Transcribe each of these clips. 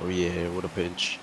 Oh yeah, what a pinch.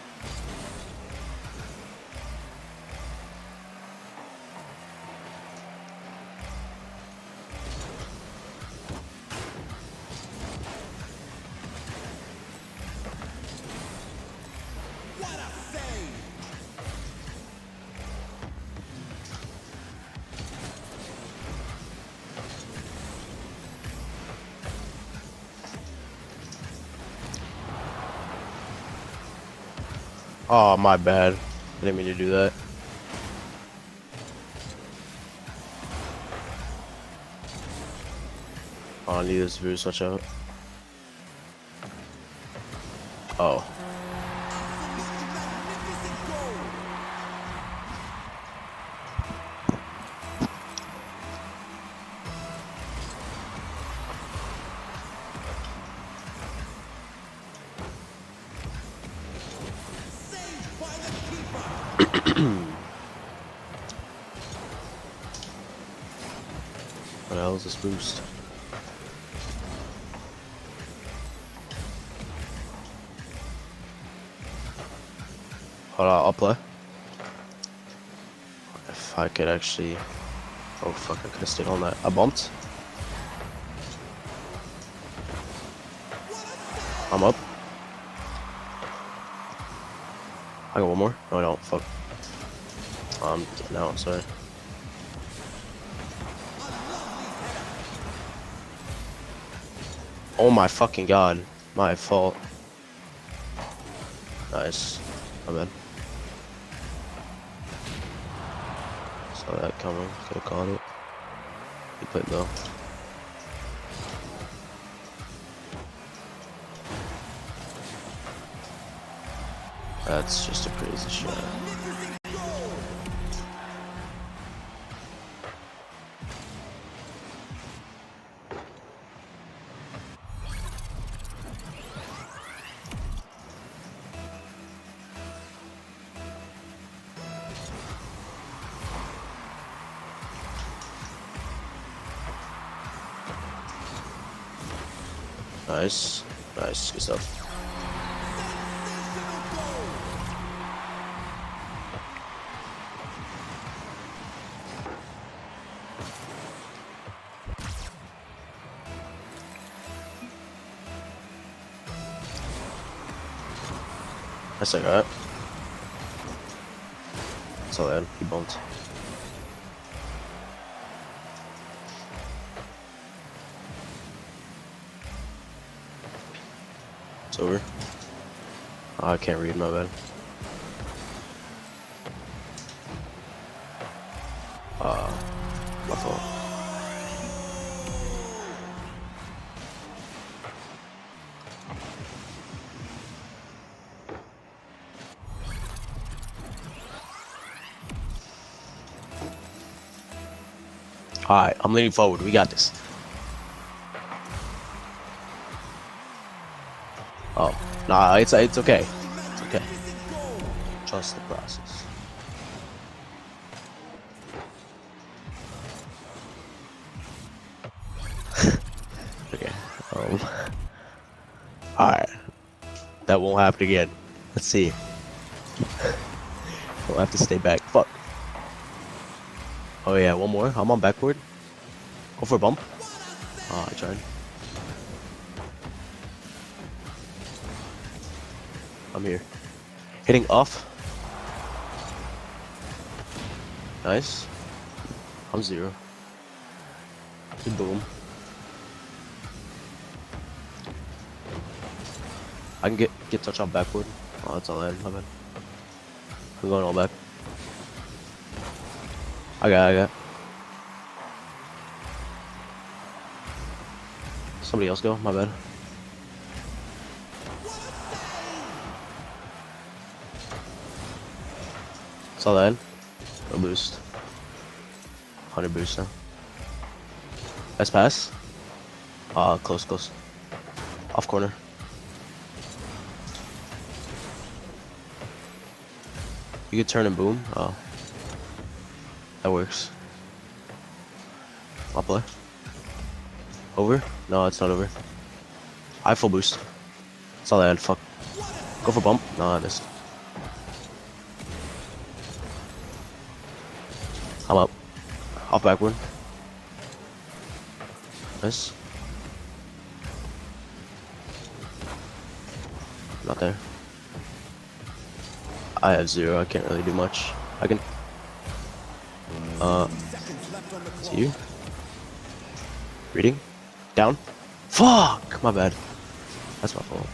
Oh, my bad. I didn't mean to do that. Oh, I need this to switch out. Oh. What the hell is this boost? Hold on, I'll play. If I could actually... Oh fuck, I could have stayed on that. I bumped. I'm up. I got one more. No, I don't. Fuck. I'm getting out, sorry. Oh my fucking god. My fault. Nice. My bad. Saw that coming. Could have caught it. He played though. That's just a crazy shot. Nice. Nice. Good stuff. That's like that. That's all that. He bumped. It's over. Oh, I can't read, my bad. My fault. Alright, I'm leaning forward. We got this. Oh, nah, it's okay. It's okay. Trust the process. Okay. Alright. That won't happen again. Let's see. We'll have to stay back. Fuck. Oh yeah, one more. I'm on backboard. Go for a bump. Oh, I tried. I'm here. Hitting off. Nice. I'm 0. Boom. I can get touch on backboard. Oh, that's all I had. My bad. I'm going all back. I got. Somebody else go. My bad. Saw that. No boost. 100 boost now. Nice pass. Close. Off corner. You could turn and boom. Oh. That works. I'll play. Over? No, it's not over. I have full boost. That's all I had. Fuck. Go for bump. No, I missed. I'm up. Off backward. Nice. Not there. I have 0. I can't really do much. I can. It's you. Reading. Down. Fuck! My bad. That's my fault.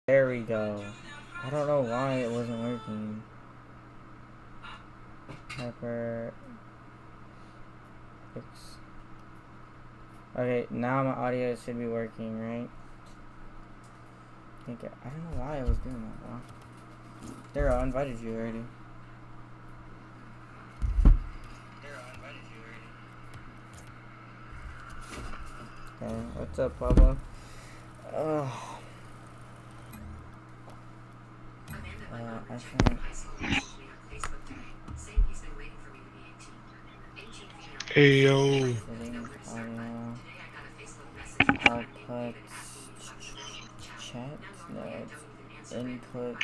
There we go. I don't know why it wasn't working. Hyper. Fix. Okay, now my audio should be working, right? I don't know why I was doing that, bro. There, I invited you already. Okay, what's up, Pablo? I think. Hey yo, Settings, audio, outputs, chat, no, it's input,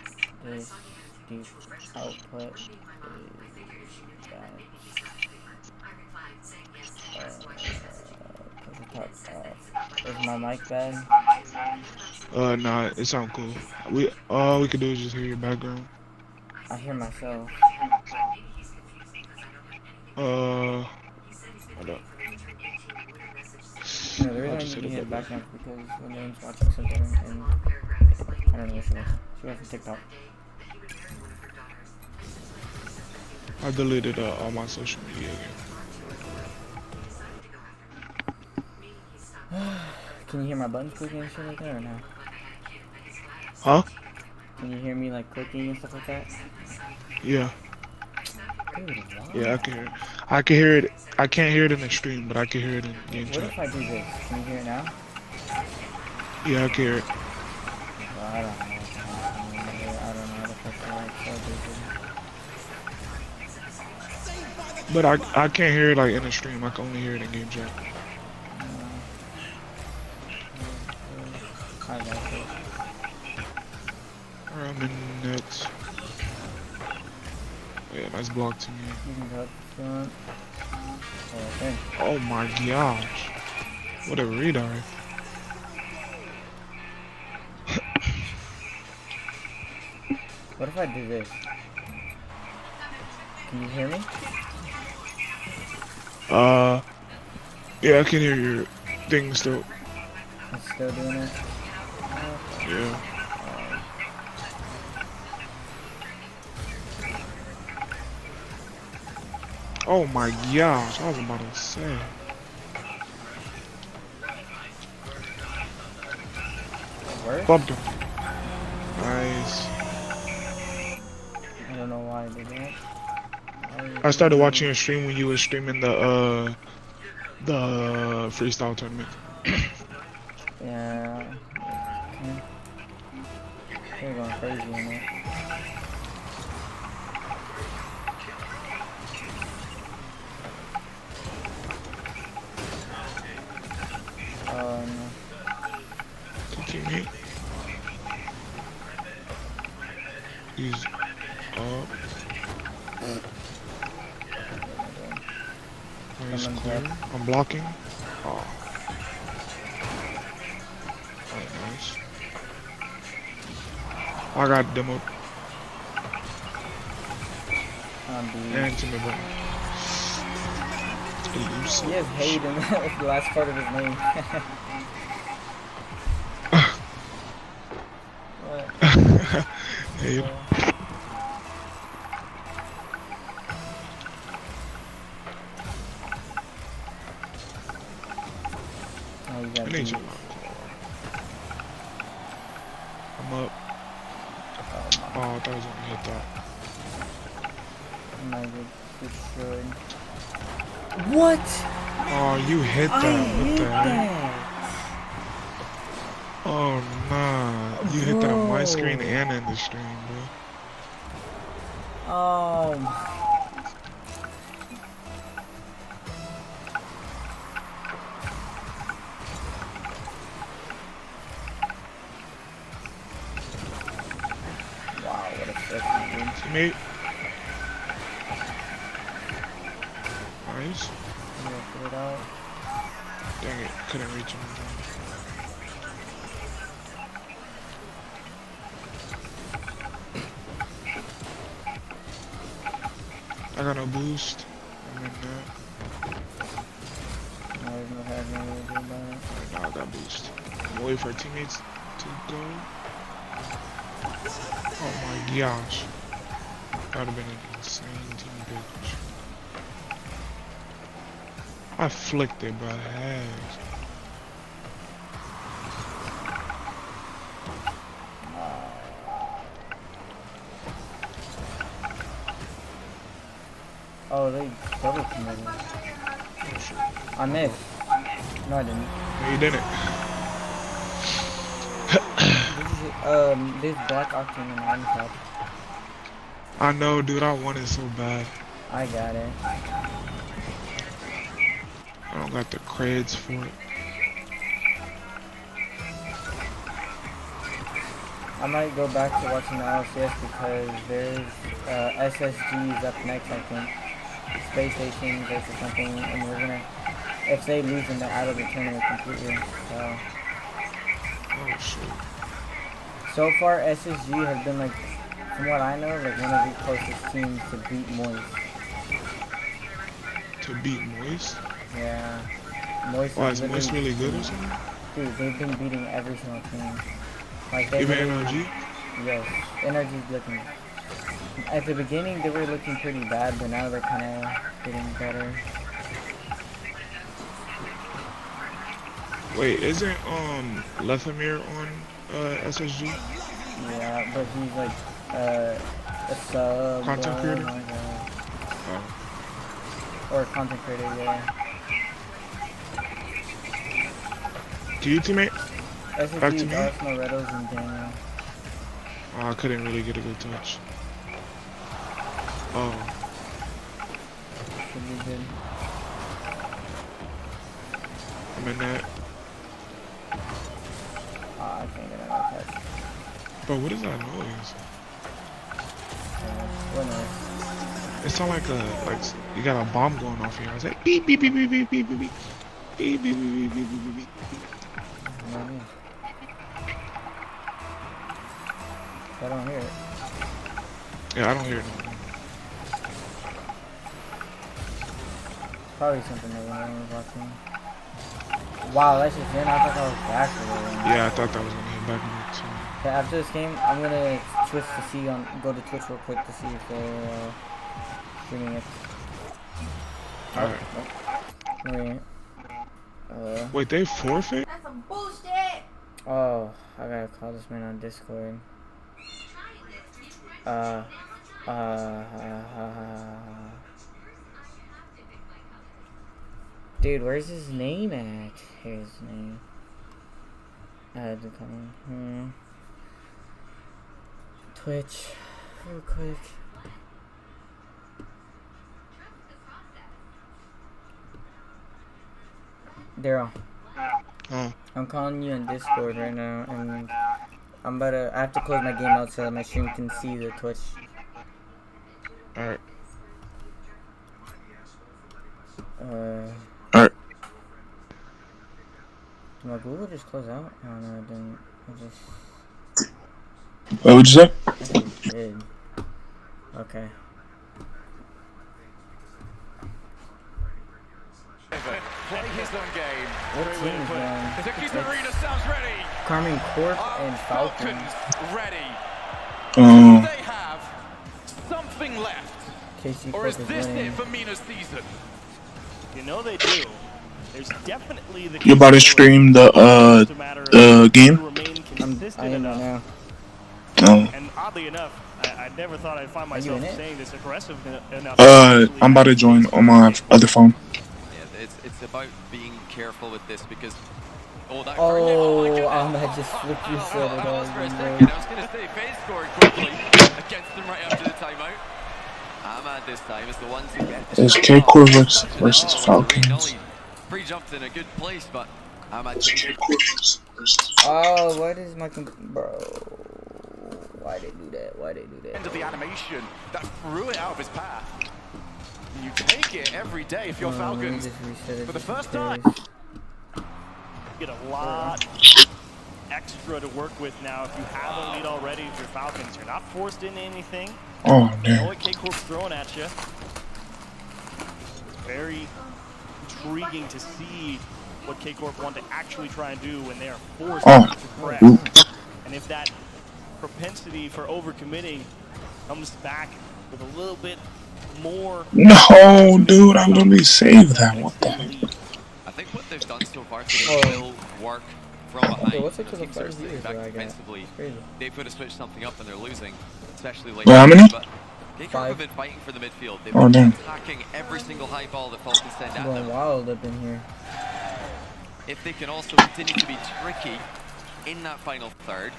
this, output, is that, put the top off. Is my mic bad? nah, it sound cool. We all we could do is just hear your background. I hear myself. Hold up. No, the I'll reason why just you hit can it hear the back up. background is because when Lane's watching something and I don't know what she was. She went from TikTok. I deleted all my social media again. Can you hear my buttons clicking and shit like that or no? Huh? Can you hear me like clicking and stuff like that? Yeah. Dude, Yeah, I why? can hear it. I can hear it. I can't hear it in the stream, but I can hear it in game What chat. if I do this? Can you hear it now? Yeah, I can hear it. Well, I don't know. I don't know how the fuck to like so stupid. But I can't hear it like in the stream. I can only hear it in game chat. I got it. I'm in net. Yeah, nice block to me. You can go if you want. Okay. Oh my gosh. What a redive. What if I do this? Can you hear me? Yeah, I can hear your thing still. It's still doing it? Yeah. Oh my gosh, I was about to say. Work? Bumped him. Nice. I don't know why I did that. I started watching your stream when you were streaming the freestyle tournament. Yeah. Okay. They're going crazy in there. Oh no. Teammate. He's up. He's clear. I'm blocking. Oh. Oh, nice. I got demoed. And to me button. He has hate in the last part of his name. What? Hate. Oh, you got I need you. I'm up. Oh, I thought I was gonna hit that. My good destroyed. What? Oh, you hit that. I What hit the heck? that. Oh, nah. You hit that on my screen and in the stream, bro. Wow, what a second. Teammate. Nice. Put it out. Dang it, couldn't reach him. I got no boost. I'm in that. There's no having to do about it. Right now I got boost. I'm waiting for our teammates to go. Oh my gosh. That would have been an insane team bitch. I flicked it, bro. Ass. Oh, they double committed. Oh, shit. I missed. No, I didn't. No, you didn't. This Black Octane in Minecraft. I know, dude. I want it so bad. I got it. I don't got the creds for it. I might go back to watching the LCS because there's SSG's up next, I think. Space Station versus something, and we're gonna. If they lose, then they're out of the tournament completely. So. Oh shit. So far, SSG has been like, from what I know, like one of the closest teams to beat Moist. To beat Moist? Yeah. Moist Why is is Moist literally- really good or something? Dude, they've been beating every single team. Like they Even literally- NRG? Yes, Energy's looking. At the beginning, they were looking pretty bad, but now they're kind of getting better. Wait, isn't Lethamir on SSG? Yeah, but he's like a sub. Content creator? Like Oh. or a content creator, yeah. Do you teammate? Back to SSG, me? Arsenal, Redos, and Daniel. Oh, I couldn't really get a good touch. Oh, Should be good. I'm in that. I can't get another touch. Bro, what is that noise? What noise? It sounds like you got a bomb going off here. I was like beep beep beep beep beep beep beep beep beep beep beep beep beep beep. No idea. I don't hear it. Yeah, I don't hear it. Probably something that one was watching. Wow, that's just in. I thought that was back there. Yeah, I thought that was gonna hit back in the too. Okay, after this game, I'm gonna Twitch to see go to Twitch real quick to see if they're streaming it. Alright. Wait. Wait, they forfeit? That's some bullshit! Oh, I gotta call this man on Discord. Dude, where's his name at? Here's his name. To come. Twitch, real quick. Daryl, Oh, I'm calling you on Discord right now, and I have to close my game out so that my stream can see the Twitch. alright. Alright. Did my Google just close out? Oh no, it didn't. What would you say? I think it did. Okay. Play his own game. What team is going? Kazuki's Marina sounds ready. Carmine Corp and Falcons. Ready. Um, They have something left. KC Or Corp is is this winning. it for Mina's season? You know they do. There's definitely the. you about to stream the It's a matter of game? to remain I consistent am right enough. now. Oh. And oddly enough, I never thought I'd find Are you myself in it? saying this aggressive enough. I'm about to join on my other phone. Yeah, it's about being careful with this because that Oh, Ahmed just flipped you I said it all. was for a you second. know. I was going to say FaZe scored quickly against them right after the timeout. Ahmad this time is the one to get the It's shot K off. Core Touches it versus all with a great Falcons. nollie. Pre-jumped in a good place, but Ahmad Oh, what is my bro? Why they do that? Why they do End that? of the animation that threw it out of his path. You take it every day if you're Let me Falcons. just reset it For the just first in time. case. Get a lot extra to work with now. If you have a lead already with your Falcons, you're not forced into anything. Oh You know damn. what K-Corp's throwing at you. It's very intriguing to see what K-Corp want to actually try and do when they are forced Oh. to press. Ooh. And if that propensity for overcommitting comes back with a little bit more. No, dude, I literally saved that. What the heck? I think what they've done so far today will work from behind. Yo, what's it The to the teams that are first sitting years back that I got? defensively, Crazy. they put a switch something up and they're losing, especially late. Wait, how many? But K-Corp 5. have been fighting for the midfield. They've Oh, been damn. attacking every single high ball that Falcons send at Going them. wild up in here. If they can also continue to be tricky in that final third,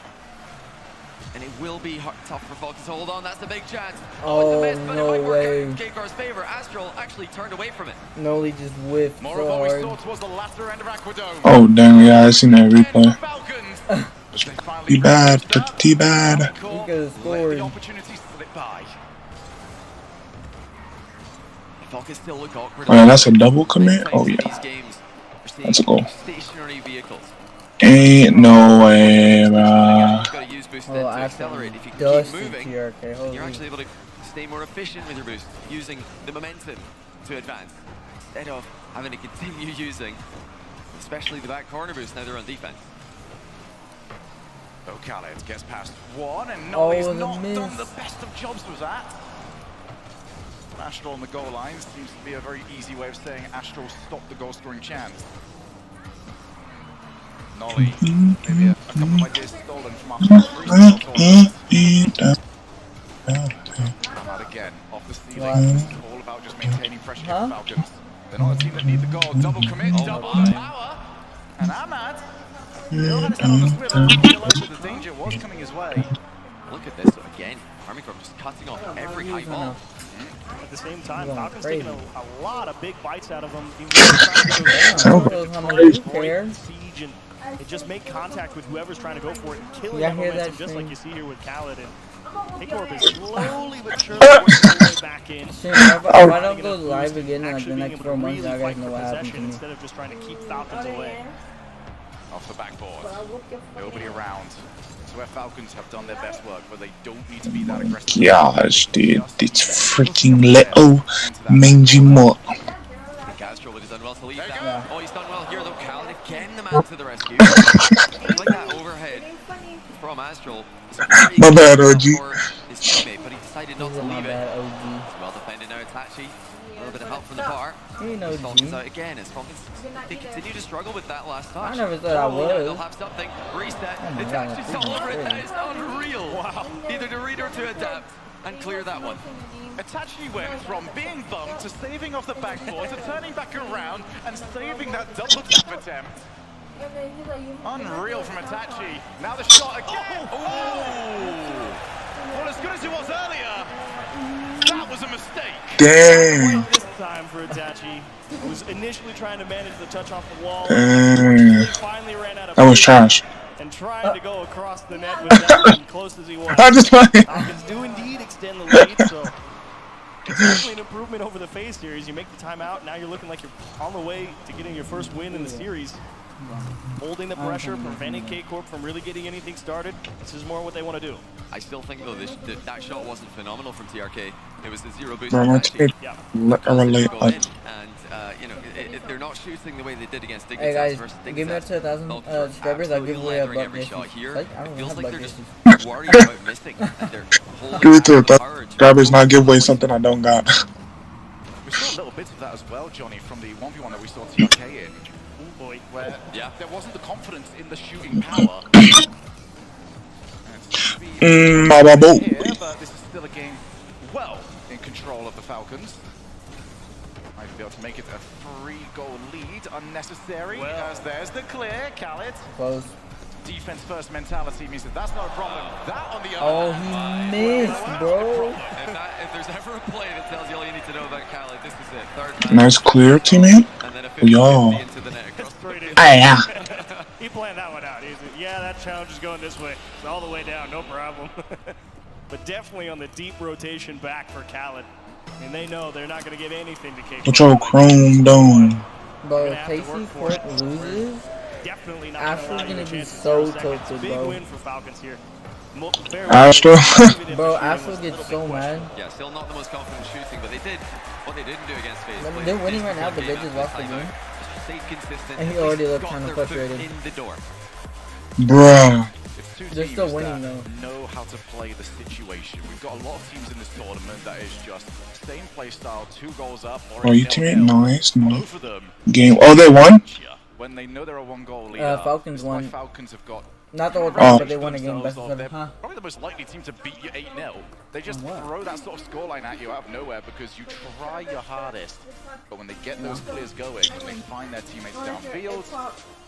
and it will be tough for Falcons to hold on. That's the big chance. Oh, it's a miss, but no it might work out way. in K-Corp's favor. Astral actually turned away from it. Noli just whiffed More of so what we hard. saw towards the latter end of Aquadome. Oh, damn, yeah, I seen that replay. Falcons. As they finally Too bad, reached up, pretty bad. Falcon He Corps could've let scored. the opportunity slip by. Falcons still look awkward. Oh, yeah, that's a double commit? Many Oh, times in yeah. these games, we're seeing That's a goal. stationary vehicles. Ain't no way, bruh. You've got to use boost then Oh, to actually, accelerate. If you can dusted keep moving, TRK. Holy. you're actually able to stay more efficient with your boost, using the momentum to advance, instead of having to continue using, especially the back corner boost now they're on defense. Oh, Khaled gets past one, and Oh, Nolly's the not miss. done the best of jobs with that. Astral on the goal line seems to be a very easy way of saying Astral stopped the goal-scoring chance. Nolly, maybe a couple of ideas stolen from our free tournament. Ahmad again, off the ceiling. Wow. This is all about just maintaining pressure against Falcons. They're not a team that need the goal. Double commit, double power. And Ahmad still had his head on the swivel, realized that the danger was coming his way. Look at this again. Army Corps just cutting off every high ball. At the same time, Going Falcons crazy. taking a lot of big bites out of them. Even though they're trying to Damn, go those how much you care. siege and just make contact with whoever's trying to go for it and killing Yeah, that hear momentum, that just thing? like you see here with Khaled. And K-Corp is slowly but surely working their way back in. Shit, if I don't Finding go enough live boost again in like actually the being next able 4 to months, really y'all guys fight know for what happened to possession me. instead of just trying to keep Falcons away. Off the backboard. Nobody around. So where Falcons have done their best work, but they don't need to be that aggressive. Gosh, dude, it's freaking little mangy mutt. Castro would have done well to leave that. Yeah. Oh, he's done well here though. Khaled again, the man to the rescue. Like that overhead from Astral. My bad, OG. For his teammate, but he decided not This to is my leave it. bad, OG. It's well defended now, Itachi. A little bit of help from the bar. He knows Falcons G. out again as Falcons they continue to struggle with that last I touch. never thought I Oh, yeah, they'll was. have something. Reset. Oh my God, Itachi's that's all over it. crazy. That is unreal. Wow. Either to read or to adapt and clear that one. Itachi went from being bummed to saving off the backboard to turning back around and saving that double tap attempt. Unreal from Itachi. Now the shot again. Oh! Well, as good as it was earlier, that was a mistake. Damn. This time for Itachi, who was initially trying to manage the touch off the wall. Damn. Finally ran out of That was pace trash. and trying to go across the net with that one close as he was. I just playing. Falcons do indeed extend the lead, so it's definitely an improvement over the phase series. You make the timeout, now you're looking like you're on the way to getting your first win in the series. Holding the pressure, preventing K-Corp from really getting anything started. This is more what they want to do. I still think though that shot wasn't phenomenal from TRK. It was a zero boost. Bro, let's Itachi. take Yeah. relate. Go in, and you know they're not shooting the way they did against Dignitas Hey guys, versus give me up Dignitas. to 1,000 Falcons are subscribers. I'll give absolutely away a lathering buck every this shot week. here. Like, I It don't feels have like buck they're this just worried about missing, and they're holding Give it to back a the courage. garbage, not give away something I don't got. We saw little bits of that as well, Johnny, from the 1v1 that we saw TRK in, Oh boy. where Yeah. there wasn't the confidence in the shooting power. My boy. Here, but this is still a game well in control of the Falcons. Might be able to make it a 3-goal lead, unnecessary, Well. as there's the clear. Khaled, Close. defense first mentality means that that's not a problem. That on the Oh, other hand, he missed, bro. If there's ever a play that tells you all you need to know about Khaled, this is it. Third man, Nice clear, teammate. and then a Yo. 50-50 into the net across the Straight in. Ah, yeah. He planned that one out. He's like, yeah, that challenge is going this way. It's all the way down, no problem. But definitely on the deep rotation back for Khaled. And they know they're not going to give anything to K-Corp. What's your chrome dome? Bro, Gonna if have to Casey work for it. Corp loses, Definitely not Astral's allow you gonna a be chance to so score seconds. tilted, Big bro. win for Falcons here. Very Astral? even if the bro, shooting Astral was a gets little so bit mad. Yeah, still not the most confident shooting, but they did what they didn't do against FaZe. They're winning right now, but they just lost the game. Stayed consistent. And he at least already looked got kinda their foot frustrated. in the door. Bruh. it's two They're teams still winning, that though. know how to play the situation. We've got a lot of teams in this tournament that is just same play style, 2 goals up, or Oh, you teammate? Nice. both of them. Game. Oh, they won? When they know they're a 1-goal leader, Falcons it's why won. Falcons have got Not the whole Oh. time, but they won a game best of they're 7. Huh? probably the most likely team to beat you 8-0. They just On what? throw that sort of scoreline at you out of nowhere because you try your hardest. But when they get those clears going and they find their teammates downfield,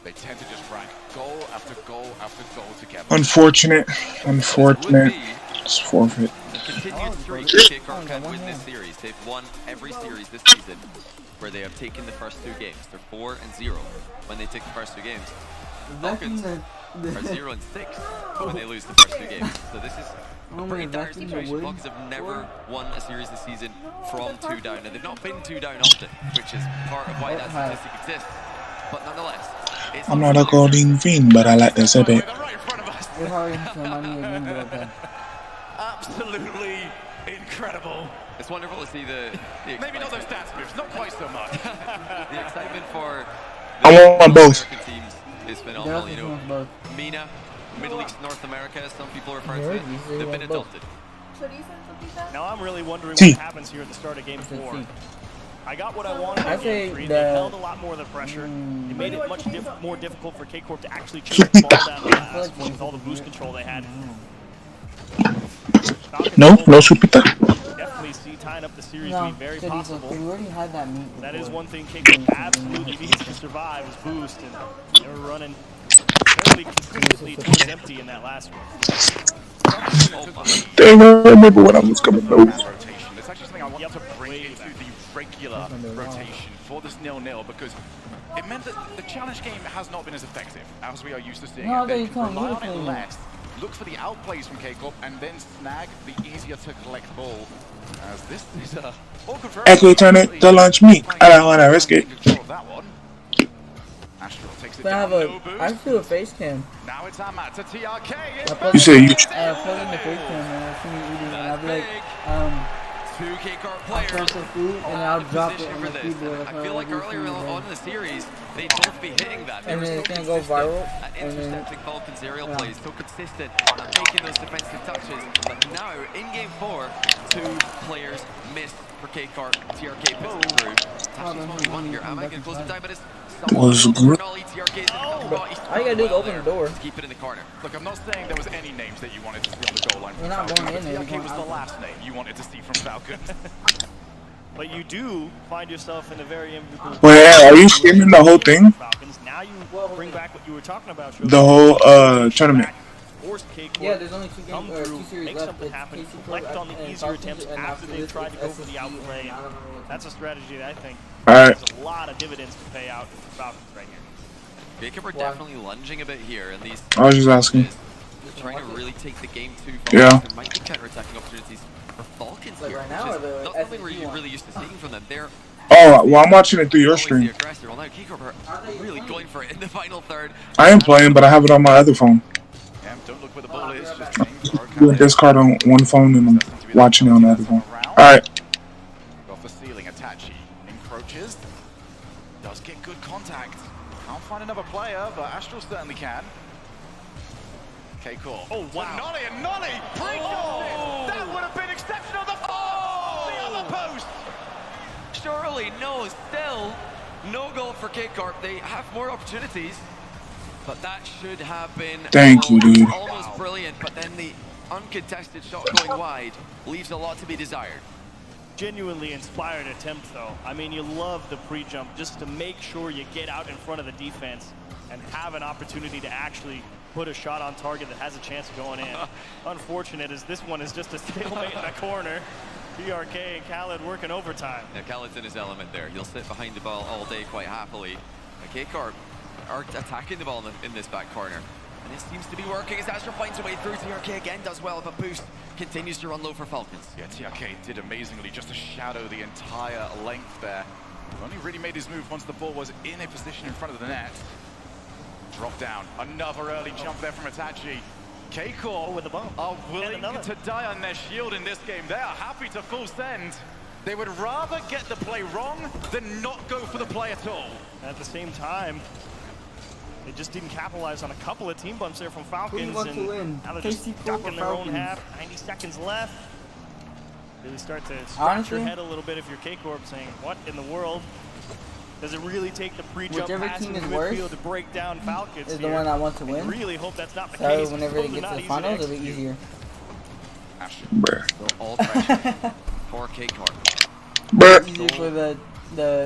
they tend to just rack goal after goal after goal together. Unfortunate. Unfortunate. Would be It's forfeit. a continued streak that K-Corp can win this series. They've won every series this season where they have taken the first 2 games. They're 4-0 when they take the first 2 games. Falcons are 0-6 when they lose the first 2 games. So this is a pretty dire situation. Falcons have never won a series this season from 2 down. And they've not been 2 down often, which is part of why that statistic exists. But nonetheless, it's I'm not a golden fiend, but I like this a bit. Right in front of us. You're probably going to remind me again, but okay. Absolutely incredible. It's wonderful to see the Maybe not those dance moves, not quite so much. the excitement for I want both. American teams is phenomenal. You know, both. MENA, Middle East, North America, as some people refer to Yeah, it, you say they've you been want both. adopted. Now I'm really wondering T. what happens here at the start of Game 4. I got what I wanted I in say Game 3. the- They held a lot more of the pressure. They made it much more difficult for K-Corp to actually chase the ball down the last with all the boost control they had. Falcons No, will no supita. definitely see tying up the series No, being very we possible. already had that meet. That is before. one thing K-Corp absolutely needs to survive is boost, and they were running fairly consistently towards empty in that last one. Oh my. Dang, I remember when I was coming over. Rotation. It's actually something I want to bring into the regular rotation for this 0-0 because it meant that the challenge game has not been as effective as we are used to seeing. No, it. They they can can't rely on beautifully. it less, look for the outplays from K-Corp, and then snag the easier to collect ball. As this is a awkward for Echo turn it to launch me. I don't want to risk it. Control of that one. Astral takes it But I down, have no boost. I do a face cam. Now it's Amat to TRK. I plug You say you. I plug in the face cam and I see me eating, and I'll be like, 2 K-Corp I'll players press the food and are I'll in drop it position on for the this. keyboard. And I feel like earlier on in the series, they'd both be hitting that. They And were then so it's gonna go consistent viral, at and then- intercepting Falcons aerial yeah. plays, so consistent at making those defensive touches. But now, in Game 4, 2 players missed for K-Corp. TRK puts it through. Actually, it's 1v1 here. Am I going to close the time? But it's Was good. TRK All you gotta do is open the door. Keep it in the corner. Look, I'm not saying there was any names that you wanted to see on the goal line. We're not from going Falcons, in there, but we're TRK was going the out. last name you wanted to see from Falcons. But you do find yourself in a very enviable Wait, are you streaming the whole thing? Falcons. Now you bring back what you were talking about. Shogo. The whole tournament. Force K-Corp Yeah, there's only 2 come games or through, 2 series make left. something It's happen, KC collect Pro on the and easier Falcons, attempts and after they've this tried to go is for the SSG, outplay. and I don't know what That's a strategy that I think Alright. has a lot of dividends to pay out for Falcons right here. K-Corp are Why? definitely lunging a bit here, and these I was just asking. they're trying to really take the game to Falcons. Yeah. There might be counter-attacking opportunities for Falcons Like here, right now which or the is not something we're SSG one? really used to seeing from them. They're Oh, well, I'm watching it through your always the stream. aggressor. Well, now K-Corp are really going for it in the final third. I am playing, but I have it on my other phone. Yeah, don't look where the ball is, just aim for it. Doing discard on one phone and I'm watching it on the other phone. Alright. Off the ceiling, Itachi encroaches. Does get good contact. Can't find another player, but Astral certainly can. K-Corp. Oh, wow. Nolly and Nolly! Oh! That would have been exceptional! The other post! Surely, no, still no goal for K-Corp. They have more opportunities, but that should have been Thank you, dude. almost brilliant. But then the uncontested shot going wide leaves a lot to be desired. Genuinely inspired attempt, though. I mean, you love the pre-jump just to make sure you get out in front of the defense and have an opportunity to actually put a shot on target that has a chance of going in. Unfortunate as this one is just a stalemate in the corner. TRK and Khaled working overtime. Now, Khaled's in his element there. He'll sit behind the ball all day quite happily. K-Corp are attacking the ball in this back corner. And it seems to be working as Astral finds a way through. TRK again does well, but Boost continues to run low for Falcons. Yeah, TRK did amazingly just to shadow the entire length there. Only really made his move once the ball was in a position in front of the net. Drop down. Another early jump there from Itachi. K-Corp with a bump. are And willing another. to die on their shield in this game. They are happy to full send. They would rather get the play wrong than not go for the play at all. At the same time, They just didn't capitalize on a couple of team bumps there from Who Falcons, wants to and win? now they're just KC stuck Corp or in their own Falcons? half. 90 seconds left. Really start to scratch Honestly, your head a little bit if you're K-Corp, saying, what in the world? Does it really take the pre-jump Whichever pass in team the is worse midfield to break down Falcons is the here? one I want to And win. really hope that's not the So case. whenever Those it are gets not to the easy finals, it'll be execute. easier. Bruh. So all pressure for K-Corp. Bruh. Easier for the.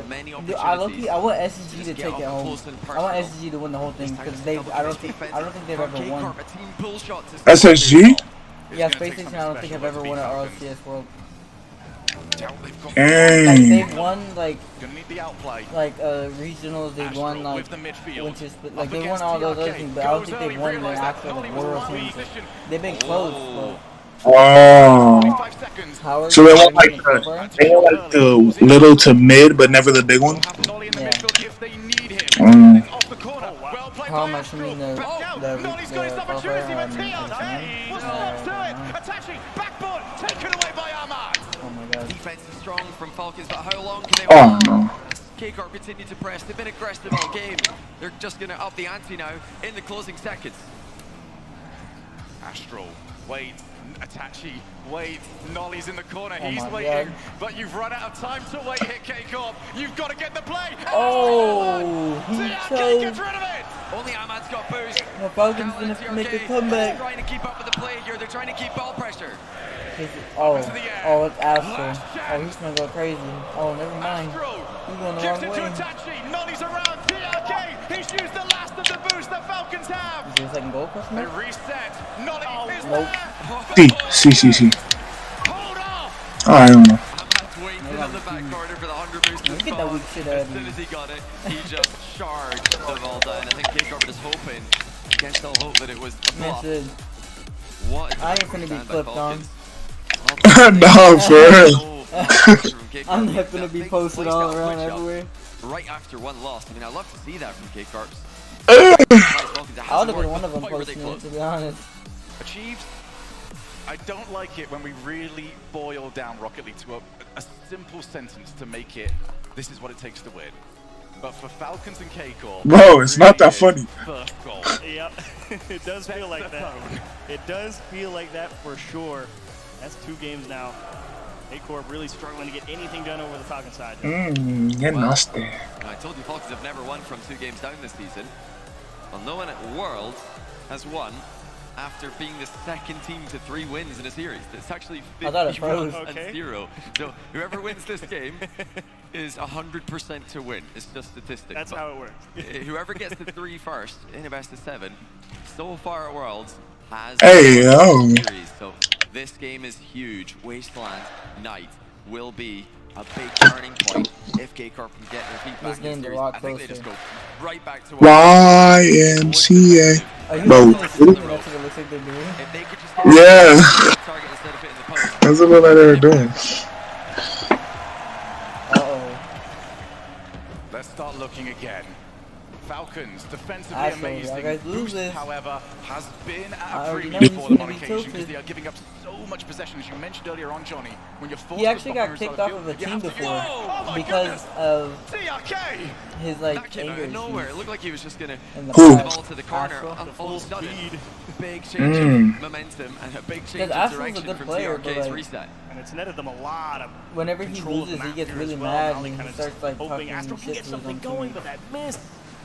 Many I opportunities. I want SSG to Just take get it up home. close and I want personal. SSG to win the whole thing This time because it's they. double I don't touch think. defense I don't think they've for ever won. K-Corp, a team pull shot to SSG? Yeah, It's gonna Space take Station. I don't think something I've special ever to won beat at Falcons. RLCS World. Doubt they've got- Like Dang. they've won Gonna need the outplay. regionals. They've won Astro like with the midfield. winter split. Up Like they won against all those other TRK. things, but I don't Goes think early, they've won the realised that actual Nolly was world wrong things. position. They've been close, Oh. 45 seconds. but Howard. So they Howard want like in the cover. they want like the little to mid, but never the big They'll ones. have Nolly in the Yeah. midfield if they need him. Mm. It's off the corner. Well played How by much Astro. you mean Back out. Nolly's got his opportunity with TRK. Was not to it. Atachi, backboard, taken away by Ahmad. Oh my god. Defense is strong from Falcons, but how long can they Oh hold on? no. K-Corp continue to press. They've been aggressive all game. They're just going to up the ante now in the closing seconds. Astro, wait. Atachi, wait. Nolly's in the corner. Oh He's my waiting. God. But you've run out of time to wait here, K-Corp. You've got to get the play. Oh, he TRK chose. gets rid of it. Only Ahmad's got boost. The Falcons Gallant gonna make a TRK comeback. trying to keep up with the play here. They're trying to keep ball pressure. Oh, into the air. oh, it's Astro. Last Oh, chance. he's gonna go crazy. Oh, never mind. Astro He's going the gives wrong it to way. Atachi. Nolly's around. TRK. He's used the last of the boost the Falcons have. Is there a second goal question? They mark? reset. Nolly is Nope. C. Hold off. I don't know. Ahmad's waiting on the back corner for the 100 boost to Look at that spawn. weak shit out As of soon him. as he got it, he just charged the ball down. I think K-Corp was hoping, against all hope, that it was a bluff. Message. What a I ain't finna be stand by clipped on. Falcons. No, for real. I'm not gonna be posted all around everywhere. Right after one loss. I mean, I'd love to see that from K-Corps. I would have been one of them posting it, to be honest. Achieved. I don't like it when we really boil down Rocket League to a simple sentence to make it, this is what it takes to win. But for Falcons and K-Corp, Bro, it's not that funny. First goal. Yep, it does feel like that. It does feel like that for sure. That's 2 games now. A-Corp really struggling to get anything done over the Falcon side. You're nasty. I told you Falcons have never won from 2 games down this season. Well, no one at Worlds has won after being the second team to 3 wins in a series. It's actually I thought it 51 froze. and Okay. 0. So whoever wins this game is 100% to win. It's just statistics. That's But how it works. whoever gets to 3 first in a best of 7, so far at Worlds, has Hey, won yo. the series. So this game is huge. Wasteland Night will be a big turning point if K-Corp can get their feet back This in the game's a series. lot I think they just go closer. right back to YMCA. Are you Bro, gonna see me? That's what it looks like they're doing. If they could just get Yeah. the target instead of hitting the post. That's what they were doing. Uh-oh. Let's start looking again. Falcons, defensively Astro, amazing. y'all guys lose Boost, this. however, has been I at a already premium know for he's them on gonna be occasion because tilted. they are giving up so much possession, as you mentioned earlier on, Johnny. When you're forced He to actually stop got your kicked inside off the of a field, you team have to- before Oh my because goodness! of TRK! his That like came out anger of nowhere. It issues looked like he was just going to in the Who? the past. ball to the corner. Astro. And all Full of a sudden, speed. big change of momentum and a big change of Astro's a direction good from player, but, TRK's like, reset. And it's netted them a lot of Whenever he control of the loses, he map gets here really as well. mad Nolly and he kinda starts just like hoping talking Astro can shit get to his something own going, team. but that miss.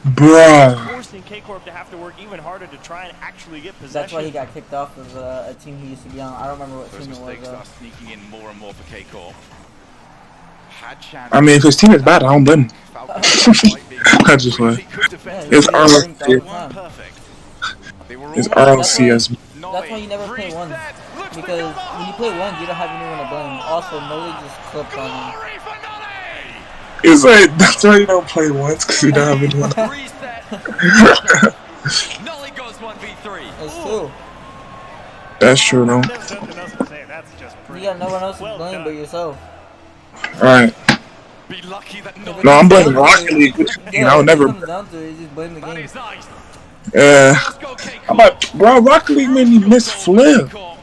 Bruh. Forcing K-Corp to have to work even harder to try and actually get possession. That's why he got kicked off of a team he used to be on. I don't remember what Those team it was mistakes though. are sneaking in more and more for K-Corp. Had chance. I mean, if his team is bad, I don't blame him. Falcons might be- I just really play. good defense. Yeah, It's he's RLCS. linked all the Weren't time. perfect. They were It's all- RLCS. That's why you never play Reset. one. Looks to Because go when you home. play one, you don't have anyone to blame. Also, Nolly just clipped on him. Glory for Nolly! It's like, that's why you don't play once, because you don't have anyone. Reset. Nolly goes 1v3. It's two. That's true, though. There's nothing else to say. That's just You pretty. got no one else to Well blame done. but yourself. Alright. Be lucky that Nolly. No, I'm blaming Rocket League. What you mean? I would when it never. comes down to it, you just blame the That game. is nice. Yeah. Let's go, K-Corp. I'm like, bro, Rocket League made me miss flip. K-Corp.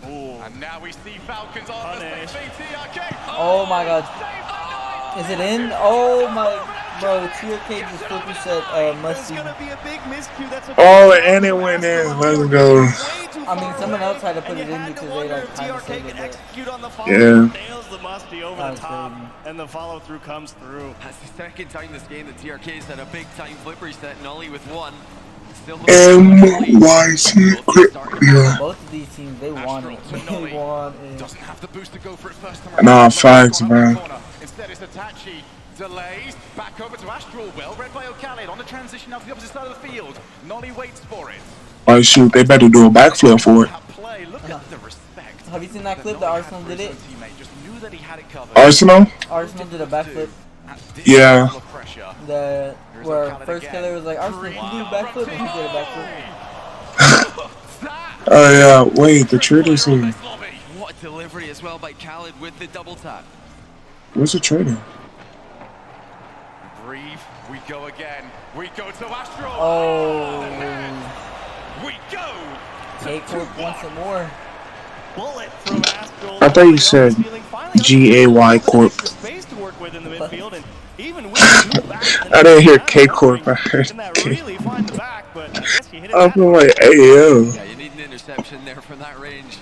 Ooh. And now we see Falcons on the Punish. stage. TRK. Oh my god. Saved by Nolly. Is it in? Oh my. Bro, TRK just quickly said, There's Musty. gonna be a big miscue. That's a Oh, and it went in. Let's go. I mean, someone else had to put it in because they like kind of TRK saved can it. execute on the follow. Yeah. Nails the Musty over That the was top, crazy. and the follow through comes through. That's the second time this game that TRK's had a big time flipper. He's set Nolly with one. Still NYC Crypto. Both of these teams, they want it. They want it. Doesn't have the boost to go for it first time. Nah, around. facts, Corner, man. corner. Instead, it's Itachi. Delays. Back over to Astral. Well read by O'Khaled on the transition out to the opposite side of the field. Nolly waits for it. Oh shoot, they better do a backflip for it. That play. Look at the respect. Have you seen that clip that Nolly Arsenal had for did his it? own teammate. Just knew that he had it covered. Arsenal? Arsenal did a backflip. At this Yeah. level of pressure. The Here's where O'Khaled first again. killer was like, Arsenal can do a backflip, and he did a backflip. Oh yeah, wait, the trader's here. What a delivery as well by Khaled with the double tap. Where's the trader? Breathe. We go again. We go to Astral. Oh, We go. K-Corp wants it more. Bullet from Astral. I thought you said GAY Corp. Space to work with in the midfield, and even with the back in the I didn't hear net, K Corp. I heard didn't that K. really find the back, but I guess you hit it. I'm that like, ayo. Yeah, you need an interception there from that range.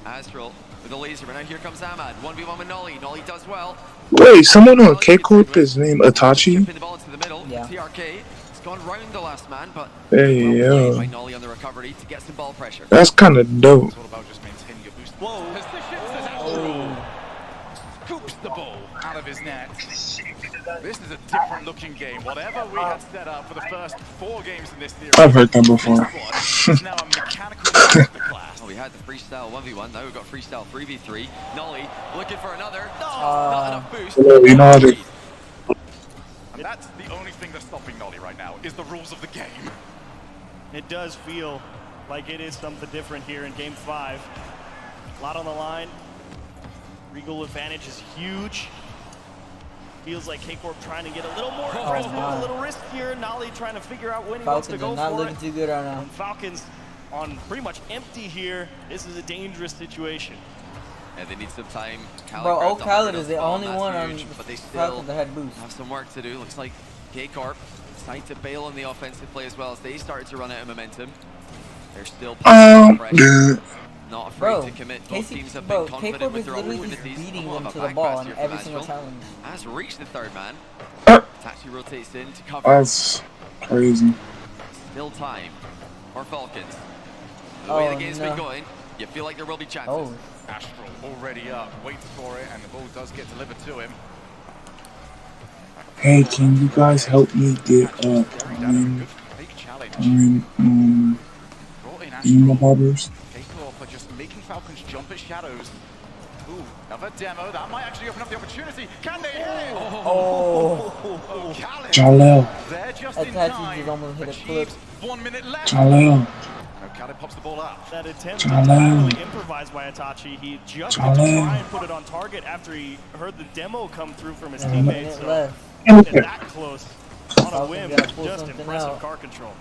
Astral with a laser, but now here comes Ahmad. 1v1 with Nolly. Nolly does well. Wait, someone on K Corp is named Itachi? Chipping the ball into the middle. Yeah. TRK. It's gone round the last man, but Hey, well played yo. by Nolly on the recovery to get some ball pressure. That's kind of dope. It's all about just maintaining your boost. Whoa. Positions as Astral scoops the ball out of his net. This is a different looking game. Whatever we had set up for the first 4 games in this series. I've heard that before. This one is now a mechanical masterclass. Oh, we had the freestyle 1v1. Now we've got freestyle 3v3. Nolly looking for another. No, Ah. not enough boost. Well, you know how to- And that's the only thing that's stopping Nolly right now, is the rules of the game. It does feel like it is something different here in Game 5. A lot on the line. Regal advantage is huge. Feels like K-Corp trying to get a little more aggressive, my. a little riskier. Nolly trying to figure out when he wants to Falcons go are not for looking it. too good right now. And Falcons on pretty much empty here. This is a dangerous situation. Yeah, they need some time. Khaled Bro, grabbed the O'Khaled hard is the ball, only that's one on huge, but they Falcons still that had boost. have some work to do. Looks like K-Corp decided to bail on the offensive play as well as they started to run out of momentum. They're still pressure. Good. Not afraid Bro, to commit. Both Casey, teams have bro, been confident K-Corp with is their literally just opportunities. beating Somewhat them of to a the back ball pass in here every from single Astral. challenge. Has reached the third man. Uh. Tachi rotates in to cover. That's crazy. Still time for Falcons. The way Oh, the game's no. been going, you feel like there will be chances. Oh, Astral already up, waits for it, and the ball does get delivered to him. Hey, can you guys help me get Staring down a good fake challenge. Brought in emo Astral. butters? K-Corp are just making Falcons jump at shadows. Ooh, another demo. That might actually open up the opportunity. Can they hit it? oh, Oh, Khaled. Jalel. They're just in Itachi time. just almost hit a flip. Achieves 1 minute left. Jalel. And Khaled pops the ball up. That attempt Jalel. entirely improvised by Itachi. He just went to Jalel. try and put it on target after he heard the demo come through from his and a teammates. minute So left. getting that close on a Falcons whim, gotta pull just something impressive out. car control.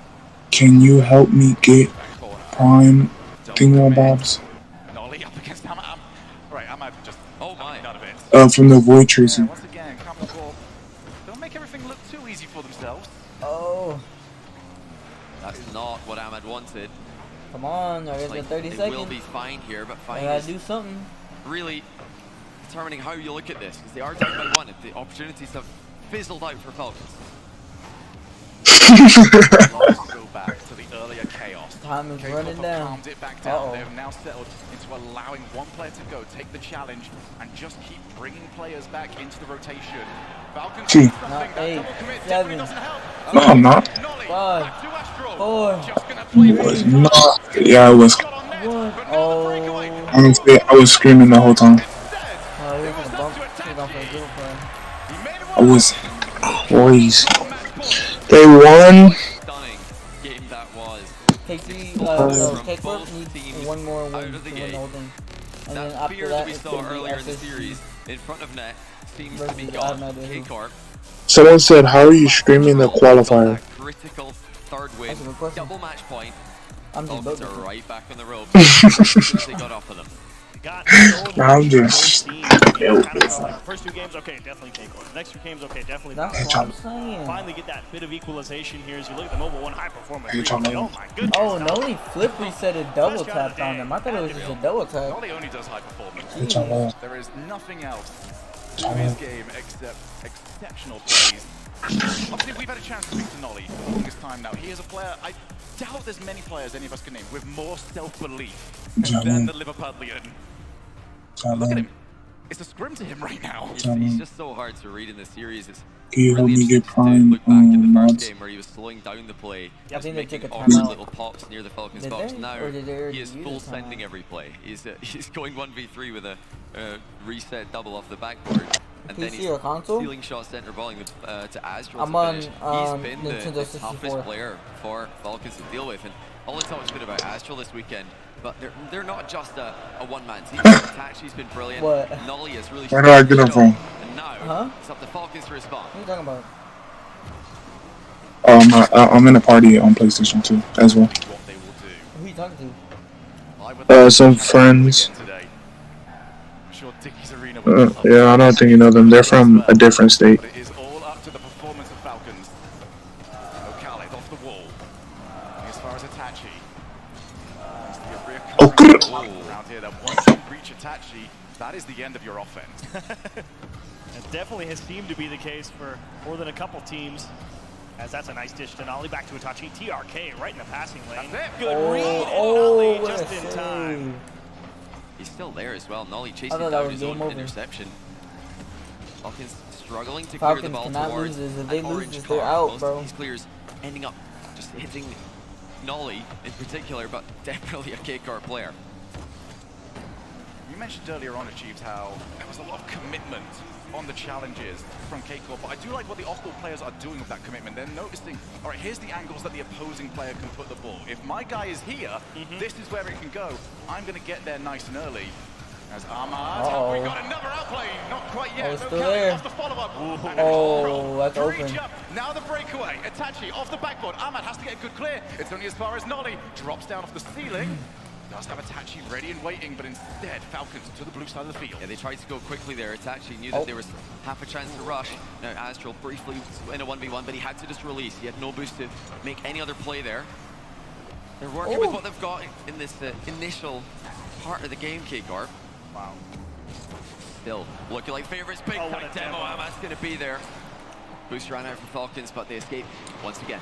Can you help me get Corner. prime Double commit. thingamabobs Nolly up against Ahmad. Right, Ahmad just Oh my. none of it. from the Void Yeah, Tracer? once again, Capital don't make everything look too easy for themselves. Oh, That's not what Ahmad wanted. come on, there's Like, the 30 they will seconds. be fine here, but I fine gotta is do something. really determining how you look at this, because they are down by 1. If the opportunities have fizzled out for Falcons. Let's go back to the earlier chaos. Time is K-Corp running have down. calmed it back down. Uh-oh. They have now settled into allowing one player to go, take the challenge, and just keep bringing players back into the rotation. Falcons Gee. need something. Not That eight, double commit 7. definitely doesn't help. No, I'm not. Nolly, Five, back to Astral. 4, Just gonna play for Was the not. Yeah, I was. shot on net, One. but now the breakaway. Oh. Honestly, I was screaming the whole time. Instead, Oh, he it was was gonna up bump. to He was going for a Itachi. good play. He made it I work. was crazy. Match point. They won. Stunning game that was. KC, From no, K-Corp both needs teams one more out win of the to win the game. whole thing. And That then after fear that, that we it's saw gonna be earlier in the SSG. series in front of net seems to be Versus, I have gone. no idea who. K-Corp. Someone said, "How are you streaming the got qualifier?" that critical third win, That's a good question. double match point. I'm just Falcons are voting. right back on the rope as soon as they got off of them. got so I'm many just- good teams. You know, kind of felt like the first 2 games, okay, definitely K-Corp. The next 2 games, okay, definitely That's Valkyrie. what I'm saying. Finally get that bit of equalization here as you look at the Mobile 1 high performance. Hey, John, Oh my goodness. Oh, Noli flip reset it double tapped on them. I thought it was just a double tap. Nolly only does high performance. Hey, John, There is nothing else to his game except exceptional plays. Obviously, we've had a chance to speak to Nolly for the longest time now. He is a player, I doubt there's many players any of us can name with more self-belief than the Liverpudlian. Look at him. It's a scrim to him right now. He's just so hard to read in the series. It's Can you help really me get interesting to Prime look back at the first mods? game where he was slowing down the play. I think they took making a awkward timeout. little pops near the Falcons Did box. they? Now Or did they already he is use full a sending timeout? every play. He's going 1v3 with a reset double off the backboard. And then PC he's or console? stealing shots, center balling to Astral I'm to on, finish. He's been Nintendo the 64. toughest player for Falcons to deal with. And all the talk's been about Astral this weekend. But they're not just a one-man team. Tachi's been brilliant. What? Nolly has really Where do I get him from? And now Huh? it's up to Falcons to respond. What are you talking about? I'm in a party on PlayStation 2 as well. What they will do. Who are you talking I would Some friends. again today. I'm sure Dickies Arena will love Yeah, I don't think you know them. They're from a different state. But it is all up to the performance of Falcons. O'Khaled off the wall. As far as Itachi. It's the reoccurring around here that once you reach Itachi, that is the end of your offense. It definitely has seemed to be the case for more than a couple teams. As that's a nice dish to Nolly, back to Itachi. TRK right in the passing lane. That's it. Good read, and Oh, Nolly what just a in save. time. He's still there as well. Nolly chasing thought that down was his own game over. interception. Falcons struggling to clear Falcons the ball cannot towards lose this. If they an lose orange this, car. they're out, Most bro. of these clears ending up just hitting Nolly in particular, but definitely a K-Car player. You mentioned earlier on, Achieved, how there was a lot of commitment on the challenges from K-Corp, but I do like what the off-ball players are doing with that commitment. They're noticing, all right, here's the angles that the opposing player can put the ball. If my guy is here, this is where it can go. I'm going to get there nice and early. As Ahmad, we got another outplay, not quite yet. Oh, it's No still Kelly there. off the follow-up. And Oh, roll. that's Free open. jump. Now the breakaway. Itachi off the backboard. Ahmad has to get a good clear. It's only as far as Nolly. Drops down off the ceiling. Does have Itachi ready and waiting, but instead Falcons to the blue side of the field. Yeah, they tried to go quickly there. Itachi knew that there was half a chance to rush. Now Astral briefly in a 1v1, but he had to just release. He had no boost to make any other play there. They're working with what they've got in this initial part of the game, K-Corp. Wow. Still looking like favorites. Big what time a demo. demo. Ahmad's going to be there. Boost ran out for Falcons, but they escape once again.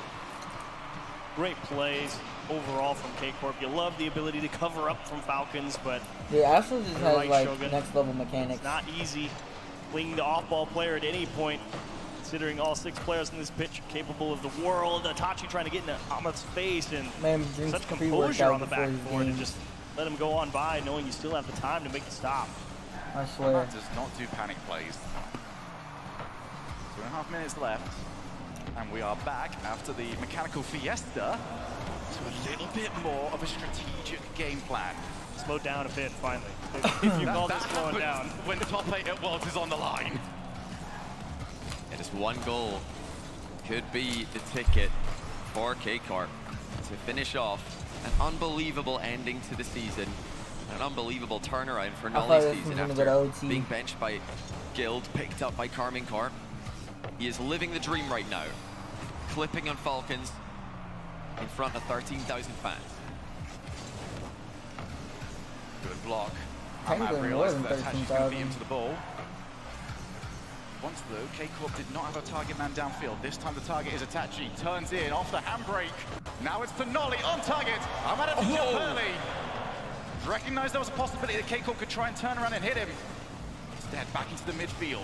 Great plays overall from K-Corp. You love the ability to cover up from Falcons, but Yeah, Astro just has Right, like Shogun. next level mechanics. it's not easy winging the off-ball player at any point, considering all 6 players in this pitch are capable of the world. Itachi trying to get into Ahmad's face, and Man, drinks such composure pre-workout on the before his backboard, and game. just let him go on by, knowing you still have the time to make the stop. I swear. Ahmad does not do panic plays. 2.5 minutes left. And we are back after the mechanical fiesta to a little bit more of a strategic game plan. Slow down a bit, finally. If you call this slowing down. When the top 8 at Worlds is on the line. It is one goal. Could be the ticket for K-Corp to finish off an unbelievable ending to the season. An unbelievable turnaround for thought Nolly's this season was gonna after go to OT. being benched by Guild, picked up by Carmine Corp. He is living the dream right now. Clipping on Falcons in front of 13,000 fans. Good block. Technically Ahmad more realized than that Tachi's going to be 13,000. into the ball. Once though, K-Corp did not have a target man downfield. This time the target is Itachi. Turns in off the handbrake. Now it's to Nolly on target. Ahmad had to jump early. Recognized there was a possibility that K-Corp could try and turn around and hit him. Instead, back into the midfield.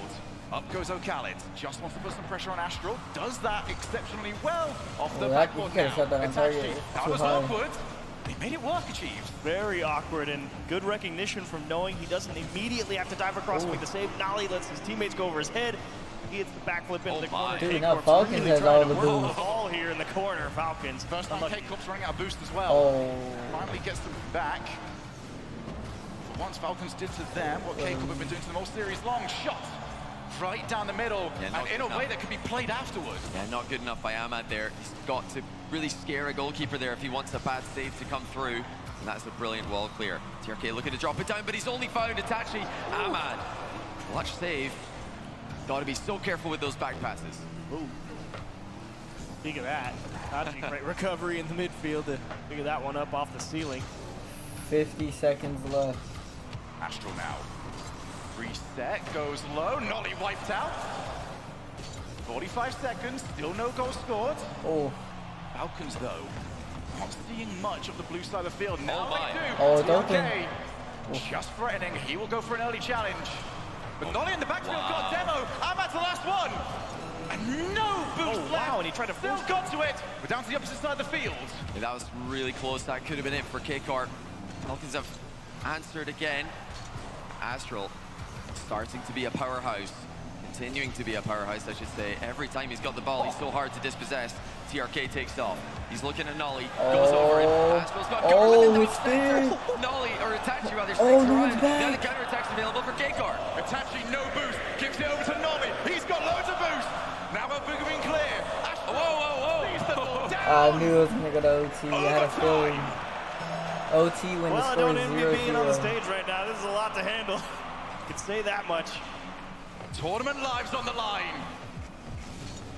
Up goes O'Khaled. Just wants to put some pressure on Astral. Does that exceptionally well. Off the that- backboard you could've now. shot that on target. Itachi. It's That too was high. awkward. He made it work, Achieved. Very awkward, and good recognition from knowing he doesn't immediately have to dive across to make the save. Nolly lets his teammates go over his head. He hits the backflip into the corner. Dude, K-Corp's now Falcons really has trying all to the roll the boost. ball here in the corner. Falcons. First time Unlucky. K-Corp's running out of boost as well. Oh. Finally gets them back. For once Falcons did to them what K-Corp have been doing to them all series long. Shot right down the middle, Yeah, and not in a good way enough. that could be played afterwards. Yeah, not good enough by Ahmad there. He's got to really scare a goalkeeper there if he wants a bad save to come through. And that's a brilliant wall clear. TRK looking to drop it down, but he's only found Itachi. Ahmad, clutch save. Got to be so careful with those back passes. Ooh. Speaking of that, Itachi, great recovery in the midfield to figure that one up off the ceiling. 50 seconds left. Astral now. Reset, goes low, Nolly wiped out. 45 seconds, still no goal scored. Oh, Falcons, though, not seeing much of the blue side of the field. Now my. they do. Oh, it's open. TRK just threatening. He will go for an early challenge. But Nolly in the backfield got demo. Ahmad's the last one. And no boost Oh, left. wow, and he tried to Still force got to it. We're down to the opposite side of the field. Yeah, that was really close. That could have been it for K-Corp. Falcons have answered again. Astral starting to be a powerhouse. Continuing to be a powerhouse, I should say. Every time he's got the ball, he's so hard to dispossess. TRK takes off. He's looking at Nolly. Goes over it. Astral's got oh, it's there. Nolly, or Itachi rather, Oh, sticks no, around. it's Now back. the counter-attack's available for K-Corp. Itachi, no boost. Kicks it over to Nolly. He's got loads of boost. Now we're bigger clear. Astral leaves the ball down. I knew it was gonna go to OT. I had a feeling. OT when Well, the I score don't is envy being on the 0-0. stage right now. This is a lot to handle. I can say that much. Tournament lives on the line.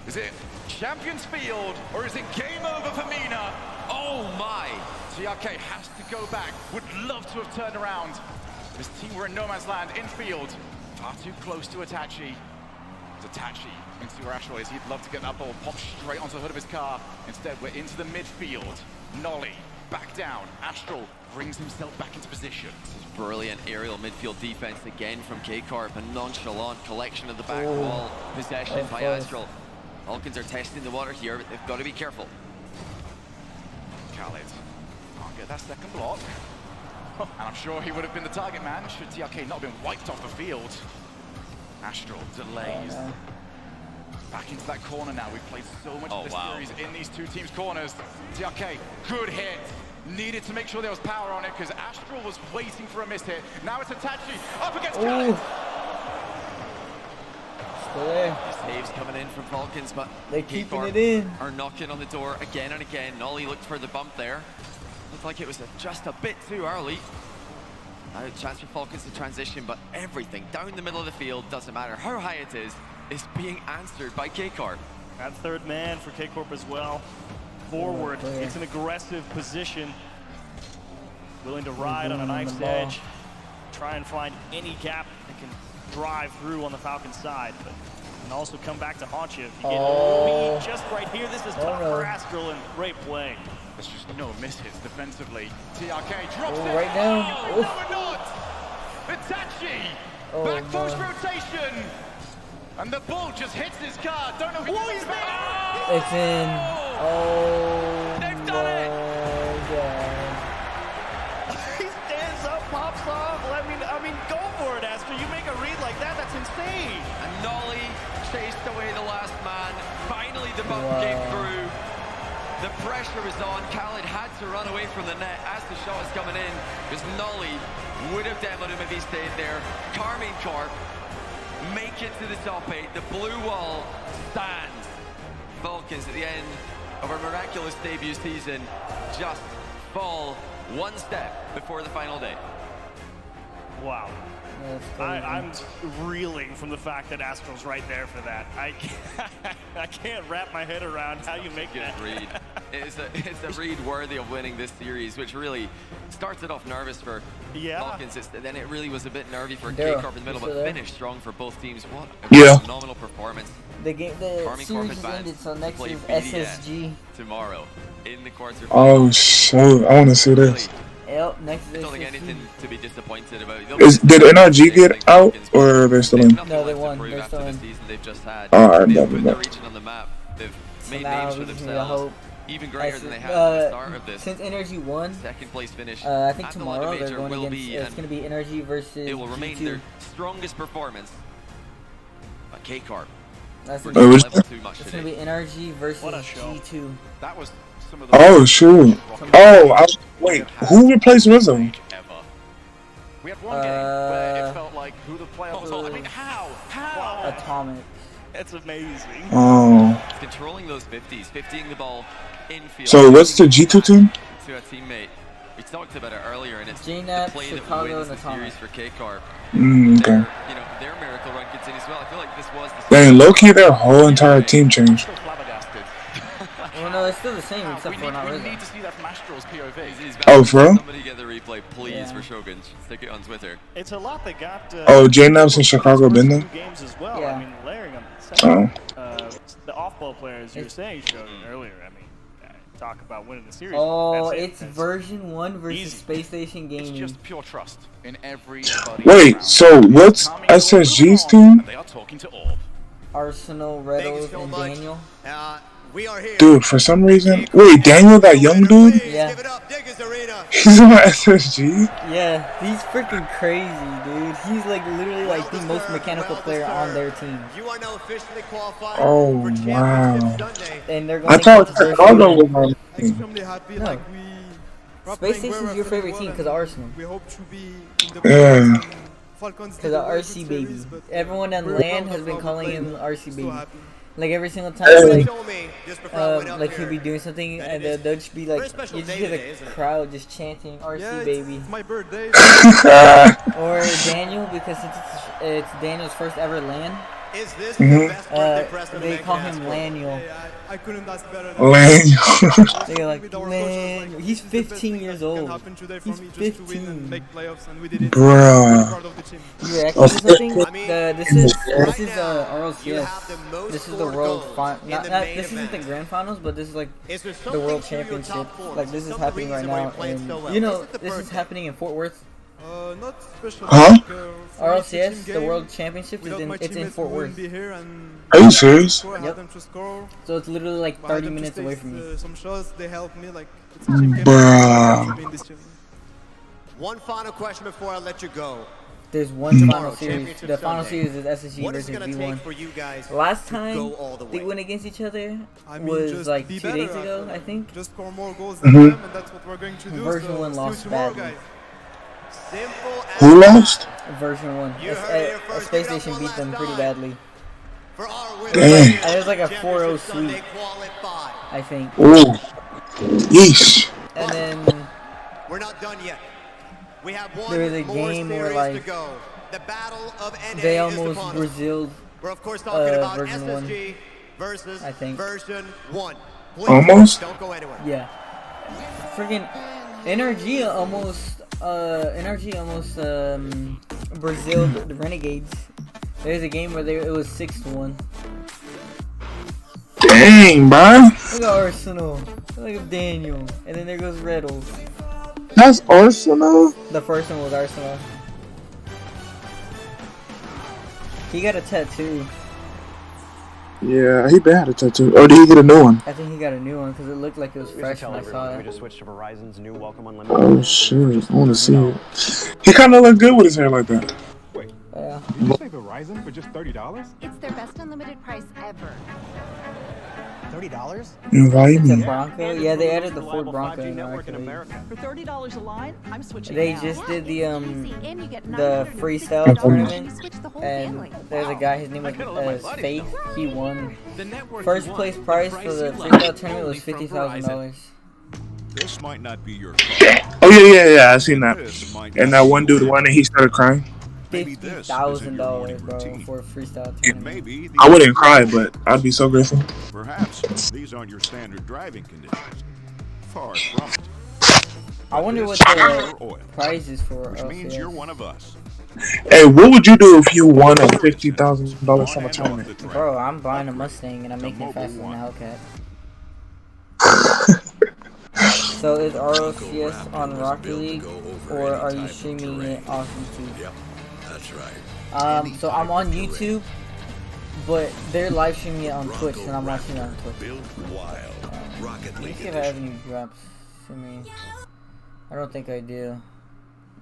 Is it Champions Field or is it game over for Mina? Oh my! TRK has to go back. Would love to have turned around. This team were in no man's land in field. Far too close to Itachi. It's Itachi into where Astral is. He'd love to get that ball popped straight onto the hood of his car. Instead, we're into the midfield. Nolly back down. Astral brings himself back into position. Brilliant aerial midfield defense again from K-Corp. A nonchalant collection of the back wall possession of by course. Astral. Falcons are testing the water here, but they've got to be careful. Khaled can't get that second block. And I'm sure he would have been the target man should TRK not have been wiped off the field. Astral delays. Oh, no. Back into that corner now. We've played so much Oh, of this wow. series in these two teams' corners. TRK, good hit. Needed to make sure there was power on it because Astral was waiting for a miss hit. Now it's Itachi up against Khaled. Ooh. Still there. Saves coming in from Falcons, but They're keeping K-Corp it in. are knocking on the door again and again. Nolly looked for the bump there. Looked like it was just a bit too early. Now a chance for Falcons to transition, but everything down the middle of the field, doesn't matter how high it is being answered by K-Corp. That third man for K-Corp as well. Forward, Oh, it's an aggressive position. Willing to ride on a on the knife's ball. edge. Try and find any gap that can drive through on the Falcon side, but can also come back to haunt you. If you get Oh. a beat just right here, this is Oh, tough no. for Astral and great play. There's just no miss hits defensively. TRK drops Oh, it. right down. Oh, Oof. no, we're not. Itachi. Oh, Back post no. rotation. And the ball just hits his car. Don't know who he's there. It's in. Oh They've my done it. god. He stands up, pops off. I mean, go for it, Astral. You make a read like that, that's insane. And Nolly chased away the last man. Finally the bump Wow. came through. The pressure was on. Khaled had to run away from the net as the shot was coming in, because Nolly would have demoed him if he stayed there. Karmine Corp make it to the top 8. The blue wall stands. Falcons at the end of our miraculous debut season just fall one step before the final day. Wow. That's crazy. I'm reeling from the fact that Astral's right there for that. I can't wrap my head around how you make Good that. read. It's a read worthy of winning this series, which really started off nervous for Yeah. Falcons. Then it really was a bit nervy for Daryl, K-Corp in the middle, you but still there? finished strong for both teams. What a Yeah. phenomenal performance. The game, the Karmine Corp series is advanced ended, so next play is BDS SSG. tomorrow in the quarterfinals. Oh, so I want to see this. Yep, next I is don't think SSG. anything to be disappointed about. Did NRG get out, or are they still in? No, they won. They're still in. The season they've just had. Oh, I They've remember put the that. region on the map. They've So made now names for we just need to themselves, hope. even greater than they had at the start of this. Since Energy won, Second place finish. I think at the tomorrow London they're Major going will against. be, It's and going to be Energy versus it will remain G2. their strongest performance. But K-Corp That's were it. Oh, just was level that? too much It's going to today. be NRG versus What a show. G2. That was some of the Oh, shoot. Oh, wait. Who replaced Rizzo? ever. We had one game where it felt like who the player was. I mean, how? Atomic. That's amazing. Oh. Controlling those 50s, 50ing the ball infield. So what's the G2 team? To a teammate. We talked about it earlier, and it's G-Nap, the play Chicago, that wins and the Atomic. series for K-Carp. Okay. You know, their miracle run continues well. I feel like this was the Dang, low-key, their whole entire team changed. Still flabbergasted. Well, no, it's still the same except we for not need Rizzo. to see that from Astral's POV. He's Oh, back. for real? Somebody get the replay, please, Yeah. for Shogun. Stick it on Twitter. It's a lot that got. Oh, J-Nubs in Chicago been there? Games as well. Yeah. I mean, layering them. Oh. The off-ball players you were saying, Shogun, earlier. I mean, talk about winning the series. Oh, That's it. it's That's version 1 versus easy. Space Station It's Gaming. just pure trust in everybody. Wait, around. so what's Coming over SSG's on, team? and they are talking to Orb. Arsenal, Redos, and Daniel. We are here. Dude, for some reason... Wait, Daniel, that young dude? Yeah. Give it up, Diggers Arena. He's on SSG? Yeah, he's freaking crazy, dude. He's like literally like the most mechanical player on their team. You are now officially qualified Oh, for wow. Championship Sunday. And they're I going thought against Chicago was on the team. Extremely happy. No. Like we're Space playing Station's well, your we're favorite playing team well, because of Arsenal. We hope to be in the Yeah. Falcons Because of did a very RC good baby. series, but Everyone on we're land proud has of been how we calling played. him RC So baby. happy. Like every single time, Hey. like Show me just before I went up like here. he'll be doing something that and it is they'll just be very like, special you just day hear today, the isn't it? crowd just chanting RC Yeah, baby. it's my birthday. Or Daniel because it's Daniel's first ever LAN. Is this the best birthday present a They man call can ask him for? Laniel. I couldn't ask better than Lane. They're like, with our coach, man, I was like, he's this is the best 15 thing years that can old. happen today for He's me, just to win 15. and make playoffs, and we did it. Bruh. I'm proud of the team. You reacting to something? I mean, This is right now, you RLCS. have the most This is the scored world goals final. in Not, the not main this isn't the event. grand finals, but this is like Is there the something world to your championship. top form? Like this is Some happening right reason why now, you're playing and so well? you know Is it the this is birthday? happening in Fort Worth. Not special. Huh? Like, for me, it's a team RLCS, the game. world championship is Without in my it's in teammates, Fort we wouldn't Worth. be here, and Are you serious? I had Yep. them to score. So it's literally like I had 30 them to minutes away take, from you. some shots. They helped me. Like it's a team game. Bruh. To be in this team. One final question before I let you go. There's one final Tomorrow, series. Championship The final Sunday. series is SSG What is versus it going to take V1. for you guys Last to time go all the they way? went against each other I mean, was just like be 2 better, days ago, feel I like. think. Just score more goals than Mhm. them, and that's what we're going to do. Version so one see you lost tomorrow, badly. guys. Simple as Who that. lost? Version 1. You heard it here first. Space Give it up Station one beat them last pretty time. badly, For our Dang. And it was like a 4-0 Championship Sunday sweep, qualified. I think. Ooh. Yeesh. And then We're not done yet. We have one There was a more game where, series like, to go. The battle of NA they is almost upon us. Braziled. We're of course talking about version one, SSG versus I think. version 1. Please Almost? don't go anywhere. Yeah. Freaking NRG almost Braziled the Renegades. There's a game where it was 6-1. Dang, bro. Look at Arsenal. Look at Daniel. And then there goes Reddles. That's Arsenal? The first one was Arsenal. He got a tattoo. Yeah, he been had a tattoo. Or did he get a new one? I think he got a new one because it looked like it was fresh when I saw We it. just switched to Verizon's new Welcome Unlimited. Oh shit, I wanna see it. He kinda look good with his hair like that. Yeah. Did you say Verizon for just $30? It's their best unlimited price ever. $30? Invite The me. Bronco? Yeah, they added the Ford Bronco in our network in America. For $30 a line, I'm switching They now. just did the And you get the $960 freestyle when tournament, you switch the whole and family. there's a guy, his name was Faith. He won. The network First place prize for the freestyle tournament was $50,000. This might not be your car. Oh yeah, I seen that. And that one dude won and he started crying. $50,000, bro, for a freestyle tournament. Maybe I wouldn't cry, but I'd be so grateful. perhaps these aren't your standard driving conditions. Far from it. I wonder what Your the oil, prize is for which means you're LCS. one of us. Hey, what would you do if you won a $50,000 summer tournament? Bro, I'm buying a Mustang and I'm making it faster than a Hellcat. So is RLCS on Rocket League, or are you streaming it off YouTube? Yep, that's right. So I'm on YouTube, but they're live streaming it on Twitch, and I'm watching it on Twitch. Built wild. Rocket Let me League see if I have any drops for me. I don't think I do.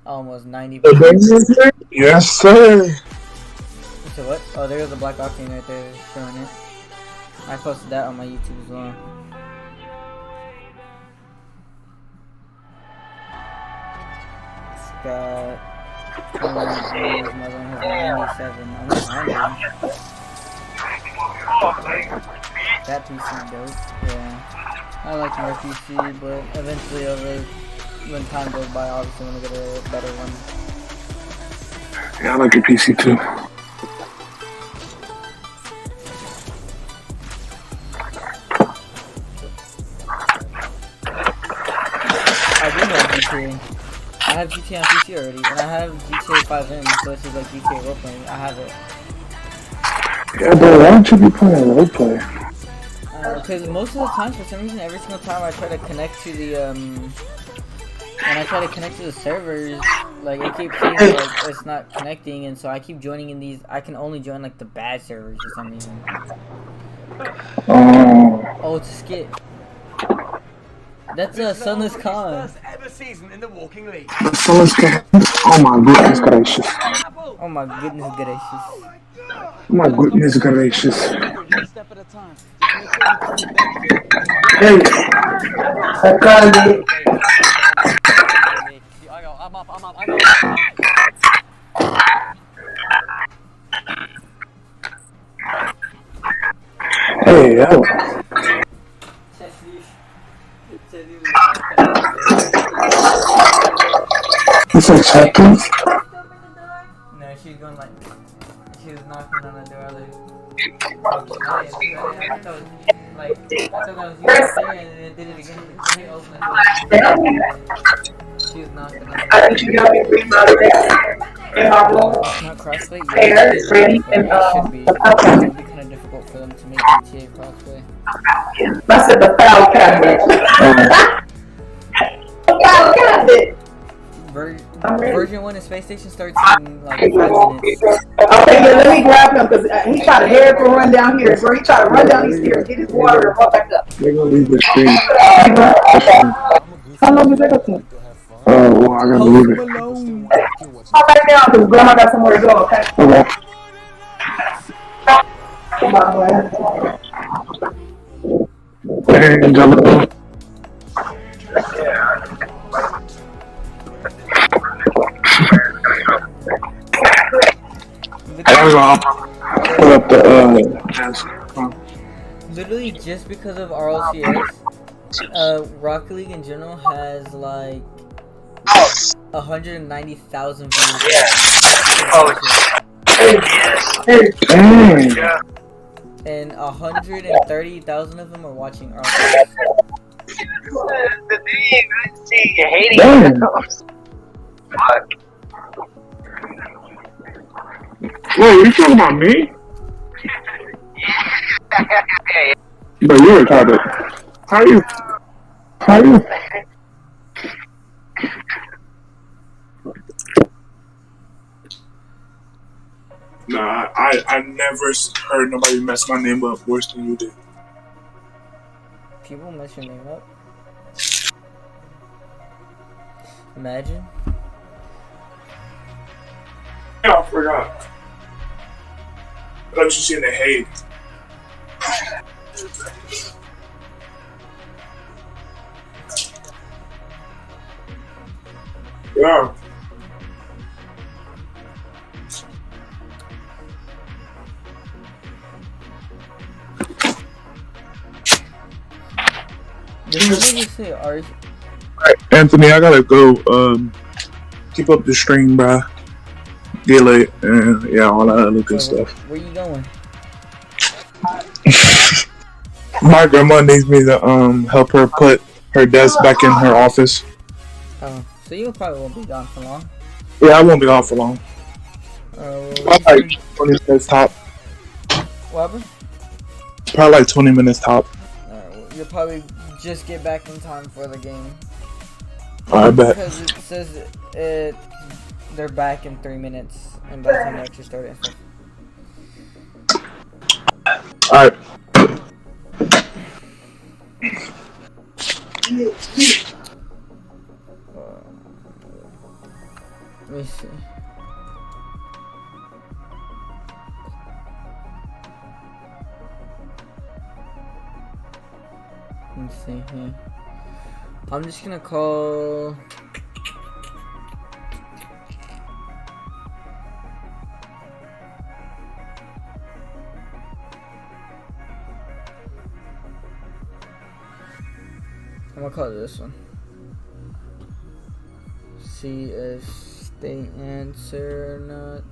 Almost 90%. Yes, sir. So what? Oh, there's a Black Octane right there showing it. I posted that on my YouTube as well. It's got 20 views, my one has 97. I'm at 100. That PC dope. Yeah. I like more PC, but eventually when time goes by, obviously I'm gonna get a better one. Yeah, I like your PC too. I do have GTA. I have GTA on PC already, and I have GTA 5M, so this is like GTA roleplaying. I have it. Yeah, but why don't you be playing roleplay? Because most of the time, for some reason, every single time I try to connect to the, when I try to connect to the servers, like, it keeps saying, like, it's not connecting, and so I keep joining in these, I can only join, like, the bad servers for some reason. Oh, it's a skit. That's a Sunless Khan. Sunless Khan. Oh my goodness gracious. Oh my goodness gracious. My goodness gracious. Hey, I can't. I'm up. Hey, yo. It's a check-in? No, she's going like, she was knocking on the door like, I thought that was you right there, and then it did it again. She opened the door. She was knocking on the door. It's not crossplay yet. It should be kind of difficult for them to make GTA crossplay. That's at the foul cabinet. Foul cabinet. Version 1 of Space Station starts in like 5 minutes. Okay, yeah, let me grab him because he tried to hurry up and run down here. So he tried to run down these stairs, get his water, and run back up. They're gonna leave the stream. How long does that go to? Oh, well, I gotta leave it. I'll back down because Grandma got somewhere to go, okay? Okay. Hey, Angelica. I gotta go put up the desk. Literally just because of RLCS, Rocket League in general has like 190,000 views. And 130,000 of them are watching RLCS. Wait, you talking about me? But you're retarded. How are you? Nah, I never heard nobody mess my name up worse than you did. People mess your name up? Imagine. Yeah, I forgot. I thought you seen the hate. Yeah. Did somebody say ours? Anthony, I gotta go. Keep up the stream, bruh. Get late, and yeah, all that other good stuff. Where you going? My grandma needs me to help her put her desk back in her office. Oh, so you probably won't be gone for long. Yeah, I won't be gone for long. Probably like 20 minutes top. What happened? Probably like 20 minutes top. You'll probably just get back in time for the game. I bet. Because it says they're back in 3 minutes, and by the time they actually start it. Alright. Let me see. Let's see here. I'm just gonna call. call it this one. See if they answer or not.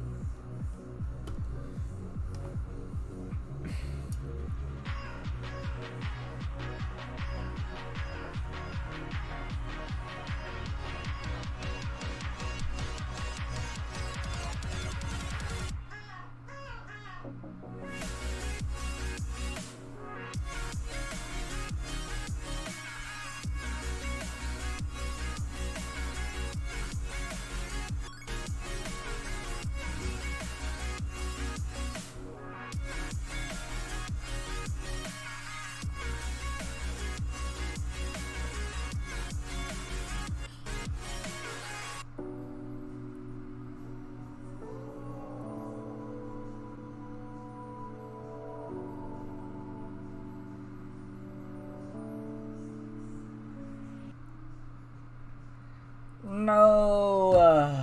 No.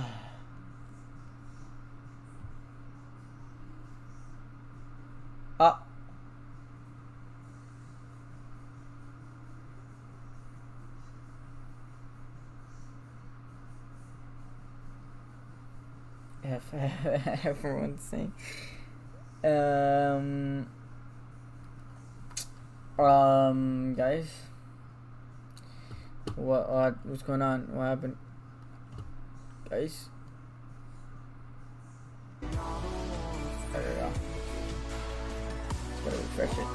Everyone's saying. Guys, what's going on? What happened, guys? There we go. Just gotta refresh it.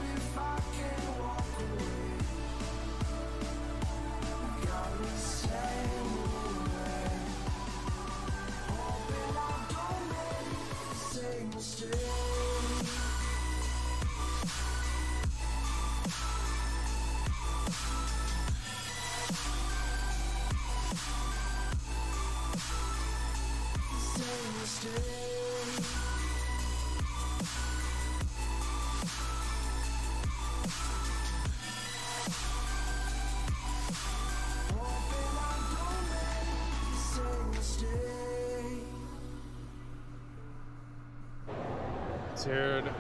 Dude,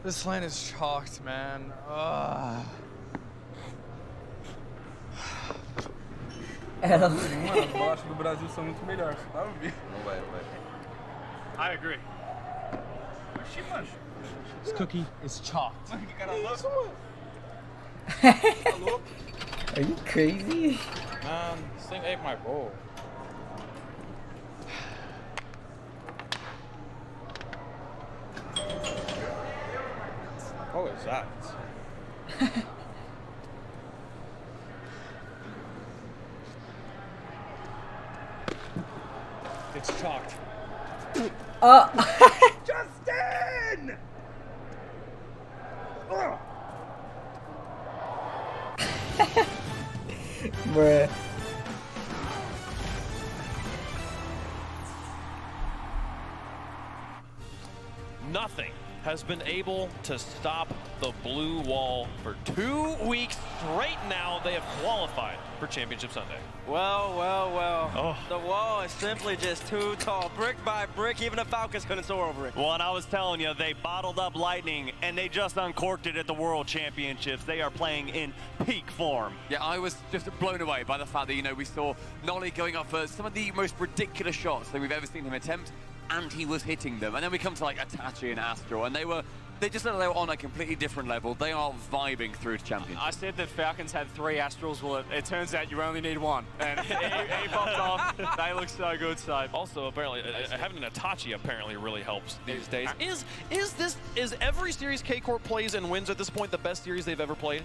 this lane is chalked, man. Ugh. Abaixo do Brasil são muito melhores, tá? Não vai. I agree. This cookie is chalked. Are you crazy? Man, this thing ate my bowl. What was that? It's chalked. Justin! Bruh. Nothing has been able to stop the blue wall for 2 weeks straight now. They have qualified for Championship Sunday. Well. Oh. The wall is simply just too tall. Brick by brick, even the Falcons couldn't soar over it. Well, and I was telling you, they bottled up lightning, and they just uncorked it at the World Championships. They are playing in peak form. Yeah, I was just blown away by the fact that, you know, we saw Nolly going off for some of the most ridiculous shots that we've ever seen him attempt, and he was hitting them. And then we come to, like, Itachi and Astro, and they just looked like they were on a completely different level. They are vibing through to championship. I said that Falcons had 3 Astrals. Well, it turns out you only need 1. And he popped off. They look so good, so. Also, apparently, having an Itachi apparently really helps these days. Is every series K-Corp plays and wins at this point the best series they've ever played?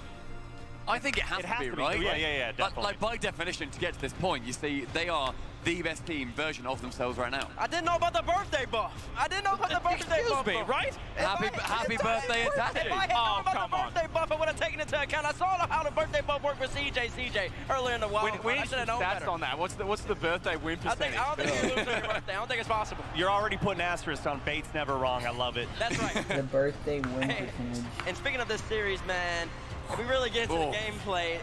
I think it has to be, right? Yeah, definitely. Like, by definition, to get to this point, you see, they are the best team version of themselves right now. I didn't know about the birthday buff. Excuse me, right? Happy birthday, Itachi. If I had known about the birthday buff, I would have taken into account. I saw how the birthday buff worked for CJ earlier in the wild. We need some stats on that. What's the birthday win percentage? I don't think you lose on your birthday. I don't think it's possible. You're already putting asterisks on Bates Never Wrong. I love it. That's right. The birthday win percentage. And speaking of this series, man, if we really get into the gameplay,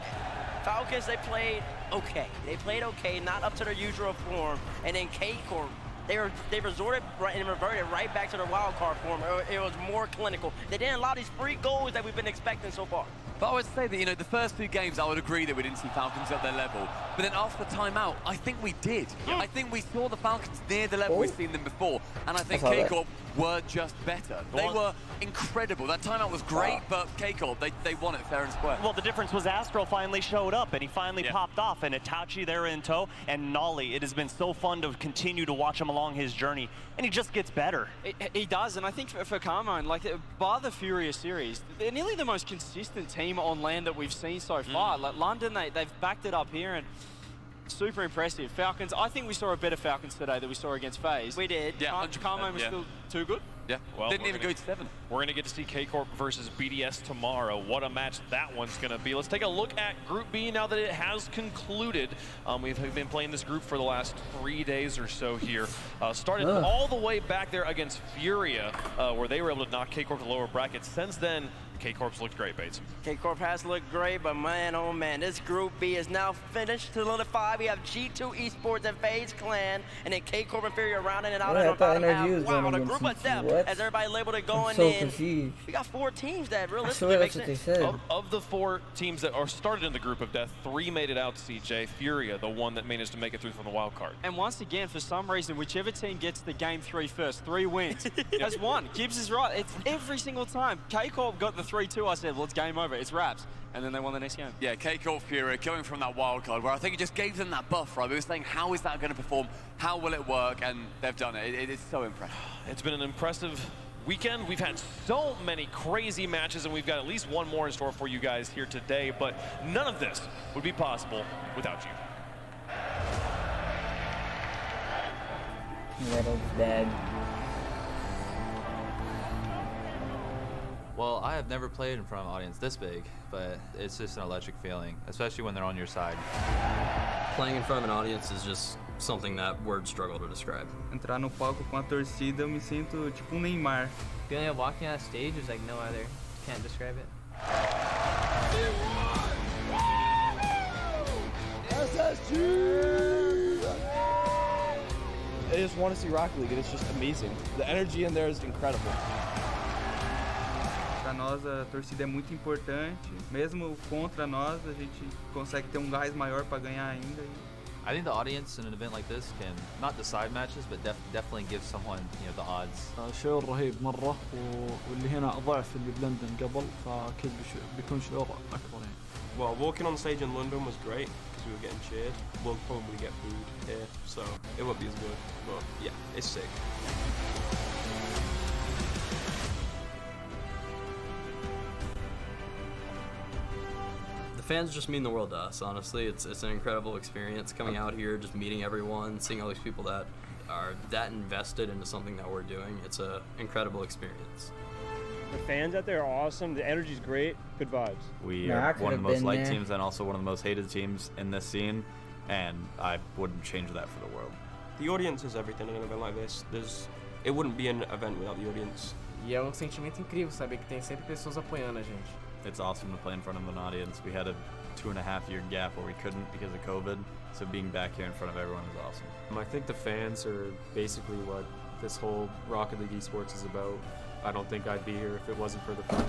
Falcons, they played okay. They played okay, not up to their usual form. And then K-Corp, they resorted and reverted right back to their wild card form. It was more clinical. They didn't allow these free goals that we've been expecting so far. But I would say that, you know, the first 2 games, I would agree that we didn't see Falcons at their level. But then after the timeout, I think we did. I think we saw the Falcons near the level we've seen them before. And I think I saw that. K-Corp were just better. They were incredible. That timeout was great, but K-Corp, they won it fair and square. Well, the difference was Astral finally showed up, and he finally popped off, and Itachi there in tow, and Nolly. It has been so fun to continue to watch him along his journey, and he just gets better. He does, and I think for Carmine, like, bar the Furious series, they're nearly the most consistent team on land that we've seen so far. Like London, they've backed it up here, and super impressive. Falcons, I think we saw a better Falcons today than we saw against FaZe. We did. Yeah, Carmine was still too good. Yeah, well, didn't even go to 7. We're going to get to see K-Corp versus BDS tomorrow. What a match that one's going to be. Let's take a look at Group B now that it has concluded. We've been playing this group for the last 3 days or so here. Started all the way back there against Furia, where they were able to knock K-Corp to the lower brackets. Since then, K-Corp's looked great, Bates. K-Corp has looked great, but man, oh man, this Group B is now finished, solidified. We have G2 Esports and FaZe Clan, and then K-Corp and Furia rounding it out. I And thought about Energy was wow, going the against group of G2. depth, What? as everybody labeled it going I'm so in. confused. We got 4 teams that I realistically swear make that's what sense. they said. Of the 4 teams that are started in the group of death, 3 made it out, CJ. Furia, the one that managed to make it through from the wild card. And once again, for some reason, whichever team gets the game 3 first, 3 wins, has won. Gibbs is right. It's every single time. K-Corp got the 3-2, I said, well, it's game over. It's wraps. And then they won the next game. Yeah, K-Corp Furia going from that wild card where I think it just gave them that buff, right? We were saying, how is that going to perform? How will it work? And they've done it. It is so impressive. It's been an impressive weekend. We've had so many crazy matches, and we've got at least one more in store for you guys here today, but none of this would be possible without you. Metal's dead. Well, I have never played in front of an audience this big, but it's just an electric feeling, especially when they're on your side. Playing in front of an audience is just something that words struggle to describe. Entrar no palco com a torcida, eu me sinto tipo Neymar. Feeling of walking on stage is like no other. Can't describe it. I just want to see Rocket League, and it's just amazing. The energy in there is incredible. Para nós a torcida é muito importante. Mesmo contra nós, a gente consegue ter gás maior para ganhar ainda. I think the audience in an event like this can not decide matches, but definitely give someone, you know, the odds. شعور رهيب مرة واللي هنا أضعف اللي بلندن قبل فأكيد بيكون شعور أكبر يعني. Well, walking on stage in London was great because we were getting cheered. We'll probably get booed here, so it won't be as good. But yeah, it's sick. Fans just mean the world to us, honestly. It's an incredible experience coming out here, just meeting everyone, seeing all these people that are that invested into something that we're doing. It's an incredible experience. The fans out there are awesome. The energy's great. Good vibes. We are one of the most liked teams and also one of the most hated teams in this scene, and I wouldn't change that for the world. The audience is everything in an event like this. It wouldn't be an event without the audience. E é sentimento incrível saber que tem sempre pessoas apoiando a gente. It's awesome to play in front of an audience. We had a 2.5-year gap where we couldn't because of COVID, so being back here in front of everyone is awesome. I think the fans are basically what this whole Rocket League esports is about. I don't think I'd be here if it wasn't for the fans.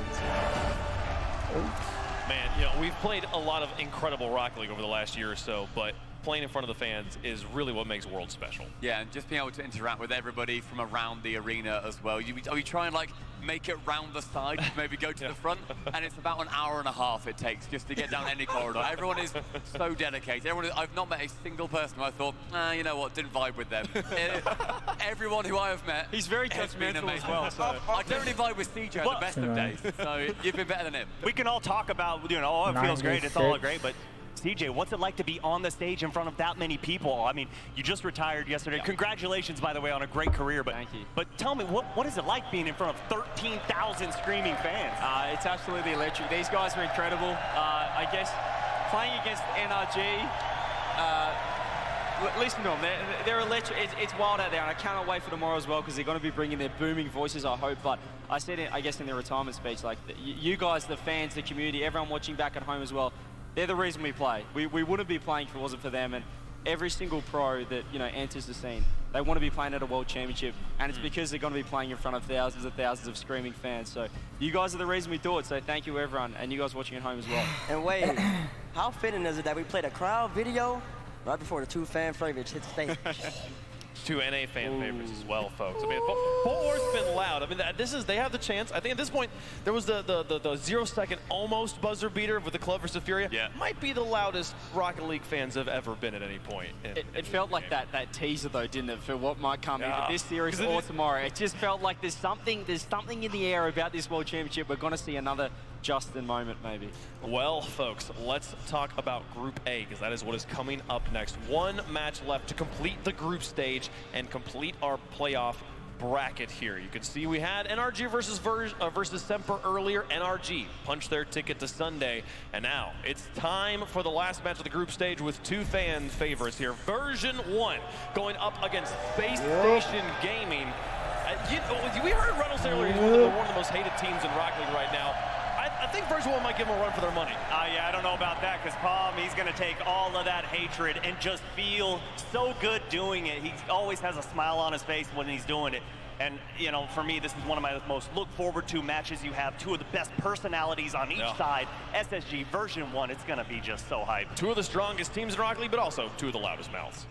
Man, you know, we've played a lot of incredible Rocket League over the last year or so, but playing in front of the fans is really what makes Worlds special. Yeah, and just being able to interact with everybody from around the arena as well. You try and like make it round the side, maybe go to the front, and it's about an hour and a half it takes just to get down any corridor. Everyone is so dedicated. I've not met a single person who I thought, you know what, didn't vibe with them. Everyone who I have met, he's very judgmental as well. So I don't really vibe with CJ at the best of days, so you've been better than him. We can all talk about, you know, oh, it feels great, it's all great, but CJ, what's it like to be on the stage in front of that many people? I mean, you just retired yesterday. Congratulations, by the way, on a great career. But thank you. But tell me, what is it like being in front of 13,000 screaming fans? It's absolutely electric. These guys are incredible. I guess playing against NRG, listen to them. They're electric. It's wild out there, and I cannot wait for tomorrow as well because they're going to be bringing their booming voices, I hope. But I said it, I guess, in their retirement speech, like you guys, the fans, the community, everyone watching back at home as well. They're the reason we play. We wouldn't be playing if it wasn't for them, and every single pro that, you know, enters the scene, they want to be playing at a World Championship, and it's because they're going to be playing in front of thousands of screaming fans. So you guys are the reason we do it, so thank you everyone, and you guys watching at home as well. And wait, how fitting is it that we played a crowd video right before the 2 fan favorites hit the stage? 2 NA fan favorites as well, folks. I mean, Fort Worth's been loud. I mean, they have the chance. I think at this point, there was the 0-second almost buzzer beater with the club versus Furia. Yeah. Might be the loudest Rocket League fans have ever been at any point. It felt like that teaser though, didn't it, for what might come either this series or tomorrow. It just felt like there's something in the air about this World Championship. We're going to see another Justin moment, maybe. Well, folks, let's talk about Group A, because that is what is coming up next. 1 match left to complete the group stage and complete our playoff bracket here. You can see we had NRG versus Semper earlier. NRG punched their ticket to Sunday, and now it's time for the last match of the group stage with 2 fan favorites here. Version 1 going up against Space Station Gaming. We heard Reynolds earlier, he's one of the most hated teams in Rocket League right now. I think Version 1 might give them a run for their money. Yeah, I don't know about that, because Palm, he's going to take all of that hatred and just feel so good doing it. He always has a smile on his face when he's doing it. And, you know, for me, this is one of my most look forward to matches. You have 2 of the best personalities on each side. SSG Version 1, it's going to be just so hype. 2 of the strongest teams in Rocket League, but also 2 of the loudest mouths.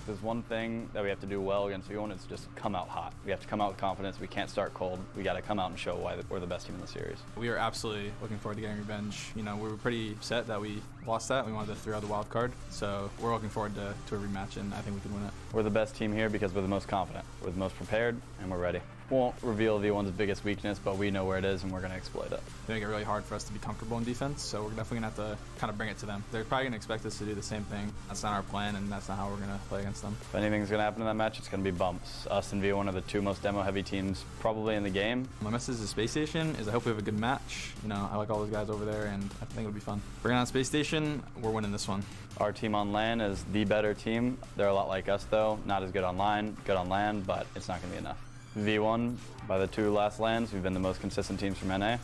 There's one thing that we have to do well against V1, it's just come out hot. We have to come out with confidence. We can't start cold. We got to come out and show why we're the best team in the series. We are absolutely looking forward to getting revenge. You know, we were pretty upset that we lost that. We wanted to throw out the wild card. So we're looking forward to a rematch, and I think we can win it. We're the best team here because we're the most confident. We're the most prepared, and we're ready. Won't reveal V1's biggest weakness, but we know where it is, and we're going to exploit it. They make it really hard for us to be comfortable in defense, so we're definitely going to have to kind of bring it to them. They're probably going to expect us to do the same thing. That's not our plan, and that's not how we're going to play against them. If anything's going to happen in that match, it's going to be bumps. Us and V1 are the 2 most demo-heavy teams probably in the game. My message to Space Station is I hope we have a good match. You know, I like all those guys over there, and I think it'll be fun. Bring on Space Station, we're winning this one. Our team on LAN is the better team. They're a lot like us, though. Not as good online, good on LAN, but it's not going to be enough. V1, by the 2 last LANs, we've been the most consistent teams from NA.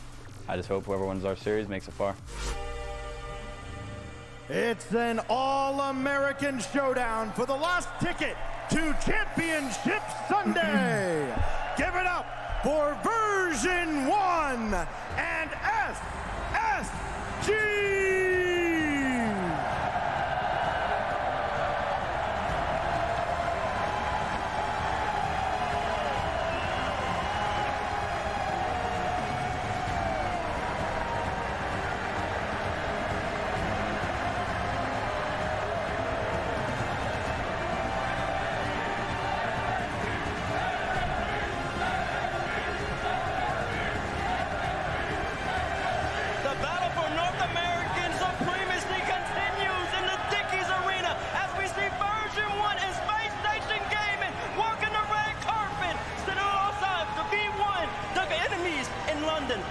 I just hope whoever wins our series makes it far. It's an all-American showdown for the last ticket to Championship Sunday. Give it up for Version 1 and SSG!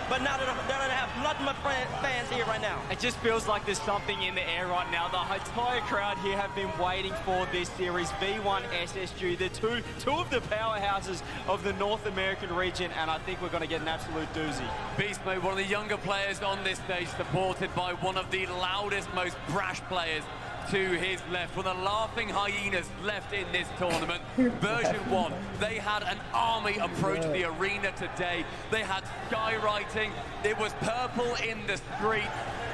But now that I have lots of my fans here right now. It just feels like there's something in the air right now. The entire crowd here have been waiting for this series. V1, SSG, the two of the powerhouses of the North American region, and I think we're going to get an absolute doozy. Beast Mode, one of the younger players on this stage, supported by one of the loudest, most brash players to his left, one of the laughing hyenas left in this tournament. Version 1, they had an army approach the arena today. They had skywriting, it was purple in the street,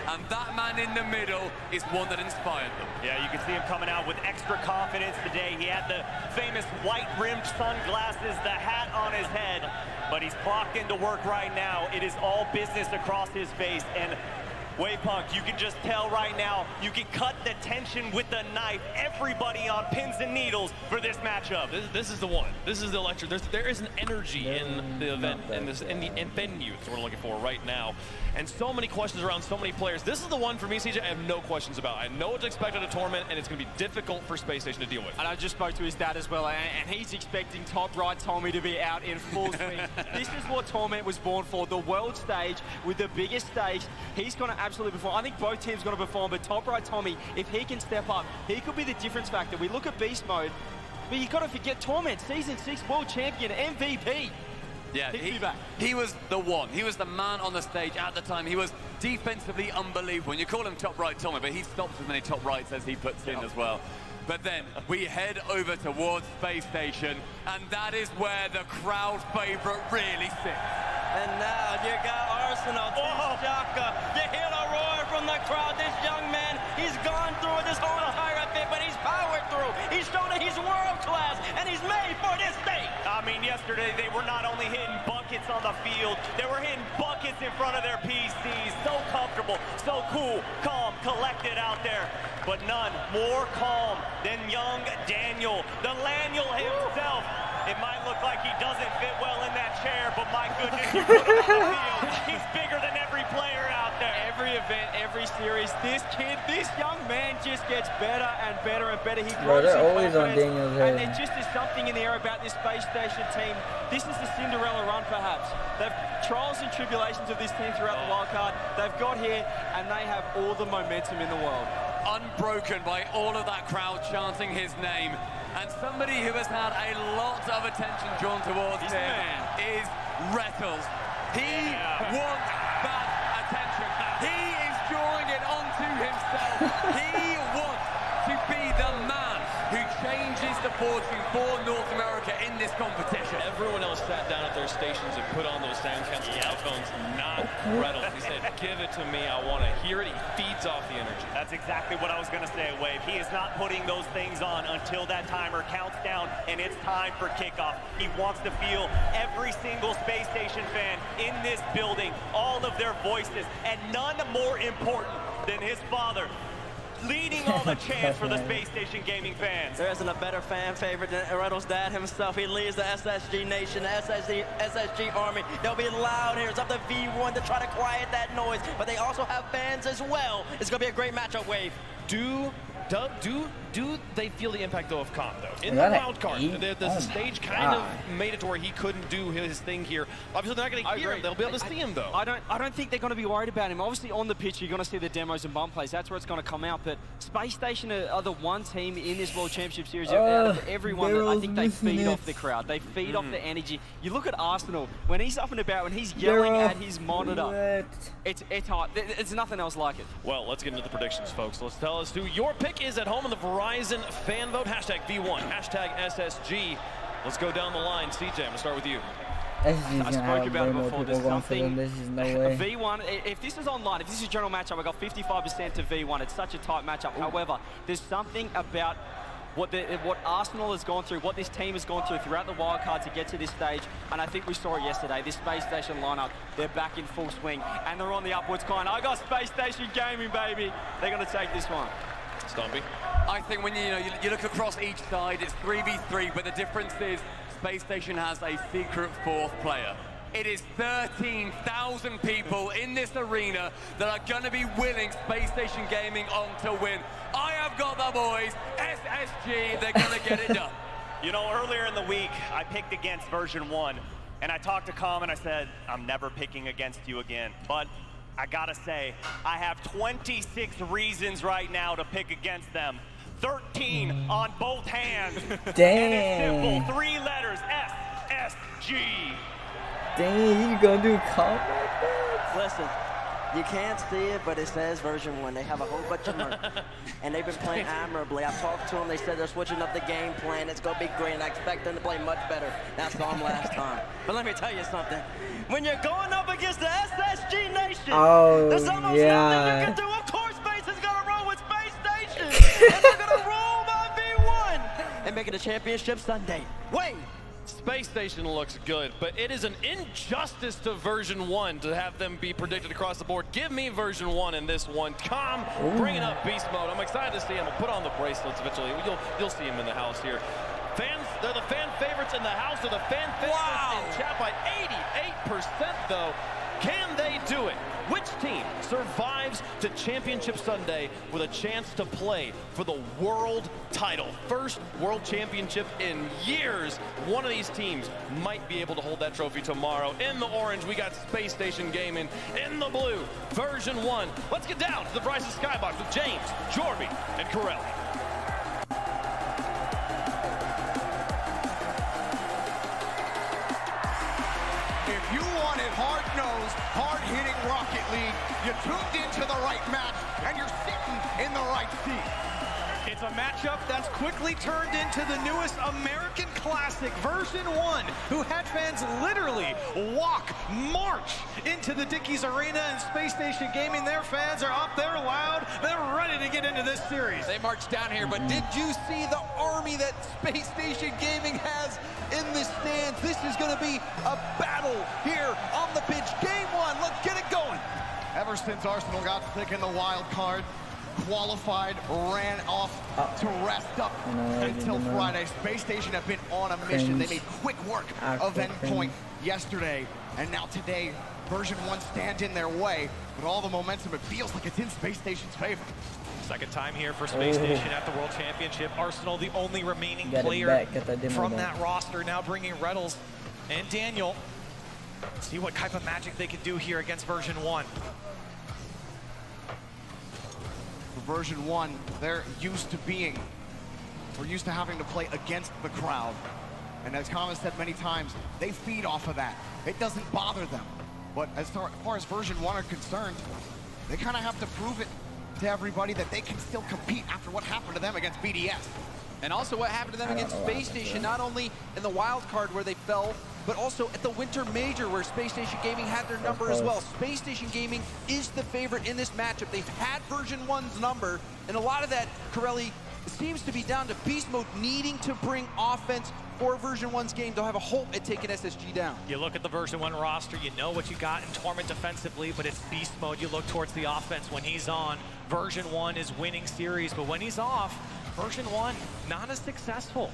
and that man in the middle is one that inspired them. Yeah, you can see him coming out with extra confidence today. He had the famous white-rimmed sunglasses, the hat on his head, but he's clocked into work right now. It is all business across his face, and Waypunk, you can just tell right now, you can cut the tension with the knife. Everybody on pins and needles for this matchup. This is the one. This is the electric. There is an energy in the event, in the venue that we're looking for right now. And so many questions around so many players. This is the one for me, CJ, I have no questions about. I know what's expected at a tournament, and it's going to be difficult for Space Station to deal with. And I just spoke to his dad as well, and he's expecting Top Right Tommy to be out in full swing. This is what Torment was born for, the world stage with the biggest stage. He's going to absolutely perform. I think both teams are going to perform, but Top Right Tommy, if he can step up, he could be the difference factor. We look at Beast Mode, but you got to forget Torment, Season 6 world champion, MVP. Yeah, Pick me back. he was the one. He was the man on the stage at the time. He was defensively unbelievable. And you call him top right Tommy, but he stops as many top rights as he puts in as well. But then we head over towards Space Station, and that is where the crowd favorite really sits. And now you got Arsenal, Team Shaka. You hear the roar from the crowd. This young man, he's gone through this whole entire thing, but he's powered through. He's shown that he's world class, and he's made for this stage. I mean, yesterday they were not only hitting buckets on the field, they were hitting buckets in front of their PCs. So comfortable, so cool, calm, collected out there. But none more calm than young Daniel, the Laniel himself. It might look like he doesn't fit well in that chair, but my goodness, you put him on the field. He's bigger than every player out there. Every event, every series, this kid, this young man just gets better and better and better. He Bro, grows they're in always on confidence, Daniel's and head. there just is something in the air about this Space Station team. This is the Cinderella run, perhaps. They've trials and tribulations of this team throughout the wildcard. They've got here, and they have all the momentum in the world. Unbroken by all of that crowd chanting his name. And somebody who has had a lot of attention drawn towards him is Rettles. He wants that attention. He is drawing it onto himself. He wants to be the man who changes the fortune for North America in this competition. Everyone else sat down at their stations and put on those sound canceling headphones, not Rettles. He said, give it to me, I want to hear it. He feeds off the energy. That's exactly what I was going to say, Wave. He is not putting those things on until that timer counts down and it's time for kickoff. He wants to feel every single Space Station fan in this building, all of their voices, and none more important than his father, leading all the chants for the Space Station gaming fans. There isn't a better fan favorite than Rettles' dad himself. He leads the SSG Nation, the SSG Army. They'll be loud here. It's up to V1 to try to quiet that noise, but they also have fans as well. It's going to be a great matchup, Wave. Do they feel the impact though of Calm though? In Is the that wild card, an the stage kind of made it to where he couldn't do his thing here. Obviously they're not going to hear him. They'll be able to see him though. I don't think they're going to be worried about him. Obviously on the pitch you're going to see the demos and bump plays. That's where it's going to come out. But Space Station are the one team in this World Championship Series out of everyone that I think they feed off the crowd. They feed off the energy. You look at Arsenal when he's up and about, when he's yelling at his monitor. It's hot. There's nothing else like it. Well, let's get into the predictions, folks. Let's tell us who your pick is at home in the Verizon fan vote. Hashtag V1, hashtag SSG. Let's go down the line. CJ, I'm going to start with you. SSG's I spoke about it before. people There's going for them. something. This is no way. V1, if this is online, if this is general matchup, I got 55% to V1. It's such a tight matchup. However, there's something about what Arsenal has gone through, what this team has gone through throughout the wildcard to get to this stage, and I think we saw it yesterday. This Space Station lineup, they're back in full swing, and they're on the upwards climb. I got Space Station Gaming, baby. They're going to take this one. Stompy? I think when you look across each side, it's 3v3, but the difference is Space Station has a secret fourth player. It is 13,000 people in this arena that are going to be willing Space Station Gaming on to win. I have got the boys, SSG, they're going to get it done. You know, earlier in the week, I picked against version 1, and I talked to Calm and I said, I'm never picking against you again. But I gotta say, I have 26 reasons right now to pick against them. 13 on both hands. Damn. And it's simple, 3 letters, SSG. Dang, you gonna do Calm like that? Listen, you can't see it, but it says version 1. They have a whole bunch of merch, and they've been playing admirably. I've talked to them. They said they're switching up the game plan. It's going to be great, and I expect them to play much better. That's them last time. But let me tell you something. When you're going up against the SSG Nation, there's almost nothing you can do. Of course, Space is going to roll with Space Station, and they're going to roll by V1 and make it a championship Sunday. Wait. Space Station looks good, but it is an injustice to version 1 to have them be predicted across the board. Give me version 1 in this one. Calm, bringing up beast mode. I'm excited to see him. We'll put on the bracelets eventually. You'll see him in the house here. Fans, they're the fan favorites in the house. They're the fan favorites in chat by 88% though. Can they do it? Which team survives to Championship Sunday with a chance to play for the world title? First world championship in years. One of these teams might be able to hold that trophy tomorrow. In the orange, we got Space Station Gaming. In the blue, version 1. Let's get down to the Verizon Skybox with James, Jorby, and Corelli. hard-hitting Rocket League. You tuned into the right match, and you're sitting in the right seat. It's a matchup that's quickly turned into the newest American Classic version 1, who had fans literally march into the Dickies Arena and Space Station Gaming. Their fans are up there loud. They're ready to get into this series. They marched down here, but did you see the army that Space Station Gaming has in the stands? This is going to be a battle here on the pitch. Game 1, let's get it going. Ever since Arsenal got sick in the wild card, qualified, ran off to rest up until Friday. Space Station have been on a mission. They made quick work of Endpoint yesterday, and now today, version 1 stands in their way. But all the momentum, it feels like it's in Space Station's favor. Second time here for Space Station at the World Championship. Arsenal, the only remaining player from that roster, now bringing Reynolds and Daniel. See what type of magic they can do here against version 1. For version 1, they're used to having to play against the crowd. And as Thomas said many times, they feed off of that. It doesn't bother them. But as far as version 1 are concerned, they kind of have to prove it to everybody that they can still compete after what happened to them against BDS. And also what happened to them against Space Station, not only in the wild card where they fell, but also at the Winter Major where Space Station Gaming had their number as well. Space Station Gaming is the favorite in this matchup. They've had version 1's number, and a lot of that, Corelli, seems to be down to Beast Mode needing to bring offense for version 1's game. They'll have a hope at taking SSG down. You look at the version 1 roster, you know what you got in Torment defensively, but it's Beast Mode. You look towards the offense. When he's on, version 1 is winning series, but when he's off, version 1 not as successful.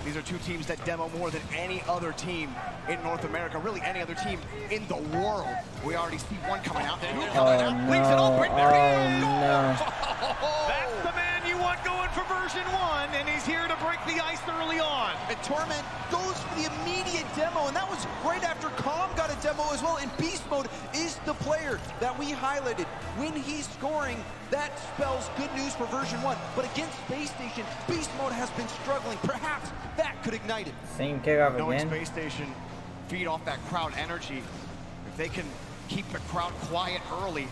These are two teams that demo more than any other team in North America, really any other team in the world. We already see one coming out. Leaves it open. That's the man you want going for version 1, and he's here to break the ice early on. And Torment goes for the immediate demo, and that was right after Calm got a demo as well. And Beast Mode is the player that we highlighted. When he's scoring, that spells good news for version 1. But against Space Station, Beast Mode has been struggling. Perhaps that could ignite it. Same kickoff Knowing again. Space Station feed off that crowd energy, if they can keep the crowd quiet early,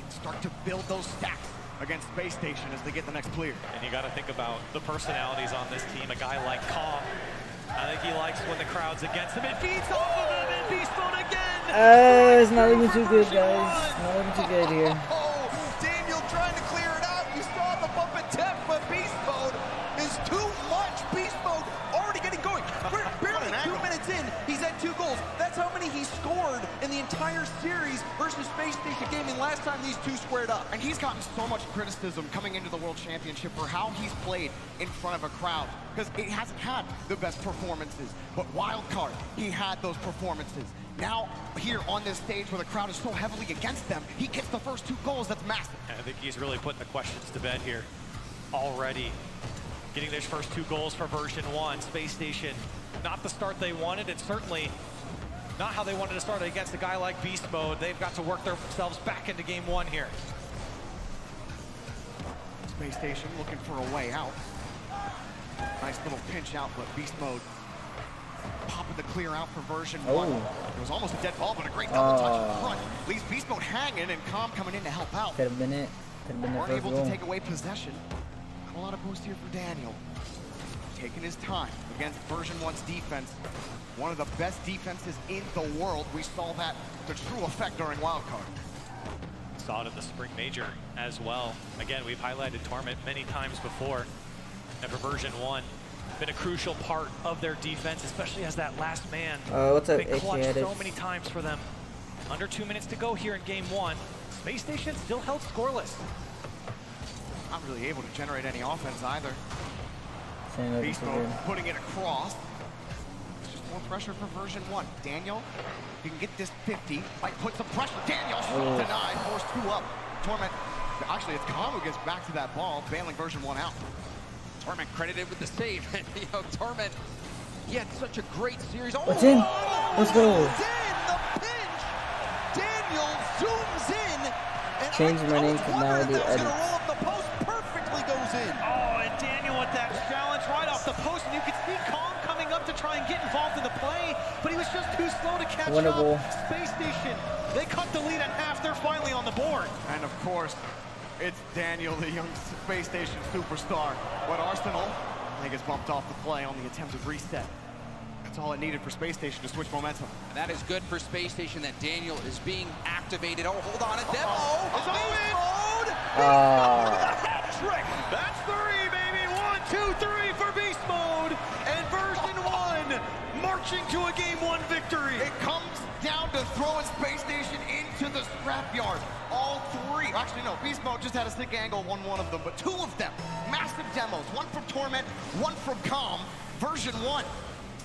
start to build those stacks against Space Station as they get the next clear. And you got to think about the personalities on this team. A guy like Calm, I think he likes when the crowd's against him. It feeds off of him, and Beast Mode again. It's not looking too good, guys. Not looking too good here. Daniel trying to clear it out. You saw the bump and tip, but Beast Mode is too much. Beast Mode already getting going. We're barely 2 minutes in. He's at 2 goals. That's how many he scored in the entire series versus Space Station Gaming last time these two squared up. And he's gotten so much criticism coming into the World Championship for how he's played in front of a crowd, because he hasn't had the best performances. But wild card, he had those performances. Now, here on this stage where the crowd is so heavily against them, he gets the first 2 goals. That's massive. I think he's really putting the questions to bed here already. Getting their first 2 goals for version 1. Space Station, not the start they wanted, and certainly not how they wanted to start against a guy like Beast Mode. They've got to work themselves back into game 1 here. Space Station looking for a way out. Nice little pinch out, but Beast Mode popping the clear out for version 1. It was almost a dead ball, but a great double touch in the front. Leaves Beast Mode hanging, and Calm coming in to help out. Could have been it. Could have been the Weren't first able goal. to take away possession. A lot of boost here for Daniel. Taking his time against version 1's defense. One of the best defenses in the world. We saw that to true effect during wildcard. Saw it in the Spring Major as well. Again, we've highlighted Torment many times before. And for version 1, been a crucial part of their defense, especially as that last man. What's up, been clutched AK so many times for them. Under 2 minutes to go here in game 1. Space Station still held scoreless. Not really able to generate any offense either. Same Beast Mode putting it across. It's just more pressure for version 1. Daniel, you can get this 50. Might put some pressure. Daniel still denied. Force 2 up. Torment. Actually, it's Calm who gets back to that ball, bailing version 1 out. Torment credited with the save. You know, Torment, he had such a great series. What's in? Let's go. The pinch. Daniel zooms in. And Change my name to Melody Edits. roll up the post. Perfectly goes in. Oh, and Daniel with that challenge right off the post. And you could see Calm coming up to try and get involved in the play, but he was just too slow to catch Winnable. up. Space Station They cut the lead in half. They're finally on the board. And of course, it's Daniel, the young Space Station superstar. But Arsenal, I think, has bumped off the play on the attempted reset. That's all it needed for Space Station to switch momentum. And that is good for Space Station that Daniel is being activated. Oh, hold on, a demo. It's Beast mode. Hat trick. That's 3, baby. 1, 2, 3 for Beast Mode. And version 1 marching to a game 1 victory. It comes down to throwing Space Station into the scrapyard. All 3. Actually, no, Beast Mode just had a sick angle, won one of them, but 2 of them, massive demos. 1 from Torment, 1 from Calm. Version 1.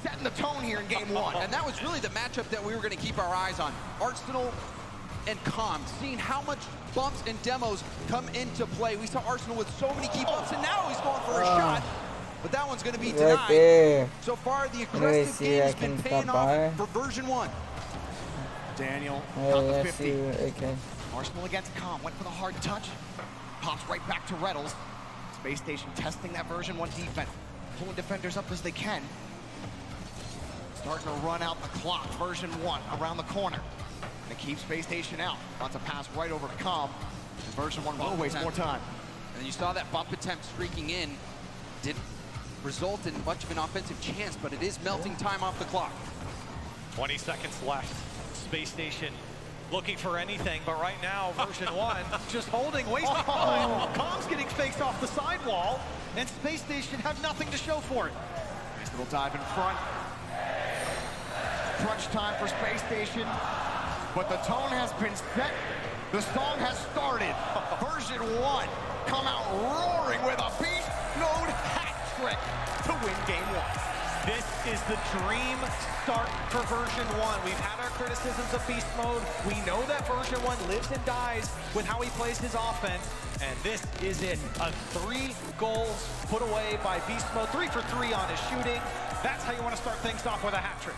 Setting the tone here in game 1. And that was really the matchup that we were going to keep our eyes on. Arsenal and Calm, seeing how much bumps and demos come into play. We saw Arsenal with so many key bumps, and now he's going for a shot. But that one's going to be denied. Right there. So far, the aggressive game has been paying off for version 1. Daniel Hey, got the let's 50. see. Okay. Arsenal against Calm, went for the hard touch. Pops right back to Reddles. Space Station testing that version 1 defense. Pulling defenders up as they can. Starting to run out the clock. Version 1 around the corner. And to keep Space Station out. About to pass right over to Calm. And version 1 will waste more time. And you saw that bump attempt streaking in. Didn't result in much of an offensive chance, but it is melting time off the clock. 20 seconds left. Space Station looking for anything, but right now, version 1 just holding, wasting time. Calm's getting faked off the sidewall, and Space Station have nothing to show for it. Nice little dive in front. Crunch time for Space Station, but the tone has been set. The song has started. Version 1 come out roaring with a Beast Mode hat trick to win game 1. This is the dream start for version 1. We've had our criticisms of Beast Mode. We know that version 1 lives and dies with how he plays his offense, and this is it. 3 goals put away by Beast Mode, 3 for 3 on his shooting. That's how you want to start things off with a hat trick.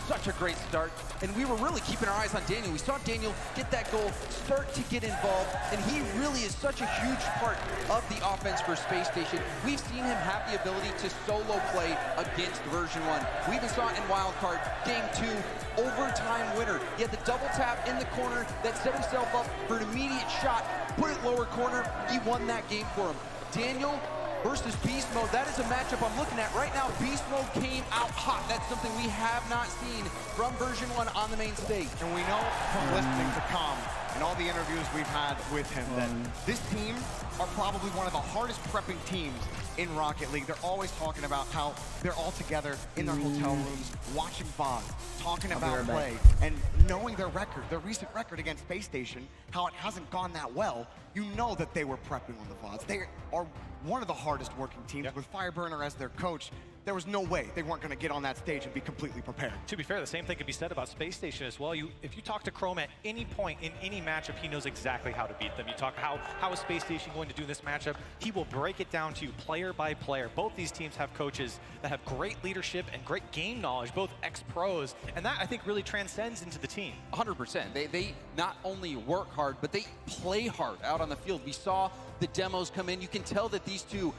Such a great start, and we were really keeping our eyes on Daniel. We saw Daniel get that goal, start to get involved, and he really is such a huge part of the offense for Space Station. We've seen him have the ability to solo play against version 1. We even saw it in Wildcard, game 2, overtime winner. He had the double tap in the corner that set himself up for an immediate shot, put it lower corner, he won that game for him. Daniel versus Beast Mode, that is a matchup I'm looking at right now. Beast Mode came out hot. That's something we have not seen from version 1 on the main stage. And we know from listening to Calm and all the interviews we've had with him that this team are probably one of the hardest prepping teams in Rocket League. They're always talking about how they're all together in their hotel rooms, watching VODs, talking about play, and knowing their record, their recent record against Space Station, how it hasn't gone that well. You know that they were prepping on the VODs. They are one of the hardest working teams with Fireburner as their coach. There was no way they weren't going to get on that stage and be completely prepared. To be fair, the same thing could be said about Space Station as well. If you talk to Chrome at any point in any matchup, he knows exactly how to beat them. You talk how is Space Station going to do this matchup? He will break it down to you player by player. Both these teams have coaches that have great leadership and great game knowledge, both ex-pros, and that I think really transcends into the team. 100%. They not only work hard, but they play hard out on the field. We saw the demos come in. You can tell that these two,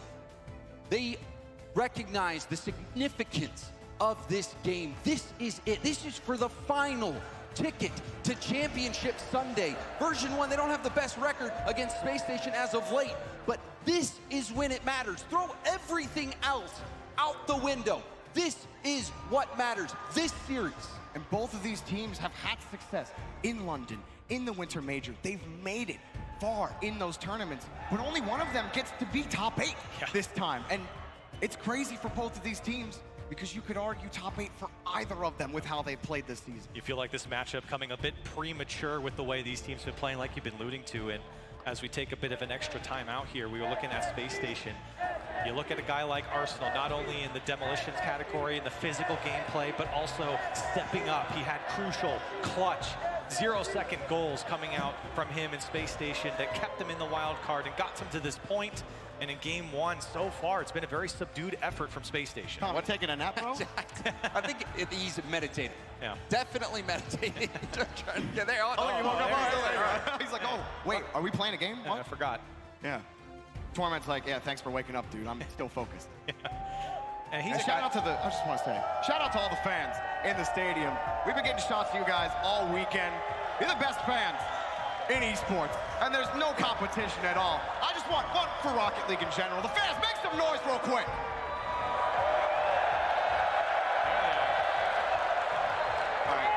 they recognize the significance of this game. This is it. This is for the final ticket to Championship Sunday. Version 1, they don't have the best record against Space Station as of late, but this is when it matters. Throw everything else out the window. This is what matters, this series. And both of these teams have had success in London, in the Winter Major. They've made it far in those tournaments, but only one of them gets to be top 8 this time. And it's crazy for both of these teams because you could argue top 8 for either of them with how they played this season. You feel like this matchup coming a bit premature with the way these teams have been playing, like you've been alluding to, and as we take a bit of an extra time out here, we were looking at Space Station. You look at a guy like Arsenal, not only in the demolitions category and the physical gameplay, but also stepping up. He had crucial, clutch, 0-second goals coming out from him in Space Station that kept him in the wild card and got him to this point. And in game 1 so far, it's been a very subdued effort from Space Station. Tom, what, taking a nap, bro? I think he's meditating. Yeah. Definitely meditating. Trying to get there. You woke up, all right. He's like, oh, wait, are we playing a game? Yeah, I forgot. Yeah. Torment's like, yeah, thanks for waking up, dude. I'm still focused. And shout out to I just want to say, shout out to all the fans in the stadium. We've been getting shots to you guys all weekend. You're the best fans in esports, and there's no competition at all. I just want one for Rocket League in general. The fans, make some noise real quick. All right,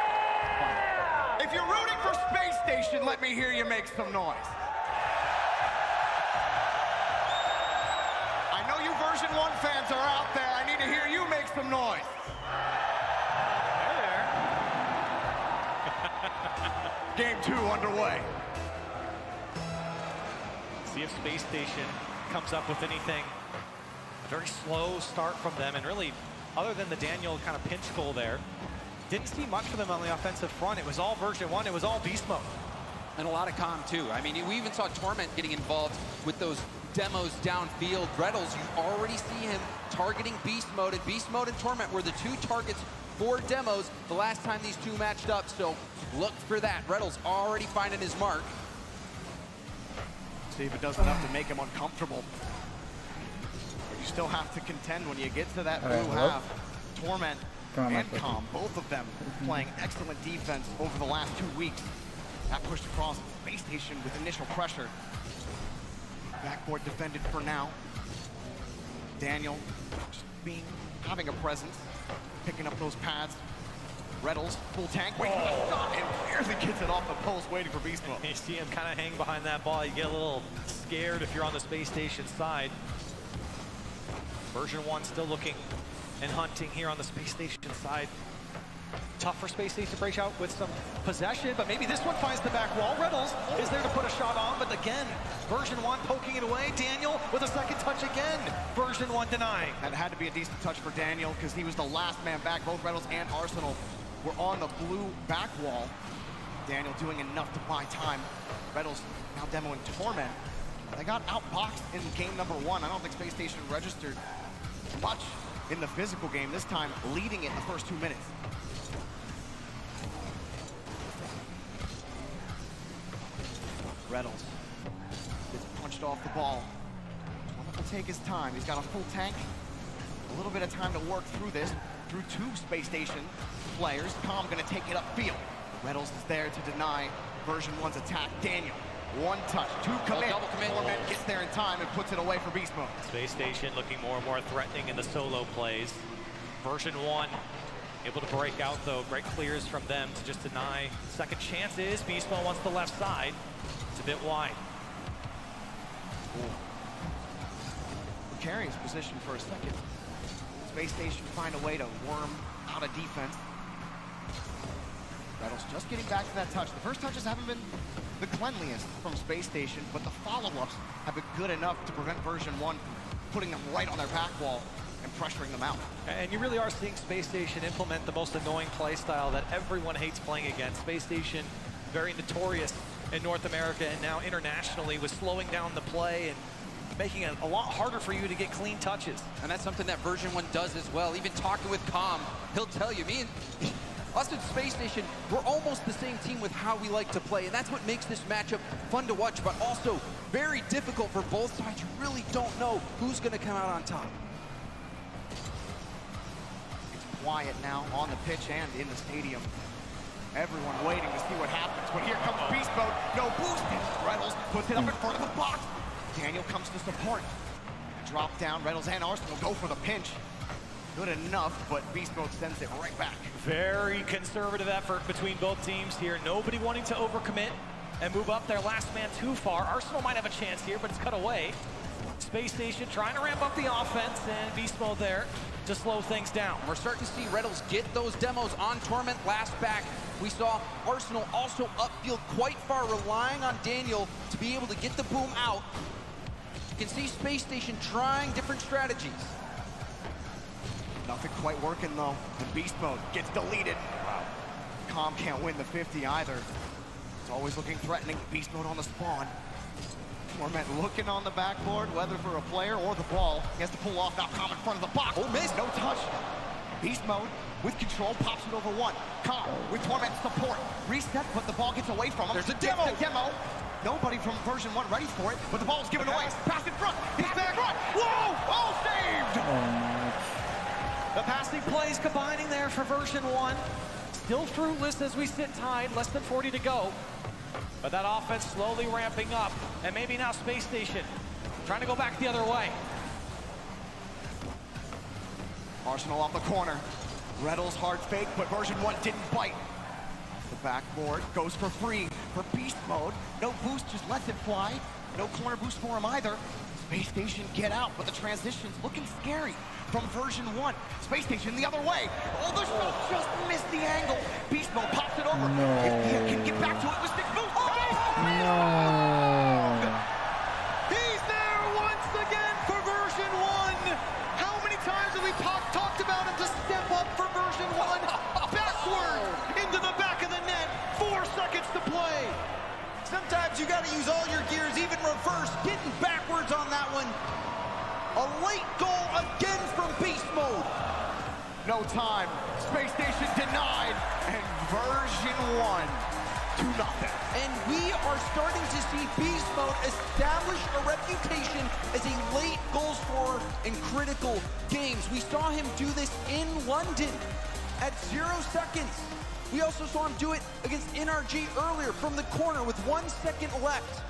fine. If you're rooting for Space Station, let me hear you make some noise. I know you version 1 fans are out there. I need to hear you make some noise. Game 2 underway. See if Space Station comes up with anything. A very slow start from them, and really, other than the Daniel kind of pinch goal there, didn't see much from them on the offensive front. It was all version 1, it was all beast mode. And a lot of calm too. I mean, we even saw Torment getting involved with those demos downfield. Reddles, you already see him targeting beast mode, and beast mode and Torment were the 2 targets for demos the last time these 2 matched up, so look for that. Reddles already finding his mark. See if it does enough to make him uncomfortable. But you still have to contend when you get to that blue half. Torment and Calm, both of them playing excellent defense over the last 2 weeks. That pushed across Space Station with initial pressure. Backboard defended for now. Daniel just having a presence, picking up those pads. Reddles, full tank, waiting for the shot, and barely gets it off the post, waiting for beast mode. You see him kind of hang behind that ball. You get a little scared if you're on the Space Station side. Version 1 still looking and hunting here on the Space Station side. Tough for Space Station to break out with some possession, but maybe this one finds the back wall. Reddles is there to put a shot on, but again, Version 1 poking it away. Daniel with a second touch again. Version 1 denying. That had to be a decent touch for Daniel because he was the last man back. Both Reddles and Arsenal were on the blue back wall. Daniel doing enough to buy time. Reddles now demoing Torment. They got outboxed in game number 1. I don't think Space Station registered much in the physical game, this time leading it in the first 2 minutes. Reddles gets punched off the ball. Torment will take his time. He's got a full tank. A little bit of time to work through this, through 2 Space Station players. Calm gonna take it upfield. Reddles is there to deny Version 1's attack. Daniel, 1 touch, 2 commit. Double commit. Torment gets there in time and puts it away for beast mode. Space Station looking more and more threatening in the solo plays. Version 1 able to break out though. Great clears from them to just deny second chances. Beast mode wants the left side. It's a bit wide. Precarious position for a second. Space Station find a way to worm out of defense. Reddles just getting back to that touch. The first touches haven't been the cleanliest from Space Station, but the follow-ups have been good enough to prevent Version 1 putting them right on their back wall and pressuring them out. And you really are seeing Space Station implement the most annoying play style that everyone hates playing against. Space Station, very notorious in North America and now internationally, with slowing down the play and making it a lot harder for you to get clean touches. And that's something that Version 1 does as well. Even talking with Calm, he'll tell you, me and us and Space Station, we're almost the same team with how we like to play, and that's what makes this matchup fun to watch, but also very difficult for both sides. You really don't know who's gonna come out on top. It's quiet now on the pitch and in the stadium. Everyone waiting to see what happens, but here comes beast mode. No boost. Reddles puts it up in front of the box. Daniel comes to support. Drop down. Reddles and Arsenal go for the pinch. Good enough, but beast mode sends it right back. Very conservative effort between both teams here. Nobody wanting to overcommit and move up their last man too far. Arsenal might have a chance here, but it's cut away. Space Station trying to ramp up the offense, and beast mode there to slow things down. We're starting to see Reddles get those demos on Torment last back. We saw Arsenal also upfield quite far, relying on Daniel to be able to get the boom out. You can see Space Station trying different strategies. Nothing quite working though. And beast mode gets deleted. Wow. Calm can't win the 50 either. It's always looking threatening. Beast mode on the spawn. Torment looking on the backboard, whether for a player or the ball. He has to pull off now. Calm in front of the box. Oh, miss. No touch. Beast mode with control pops it over 1. Calm with Torment support. Reset, but the ball gets away from him. There's a demo. Nobody from Version 1 ready for it, but the ball's given away. Pass in front. He's back. Whoa! Oh, saved! The passing plays combining there for Version 1. Still fruitless as we sit tied, less than 40 to go. But that offense slowly ramping up, and maybe now Space Station trying to go back the other way. Arsenal off the corner. Reddle's hard fake, but version 1 didn't bite. Off the backboard, goes for free for beast mode. No boost, just lets it fly. No corner boost for him either. Space Station get out, but the transition's looking scary from version 1. Space Station the other way. Oh, the shot just missed the angle. Beast mode pops it over. No. If he can get back to it with stick move. Oh, No. He's there once again for version 1. How many times have we talked about him to step up for version 1? Backward into the back of the net. 4 seconds to play. Sometimes you gotta use all your gears, even reverse, getting backwards on that one. A late goal again from beast mode. No time. Space Station denied. And version 1, 2-0. And we are starting to see beast mode establish a reputation as a late goal scorer in critical games. We saw him do this in London at 0 seconds. We also saw him do it against NRG earlier from the corner with 1 second left.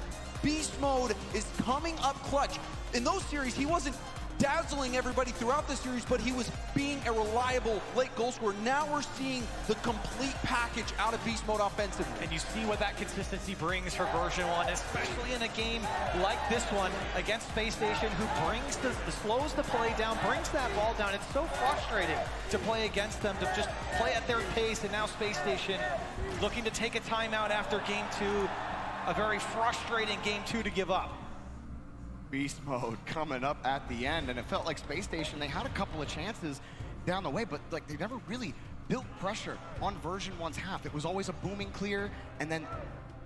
Beast mode is coming up clutch. In those series, he wasn't dazzling everybody throughout the series, but he was being a reliable late goal scorer. Now we're seeing the complete package out of beast mode offensively. And you see what that consistency brings for version 1, especially in a game like this one against Space Station, who brings slows the play down, brings that ball down. It's so frustrating to play against them, to just play at their pace. And now Space Station looking to take a timeout after game 2, a very frustrating game 2 to give up. Beast mode coming up at the end, and it felt like Space Station, they had a couple of chances down the way, but like they never really built pressure on version 1's half. It was always a booming clear, and then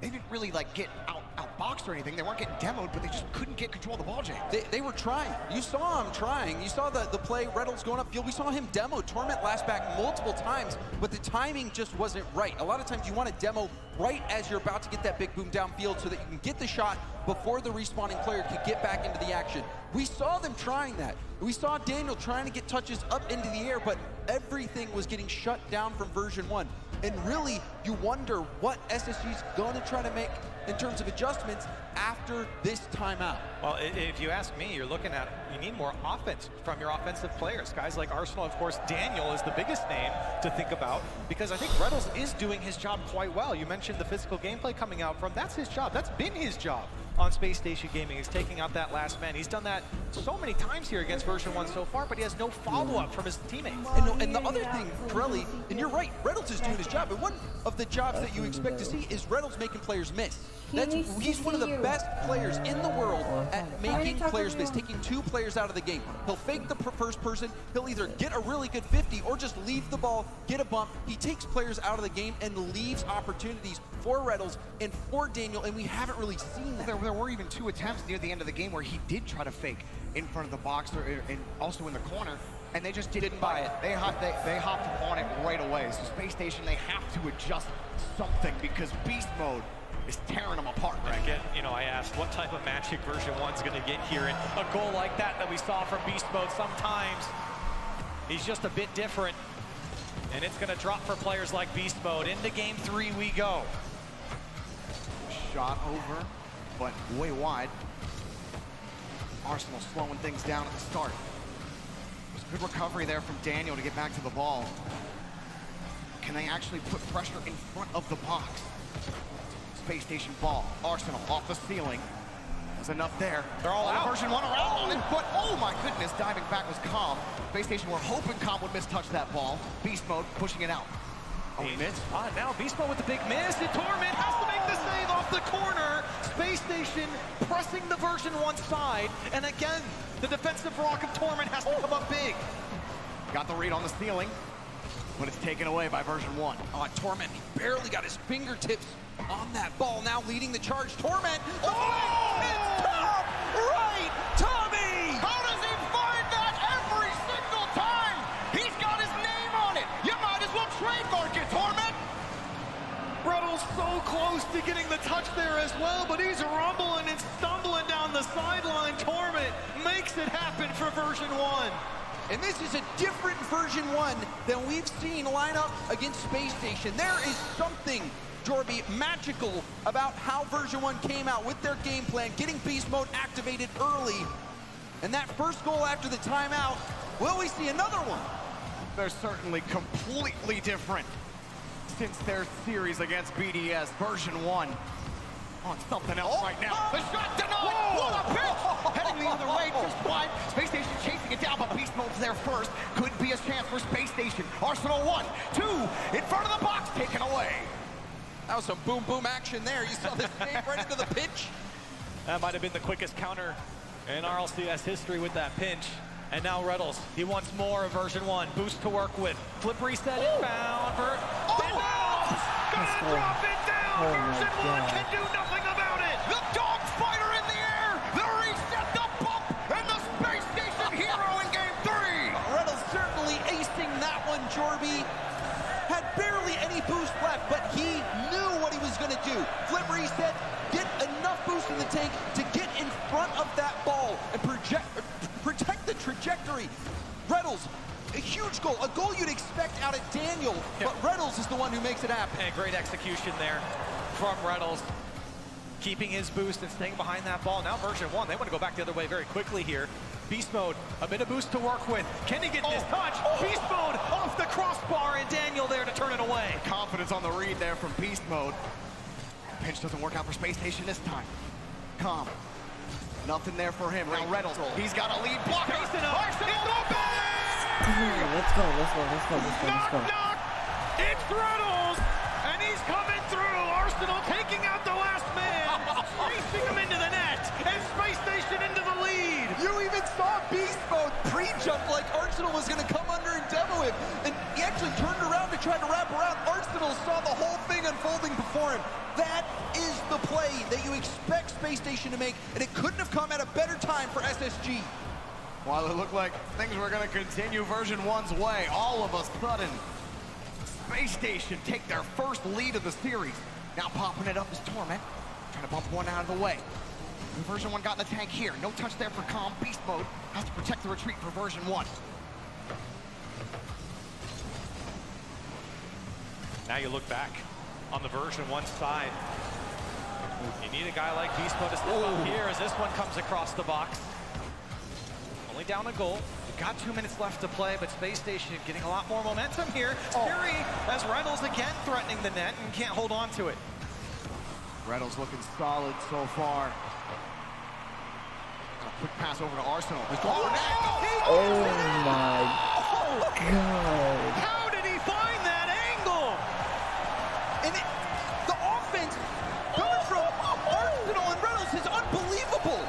they didn't really like get outboxed or anything. They weren't getting demoed, but they just couldn't get control of the ball, James. They were trying. You saw him trying. You saw the play, Reynolds going upfield. We saw him demo Torment last back multiple times, but the timing just wasn't right. A lot of times you want to demo right as you're about to get that big boom downfield so that you can get the shot before the respawning player can get back into the action. We saw them trying that. We saw Daniel trying to get touches up into the air, but everything was getting shut down from version 1. And really, you wonder what SSG's going to try to make in terms of adjustments after this timeout. Well, if you ask me, you're looking at, you need more offense from your offensive players. Guys like Arsenal, of course, Daniel is the biggest name to think about, because I think Reynolds is doing his job quite well. You mentioned the physical gameplay coming out from, that's his job. That's been his job on Space Station Gaming, is taking out that last man. He's done that so many times here against version 1 so far, but he has no follow-up from his teammates. And the other thing, Pirelli, and you're right, Reynolds is doing his job, and one of the jobs that you expect to see is Reynolds making players miss. He's one of the best players in the world at making players miss, taking 2 players out of the game. He'll fake the first person, he'll either get a really good 50 or just leave the ball, get a bump. He takes players out of the game and leaves opportunities for Reynolds and for Daniel, and we haven't really seen that. There were even 2 attempts near the end of the game where he did try to fake in front of the box and also in the corner, and they just didn't buy it. They hopped on it right away. So Space Station, they have to adjust something because beast mode is tearing them apart right again, you know, I asked what type of magic version 1's going to get here, and a goal like that we saw from beast mode sometimes, he's just a bit different, and it's going to drop for players like beast mode. Into game 3 we go. Shot over, but way wide. Arsenal slowing things down at the start. There's a good recovery there from Daniel to get back to the ball. Can they actually put pressure in front of the box? Space Station ball. Arsenal off the ceiling. There's enough there. They're all out. Version 1 around on it, but oh my goodness, diving back was Calm. Space Station were hoping Calm would mistouch that ball. Beast mode pushing it out. Oh, he missed. Now beast mode with the big miss, and Torment has to make the save off the corner. Space Station pressing the version 1 side, and again, the defensive rock of Torment has to come up big. Got the read on the ceiling, but it's taken away by version 1. Torment, he barely got his fingertips on that ball, now leading the charge. Torment, it's top right, Tommy! How does he find that every single time? He's got his name on it. You might as well trademark it, Torment. Reynolds so close to getting the touch there as well, but he's rumbling and stumbling down the sideline. Torment makes it happen for version 1. And this is a different version 1 than we've seen line up against Space Station. There is something, Jorby, magical about how version 1 came out with their game plan, getting beast mode activated early. And that first goal after the timeout, will we see another one? They're certainly completely different since their series against BDS, version 1. On something else right now. The shot denied! What a pitch! Heading the other way, just wide. Space Station chasing it down, but Beast Mode's there first. Could be a chance for Space Station. Arsenal 1, 2, in front of the box, taken away. That was some boom, boom action there. You saw this name right into the pinch. That might have been the quickest counter in RLCS history with that pinch. And now Reddles, he wants more of version 1. Boost to work with. Flip reset inbound. Gonna drop it down. Version 1 can do nothing about it. The dog fighter in the air. The reset, the bump, and the Space Station hero in game 3. Reddles certainly acing that one, Jorby. Had barely any boost left, but he knew what he was going to do. Flip reset, get enough boost in the tank to get in front of that ball and protect the trajectory. Reddles, a huge goal, a goal you'd expect out of Daniel, but Reddles is the one who makes it happen. And great execution there from Reddles, keeping his boost and staying behind that ball. Now version 1, they want to go back the other way very quickly here. Beast Mode, a bit of boost to work with. Can he get this touch? Beast Mode off the crossbar, and Daniel there to turn it away. Confidence on the read there from Beast Mode. Pinch doesn't work out for Space Station this time. Calm. Nothing there for him. Now Reddles, he's got a lead blocker. Let's go. Knock! It's Reddles, and he's coming through. Arsenal taking out the last man, racing him into the net, and Space Station into the lead. You even saw Beast Mode pre-jump like Arsenal was going to come under and demo him, and he actually turned around to try to wrap around. Arsenal saw the whole thing unfolding before him. That is the play that you expect Space Station to make, and it couldn't have come at a better time for SSG. While it looked like things were going to continue version 1's way, all of a sudden, Space Station take their first lead of the series. Now popping it up is Torment, trying to bump one out of the way. And version 1 got in the tank here. No touch there for Calm. Beast Mode has to protect the retreat for version 1. Now you look back on the version 1 side. You need a guy like Beast Mode to step up here as this one comes across the box. Only down a goal. We've got 2 minutes left to play, but Space Station getting a lot more momentum here. Scary as Reynolds again threatening the net and can't hold on to it. Reynolds looking solid so far. A quick pass over to Arsenal. Oh my God. How did he find that angle? And the offense coming from Arsenal and Reynolds is unbelievable.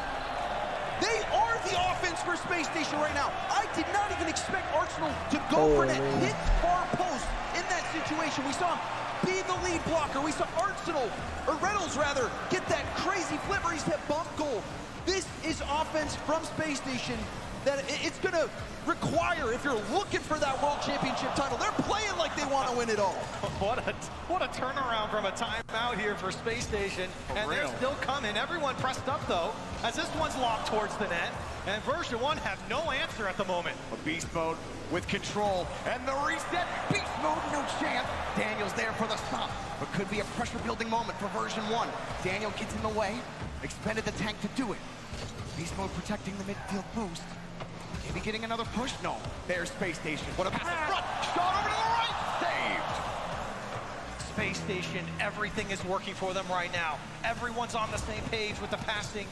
They are the offense for Space Station right now. I did not even expect Arsenal to go for that hit far post in that situation. We saw him be the lead blocker. We saw Arsenal, or Reynolds rather, get that crazy flip reset bump goal. This is offense from Space Station that it's going to require if you're looking for that World Championship title. They're playing like they want to win it all. What a turnaround from a timeout here for Space Station. And they're still coming. Everyone pressed up, though, as this one's locked towards the net. And version 1 have no answer at the moment. A Beast Mode with control. And the reset. Beast Mode, no chance. Daniel's there for the stop. But could be a pressure-building moment for version 1. Daniel gets in the way. Expended the tank to do it. Beast Mode protecting the midfield post. Maybe getting another push? No. There's Space Station. What a pass in front. Shot over to the right. Saved. Space Station, everything is working for them right now. Everyone's on the same page with the passing.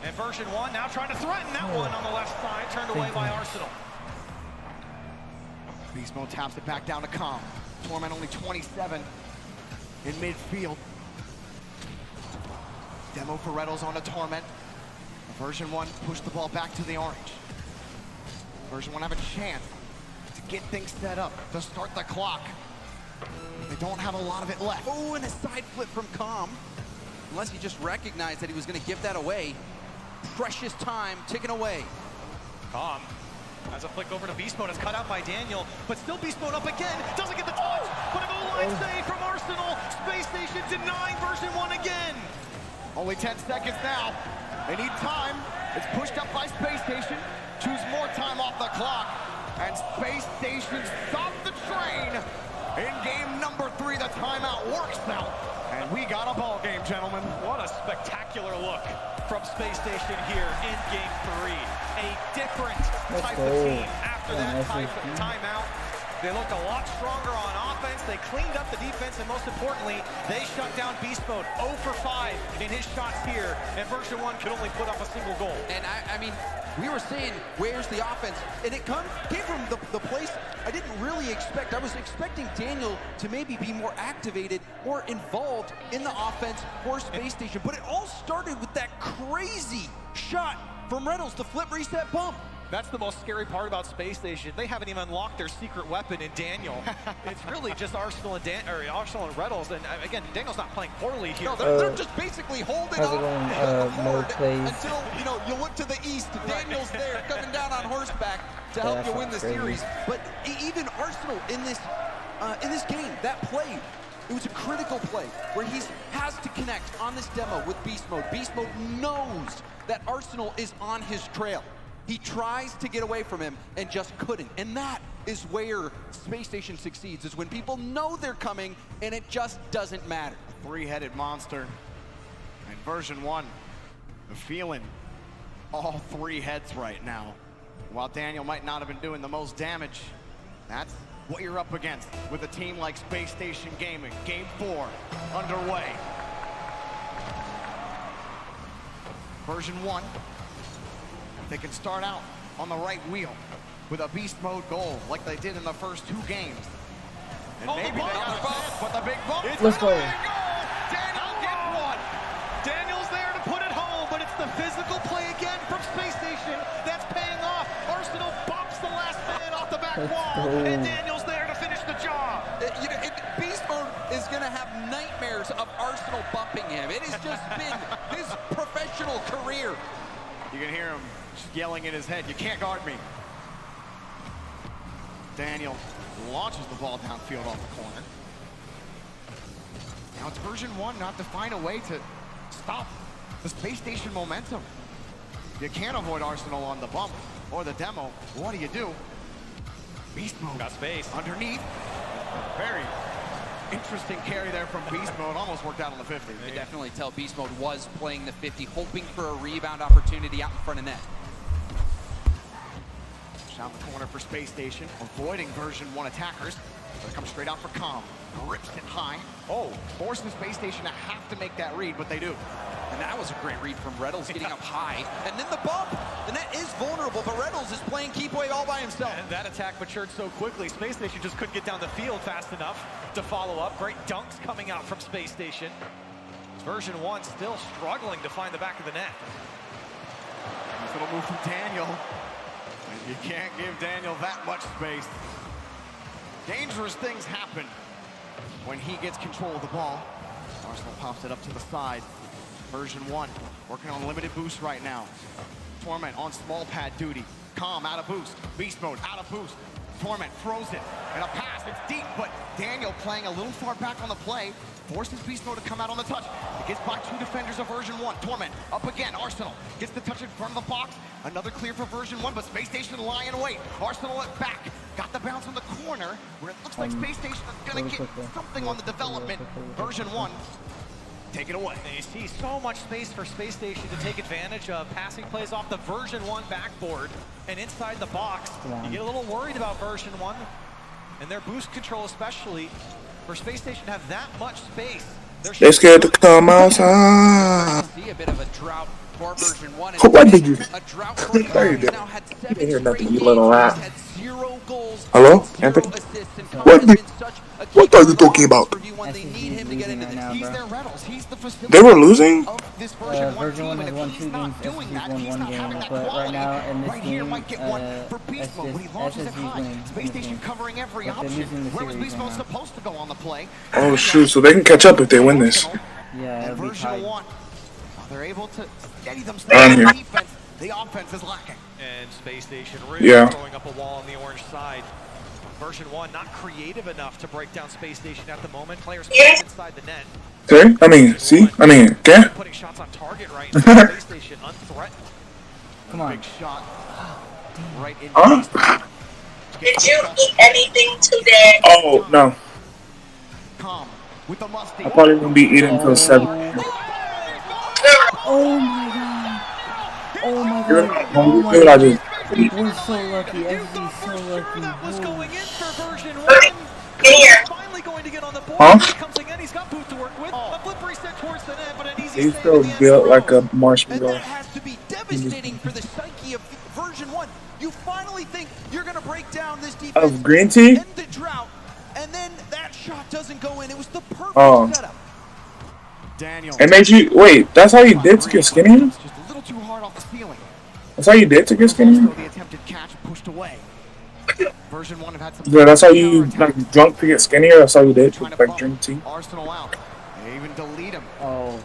And version 1 now trying to threaten that one on the left side. Turned away by Arsenal. Beast Mode taps it back down to Calm. Torment only 27 in midfield. Demo for Reynolds on a Torment. Version 1 push the ball back to the orange. Version 1 have a chance to get things set up, to start the clock. They don't have a lot of it left. Oh, and a side flip from Calm. Unless he just recognized that he was going to give that away. Precious time ticking away. Calm has a flick over to Beast Mode. It's cut out by Daniel, but still Beast Mode up again. Doesn't get the touch, but a goal line save from Arsenal. Space Station denying version 1 again. Only 10 seconds now. They need time. It's pushed up by Space Station. Choose more time. clock, and Space Station stopped the train in game number 3. The timeout works now, and we got a ball game, gentlemen. What a spectacular look from Space Station here in game 3. A different type of team after that timeout. They looked a lot stronger on offense. They cleaned up the defense, and most importantly, they shut down Beast Mode 0 for 5 in his shots here, and version 1 could only put up a single goal. And I mean, we were saying, where's the offense? And it came from the place I didn't really expect. I was expecting Daniel to maybe be more activated, more involved in the offense for Space Station. But it all started with that crazy shot from Reynolds, the flip reset bump. That's the most scary part about Space Station. They haven't even unlocked their secret weapon in Daniel. It's really just Arsenal and Reynolds. And again, Daniel's not playing poorly here. No, they're just basically holding off until, you know, you look to the east. Daniel's there coming down on horseback to help you win the series. But even Arsenal in this game, that play, it was a critical play where he has to connect on this demo with Beast Mode. Beast Mode knows that Arsenal is on his trail. He tries to get away from him and just couldn't. And that is where Space Station succeeds, is when people know they're coming and it just doesn't matter. A three-headed monster. And version 1, feeling all 3 heads right now. While Daniel might not have been doing the most damage, that's what you're up against with a team like Space Station Gaming. Game 4 underway. Version 1. They can start out on the right wheel with a beast mode goal like they did in the first 2 games. And maybe they got a bump, but the big bump. Let's go. Daniel gets one. Daniel's there to put it home, but it's the physical play again from Space Station that's paying off. Arsenal bumps the last man off the back wall, and Daniel's there to finish the job. Beast Mode is going to have nightmares of Arsenal bumping him. It has just been his professional career. You can hear him yelling in his head, "You can't guard me." Daniel launches the ball downfield off the corner. Now it's version 1 not to find a way to stop the Space Station momentum. You can't avoid Arsenal on the bump or the demo. What do? Beast Mode. Got space. Underneath. Very interesting carry there from Beast Mode. Almost worked out on the 50. You could definitely tell Beast Mode was playing the 50, hoping for a rebound opportunity out in front of net. Down the corner for Space Station, avoiding version 1 attackers. They come straight out for Calm. Rips it high. Forcing Space Station to have to make that read, but they do. And that was a great read from Reynolds, getting up high. And then the bump. The net is vulnerable, but Reynolds is playing keep away all by himself. And that attack matured so quickly. Space Station just couldn't get down the field fast enough to follow up. Great dunks coming out from Space Station. Version 1 still struggling to find the back of the net. Nice little move from Daniel. And you can't give Daniel that much space. Dangerous things happen when he gets control of the ball. Arsenal pops it up to the side. Version 1 working on limited boost right now. Torment on small pad duty. Calm out of boost. Beast Mode out of boost. Torment throws it. And a pass. It's deep, but Daniel playing a little far back on the play. Forces Beast Mode to come out on the touch. It gets by 2 defenders of version 1. Torment up again. Arsenal gets the touch in front of the box. Another clear for version 1, but Space Station lying in wait. Arsenal it back. Got the bounce on the corner where it looks like Space Station is going to get something on the development. Version 1. Take it away. And you see so much space for Space Station to take advantage of passing plays off the version 1 backboard and inside the box. You get a little worried about version 1 and their boost control, especially for Space Station to have that much space. They're scared to come outside. See a bit of a drought for version 1. What did you? A drought for You didn't hear nothing, you little rat. Zero goals. Hello, Anthony? What are you talking about? They need him to get into this. He's their Reynolds. He's the facility. They were losing? This version 1 version 1 has won 2 games, SSG's won 1 game, but right now in this game, SSG's winning. Space Station covering every option. Where was Beast Mode supposed to go on the play? Oh shoot, so they can catch up if they win this. Yeah, it'll be tight. They're able to steady themselves in the defense. The offense is lacking. And Space Station really throwing up a wall on the orange side. Version 1 not creative enough to break down Space Station at the moment. Players inside the net. Okay, okay. Putting shots on target right now. Space Station unthreatened. Come on. Big shot. right in Huh? Did you eat anything today? Oh, no. Calm with the musty. I probably won't be eating until 7. Oh my god. Oh my You're god. not hungry, Oh my dude, I god. just- We're so lucky. SG's so lucky. Was going in for version 1. Here. Finally going to get on the board. Huh? He comes again. He's got Booth to work with. A flip reset towards the net, but an easy He's save still in the end. built like a And marshmallow. that has to be devastating for the psyche of version 1. You finally think you're going to break down this defense. Of green tea? End the drought, and then that shot doesn't go in. It was the perfect Oh. setup. Daniel. It made you wait. That's how you did to get skinnier. Just a little too hard off the ceiling. That's how you did to get skinnier. The attempted catch pushed away. Version 1 have had some. Yeah, that's how you like drunk to get skinnier. That's how you did to like drink tea. Arsenal out. They even delete him. Oh.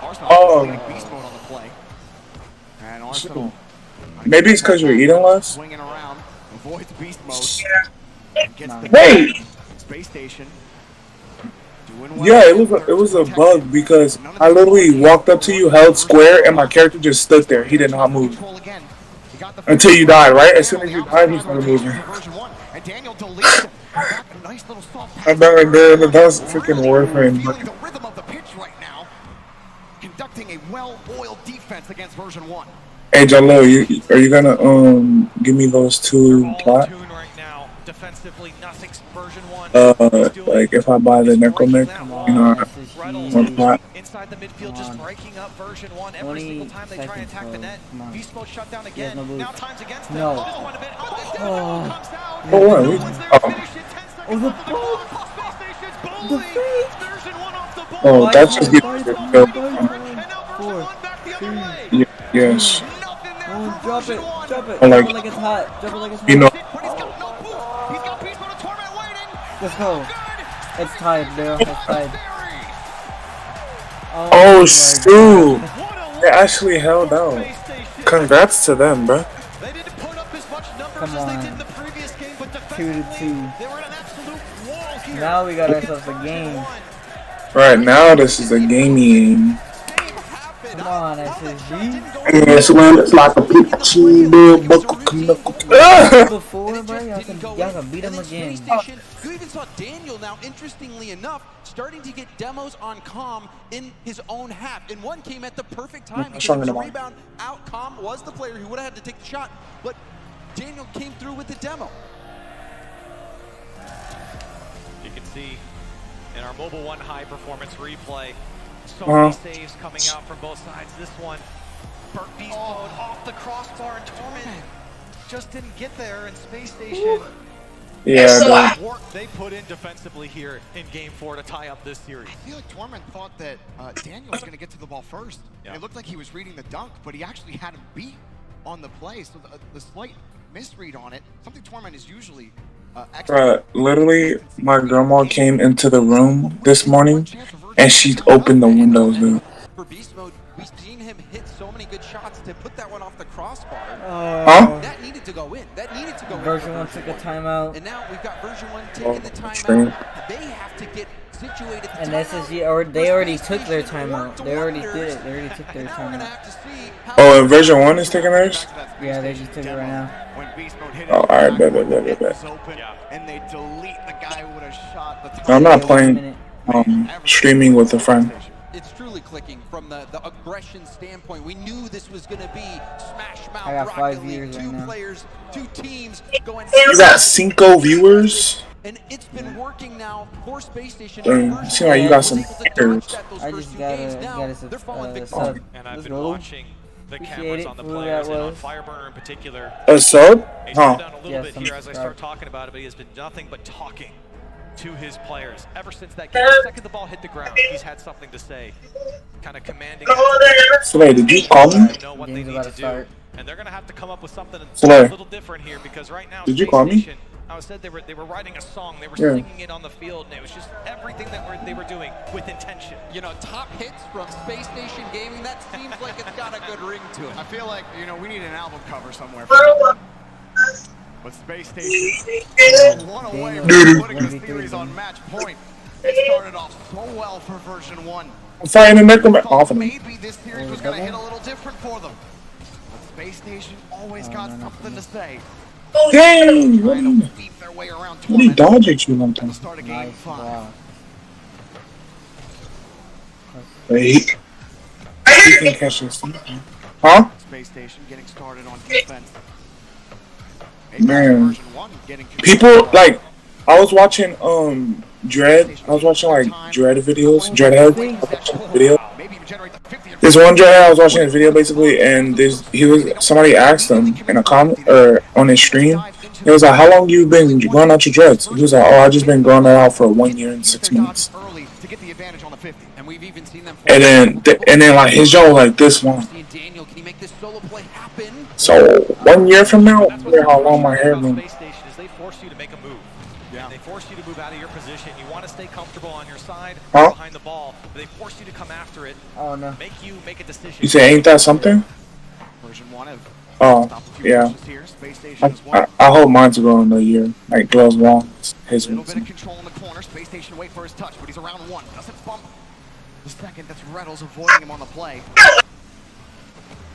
Arsenal Oh. deleting beast mode on the play. And Arsenal. Maybe it's because you're eating less. Swinging around, avoids beast mode. And gets the Wait. Space station. Doing well. Yeah, it was a bug because I literally walked up to you, held square, and my character just stood there. He did not move until you died. Right? As soon as you died, he started moving. And Daniel deletes him. Back a nice little soft I'm not like that. That's freaking Warframe. feeling the rhythm of the pitch right now. Conducting a well-oiled defense against version 1. Hey, Jalo, are you gonna give me those 2 plat? Defensively, nothing's version 1. Like if I buy the Necromech, you know, one plat. Inside the midfield, just breaking up version 1 every single time they try and attack the net. Beast mode shut down again. Now time's against them. No. Just one a bit. Oh, what? Oh, that's just getting yes. Oh, drop it. Drop it. I Drop like- it like it's hot. Drop it like it's hot. You know, Let's go. It's tied, bro. It's tied. oh, shoot. They actually held out. Congrats to them, bro. Come on. 2-2. Now we got ourselves a game. Right now, this is a game. Come on, SSG. Yes, man, it's like a picture, Before, bro, y'all can beat him again. You even saw Daniel now, interestingly enough, starting to get demos on Calm in his own half. And one came at the perfect time because it was a rebound out. Calm was the player who would have had to take the shot, but Daniel came through with the demo. You can see in our Mobile One high performance replay, so many saves coming out from both sides. This one, Burke Beast mode off the crossbar, and Torment just didn't get there in Space Station. Yeah, the work they put in defensively here in Game 4 to tie up this series. I feel like Torment thought that Daniel was going to get to the ball first. And it looked like he was reading the dunk, but he actually had him beat on the play. So the slight misread on it, something Torment is usually literally, my grandma came into the room this morning, and she opened the windows, dude. For Beast Mode, we've seen him hit so many good shots to put that one off the crossbar. Huh? That needed to go in. That needed to go in. Version 1 took a timeout. And now we've got version 1 taking the timeout. They have to get situated. And SSG, they already took their timeout. They already did it. They already took their timeout. Oh, and version 1 is taking theirs? Yeah, they just took it right now. Oh, alright, bet. And they delete the guy with a shot. I'm not playing, streaming with a friend. It's truly clicking from the aggression standpoint. We knew this was going to be Smash Mouth I got 5 Rocket viewers League. right Two now. players, 2 teams going. You got 5 viewers? And it's been working now for Space Station. Dang, seems like you got some haters. I just got a sub. And I've Let's been go. watching the Appreciate cameras it on the for who players that and on was. Fireburner in particular. A sub? He's Huh. slowed down a little bit here as I start talking about it, but he has been nothing but talking to his players ever since that game. The second the ball hit the ground, he's had something to say, kind of commanding. Slay, did you call me? Know what they need to do, and they're going to have to come up with something Slay. a little different here because right now, Did you Space call me? Station, I said they were writing a song, they were Yeah. singing it on the field, and it was just everything that they were doing with intention. You know, top hits from Space Station Gaming, that seems like it's got a good ring to it. I feel like, we need an album cover somewhere for that. But Space Station, one away from putting the series on match point. It started off so well for version 1. I'm fighting the Necromancer off of them. Maybe this series was going to hit a little different for them. Space Station always got something to say. Dang! Trying to beat their way around What did he dodge at you like to that? start a game 5. Wait. You can catch this. Huh? Space Station getting started on defense. Man. People, like, I was watching, Dread. I was watching, like, Dread videos. Dreadhead. Video. This one Dreadhead, I was watching his video, basically, and somebody asked him in a comment, or on his stream, he was like, how long you been growing out your dreads? He was like, oh, I just been growing it out for 1 year and 6 months. And then like his jaw was like this one. So 1 year from now, I wonder how long my hair been. Space Station is they force you to make a move. Yeah. They force you to move out of your position. You want to stay comfortable on your side behind the ball, but they force you to come after it. Oh no. Make you make a decision. You say, ain't that something? Oh, yeah. I hope mine's going in a year. Like Dwell's long. His little bit of control in the corner. Space Station wait for his touch, but he's around 1. Doesn't bump the second. That's Reynolds avoiding him on the play.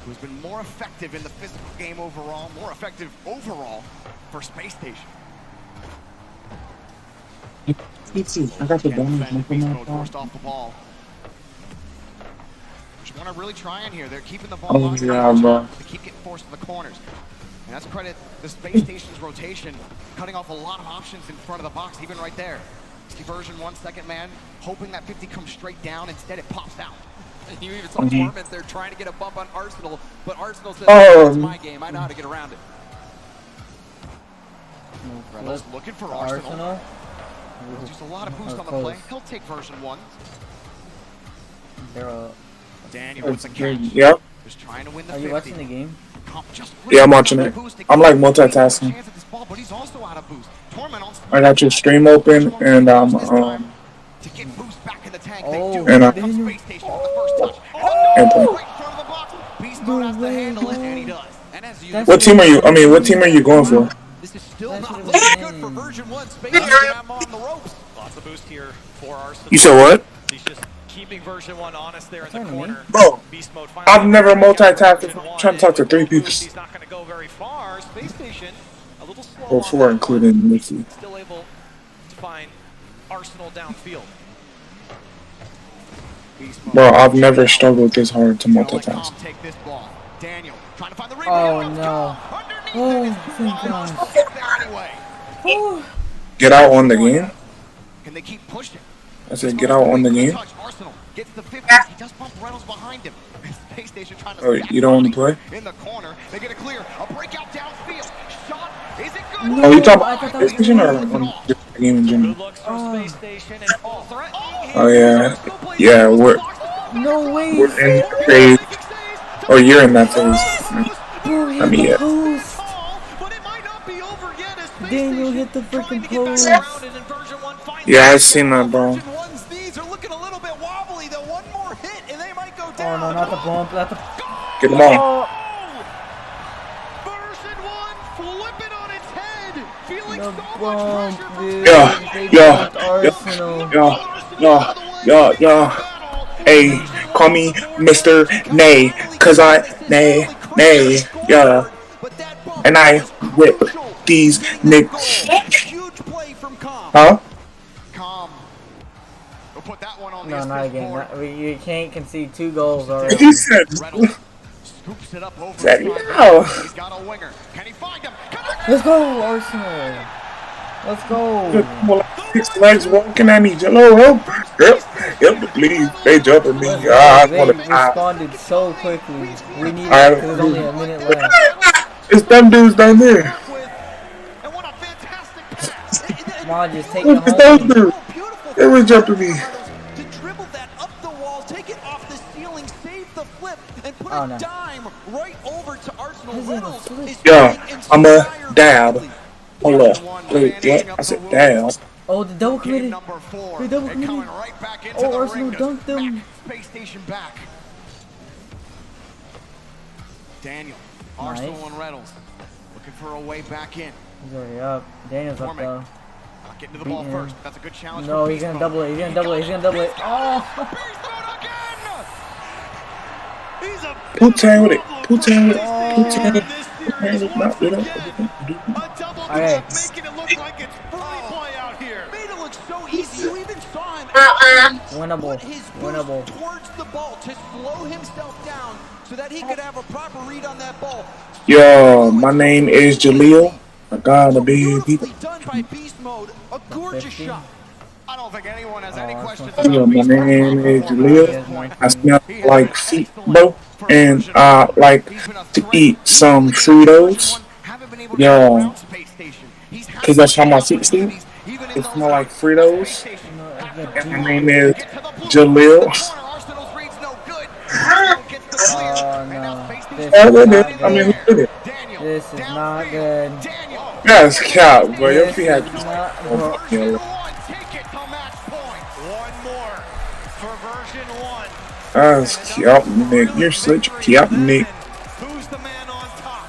Who's been more effective in the physical game overall, more effective overall for Space Station. I got the bonus. Forced off the ball. Just want to really try in here. They're keeping the ball Oh, yeah, bro. to keep getting forced to the corners. And that's credit the Space Station's rotation, cutting off a lot of options in front of the box, even right there. See version 1, second man, hoping that 50 comes straight down. Instead, it pops out. You even saw Torment there trying to get a bump on Arsenal, but Arsenal says, that's my game. I know how to get around it. Reynolds looking for Arsenal. Just a lot of boost on the play. He'll take version 1. Daniel with the catch. Yep. Just trying to win the Are you watching the game? Yeah, I'm watching it. I'm like multitasking. But he's also out of boost. I got your stream open, and to get boost back in the tank, and Space Station on the first touch. and play. Right in front of the box. Beast Mode has to handle it, and he does. And as What team are you? I mean, what team are you going for? This is still not looking good for version 1. Space Station have on the ropes. Lots of boost here for Arsenal. You said what? He's just keeping version 1 honest there in the corner. Bro, Beast Mode I've never multitasked trying to talk to 3 people. He's not going to go very far. Space Station a little slow. Or 4, including Missy. Still able to find Arsenal downfield. Bro, I've never struggled this hard to multitask. Take this ball. Daniel trying to find the Oh no. Oh, thank God. Get out on the game? Can they keep pushing? I said get out on the game? Arsenal gets the 50. He just bumped Reynolds behind him. Space Station trying to Oh, you don't want to play? in the corner. They get a clear. A breakout downfield. Shot. Is it good? Oh, you talking about PlayStation or on the game in general? Oh yeah, yeah. We're No way. we're in the phase. Oh, you're in that phase. I mean, yeah. Daniel hit the freaking post. Yeah, I seen that, bro. These are looking a little bit wobbly. The one more hit, and they might go Oh down. no, not the bump. Not the. Get them on. Version 1, flip it on its head. Feeling The so bump, much dude. Yeah, They yeah, bumped Arsenal. yeah. Hey, call me Mr. Nay, cause nay, yeah. And I whip these niggas. Huh? We'll put that one on No, the not assist again. board. You can't concede 2 goals already. He said, Scoops it up over said, the no. side. He's got a winger. Can he find him? Let's go, Arsenal. Let's go. More like 6 legs walking at me. Hello, yep, please. They jumping me. I They want to die. responded so quickly. We needed Alright. it because there's only a minute left. It's them dudes down there. Come on, just take it Look, it's those home. dudes. They was jumping me. To dribble that up the wall, take it off the ceiling, save the flip, and put Oh, a no. dime right over to Arsenal. Reynolds is Yeah, playing I'm a inspired dab. quickly. Hold up. Wait, what? I said dab. Oh, the double committed. Number 4. The double And coming committed. right back into Oh, the Arsenal ring to dunked them. smack Space Station back. Daniel, Nice. Arsenal and Reynolds looking for a way back in. He's already up. Daniel's up though. Not getting to the ball Beating him. first. That's a good challenge. No, for he's Beast gonna Mode. double it. He's gonna double it. He's gonna double it. Oh! He's a Poontang with it. Poontang with it. Okay. Making it look like it's free play out here. Made it look so easy. You even saw him Winnable. put his Winnable. boost towards the ball to slow himself down so that he could have a proper read on that ball. Yo, my name is Jaleel. I gotta be people. Done by Beast Mode. A gorgeous shot. I don't think anyone has any questions. Yo, my name is Jaleel. I smell like feet, bro. And I like to eat some Fritos. Yo, cause that's how my feet smell. It smell like Fritos. And my name is Jaleel. Oh no. I mean, who did it? This is not good. That's cap, bro. Your feet have. That's cap, Nick. You're such cap, Nick. Who's the man on top?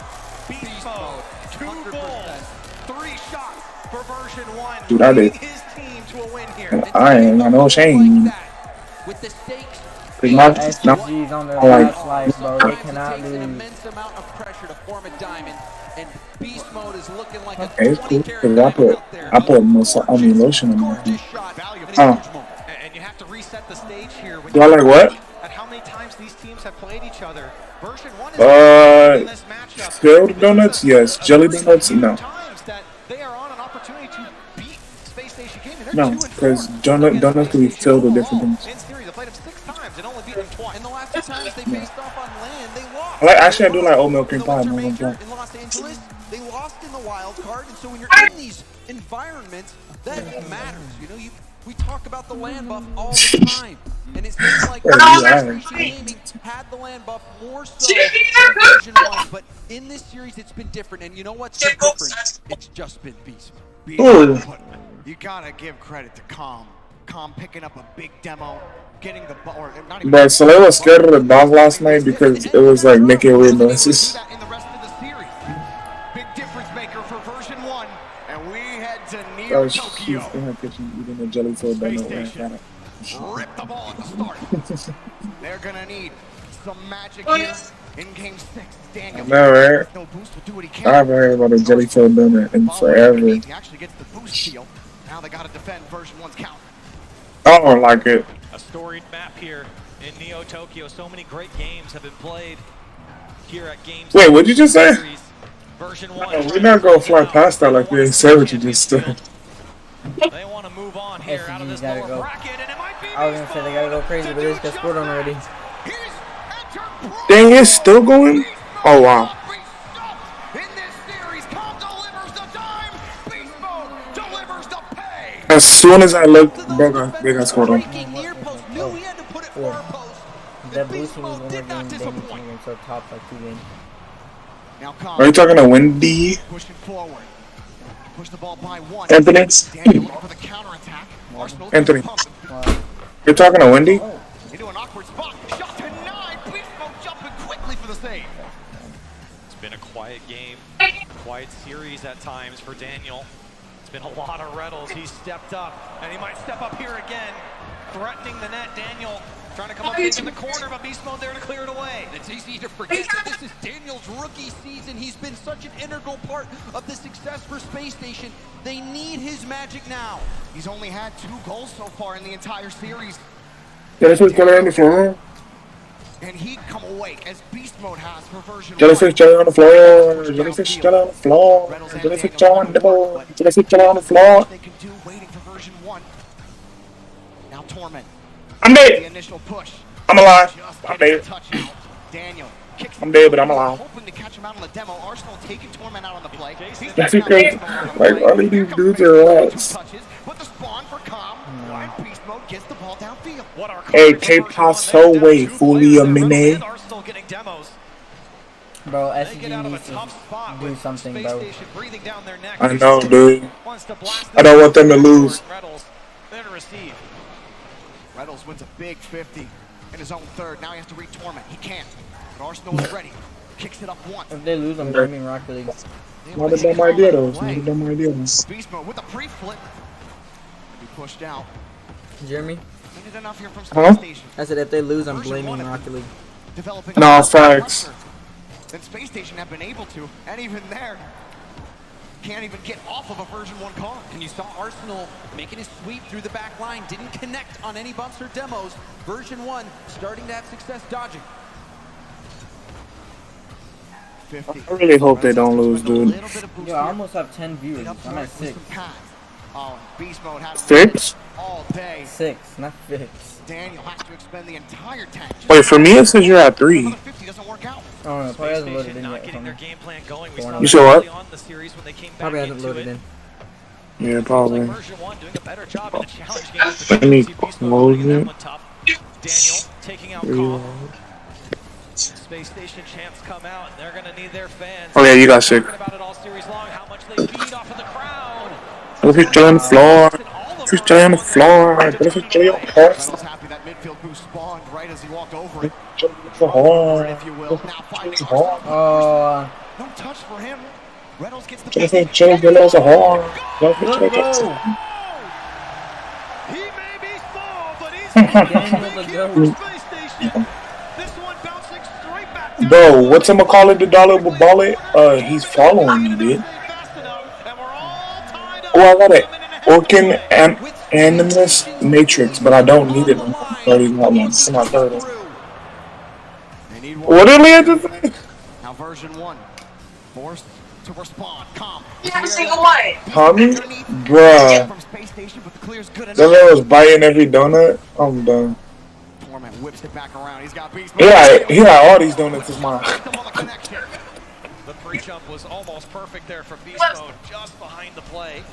Beast Mode. 2 goals, 3 shots for version 1. Dude, I did. His team to a win here. And I ain't got no shame. With the stakes, Cause my, SG's on their I like, last life, bro. They cannot takes an lose. immense amount of pressure to form a diamond, and Beast Mode is looking like a okay, it's cool. Cause I put lotion on my feet. And you have to reset the stage here. Do I like what? At how many times these teams have played each other. Version 1 is in this matchup. Filled donuts? Yes. Jelly donuts? No. That they are on an opportunity to beat Space Station Gaming. They're No, because donuts can be filled with different things. in series. They played them 6 times and only beat them twice. And the last 2 times they faced off on land, they lost. Actually, I do like oatmeal cream pie. In Los Angeles, they lost in the wild card, and so when you're in these environments, that matters. You know, we talk about the land buff all the time, and it seems like Space Station Gaming had the land buff more so than version 1, but in this series it's been different, and you know what's been different? It's just been Beast. Ooh. You gotta give credit to Calm. Calm picking up a big demo, getting the ball, or not even. But Soleil was scared of the dog last night because it was like making weird noises. In the rest of the series. Big difference maker for version 1, and we head to Neo Oh, she's Tokyo. in her kitchen eating a jelly filled donut right now. Rip the ball at the start. They're gonna need some magic here in game 6. Daniel. I know, right? No boost will do what he I can. haven't heard about a jelly filled donut in forever. He actually gets the boost steal. Now they gotta defend version 1's count. I don't like it. A storied map here in Neo Tokyo. So many great games have been played here at Games. Wait, what'd you just say? Version No, 1. we're not gonna fly past that like we said what you just said. They want to move on here out of this gotta lower go. bracket, and it might be I was gonna say they gotta go crazy, but they just got scored on already. Dang, it's still going? Oh, wow. As soon as I looked, bro, they got scored on. That boosting was one of the games they need to so top like 2 games. Now Calm. Are you talking to Wendy? Pushing forward. Push the ball by 1. Anthony? Daniel looking for the counterattack. Arsenal Anthony. pumping. You're talking to Wendy? Into an awkward spot. Shot denied. Beast Mode jumping quickly for the save. It's been a quiet game, quiet series at times for Daniel. It's been a lot of Reddles. He's stepped up, and he might step up here again, threatening the net. Daniel trying to come up into the corner, but Beast Mode there to clear it away. It's easy to forget that this is Daniel's rookie season. He's been such an integral part of the success for Space Station. They need his magic now. He's only had 2 goals so far in the entire series. Jellyfish jelly on the floor. And he'd come awake as Beast Mode has for version 1. Jellyfish jelly on the floor. Jellyfish jelly on the floor. Jellyfish jelly on the floor. Jellyfish jelly on the floor. They can do waiting for version 1. Now Torment. I'm The dead. initial push. I'm alive. Just I'm getting dead. a touch out. Daniel kicks I'm dead, but I'm alive. hoping to catch him out on the demo. Arsenal taking Torment out on the play. That's because, like, all these dudes are rats. Touches, but the spawn for Calm. And Beast Mode gets the ball downfield. What are Hey, que paso, wey, fully a minute. Arsenal getting demos. Bro, They SG get out of a needs to tough spot do with something, Space bro. Station breathing down their neck. I know, dude. Wants to blast I don't want them to lose. Reddles there to receive. Reynolds wins a big 50 in his own third. Now he has to read Torment. He can't. But Arsenal is ready. Kicks it up once. If they lose, I'm blaming Rocket League. Not a dumb idea, though. It's not a dumb idea. Beast Mode with a pre-flip. Be pushed out. Jeremy? Needed enough here from Huh? Space Station. I said if they lose, I'm blaming Rocket League. Developing Nah, facts. Then Space Station have been able to, and even there, can't even get off of a version 1 car. And you saw Arsenal making his sweep through the back line, didn't connect on any bumps or demos. Version 1 starting to have success dodging. 50. I really hope they don't lose, dude. Yo, I almost have 10 viewers. I'm at 6. Oh, Beast Mode had 6? all day. 6, not 6. Daniel has to expend the entire tank. Wait, for me it says you're at 3. 50 doesn't work out. Oh no, probably hasn't loaded in yet. You saw what? Probably hasn't loaded in. Yeah, probably. Let me close it. Daniel taking out Kong. Space Station champs come out, and they're going to need their fans. Oh yeah, you got sick. About it all series long, how much they feed off of the crowd. What if it's on the floor? If it's on the floor, what if it's on the floor? Happy that midfield boost spawned right as he walked over it. The horn. If you will. Now finding Oh. no touch for him. Reynolds gets the Jennifer below the horn. He may be small, but he's Space Station. This one bouncing straight back. Bro, what's him call it? The dollar bullet? He's following me, dude. Oh, I got it. Orkin and Animus Matrix, but I don't need it. I'm already got one. It's my third one. What did Leah just say? Now version 1. Forced to respond. Calm. Every single one. Tommy? Bruh. That man was biting every donut. I'm done. Torment whips it back around. He's got Beast. He like all these donuts is mine. The pre-jump was almost perfect there for Beast Mode, just behind the play.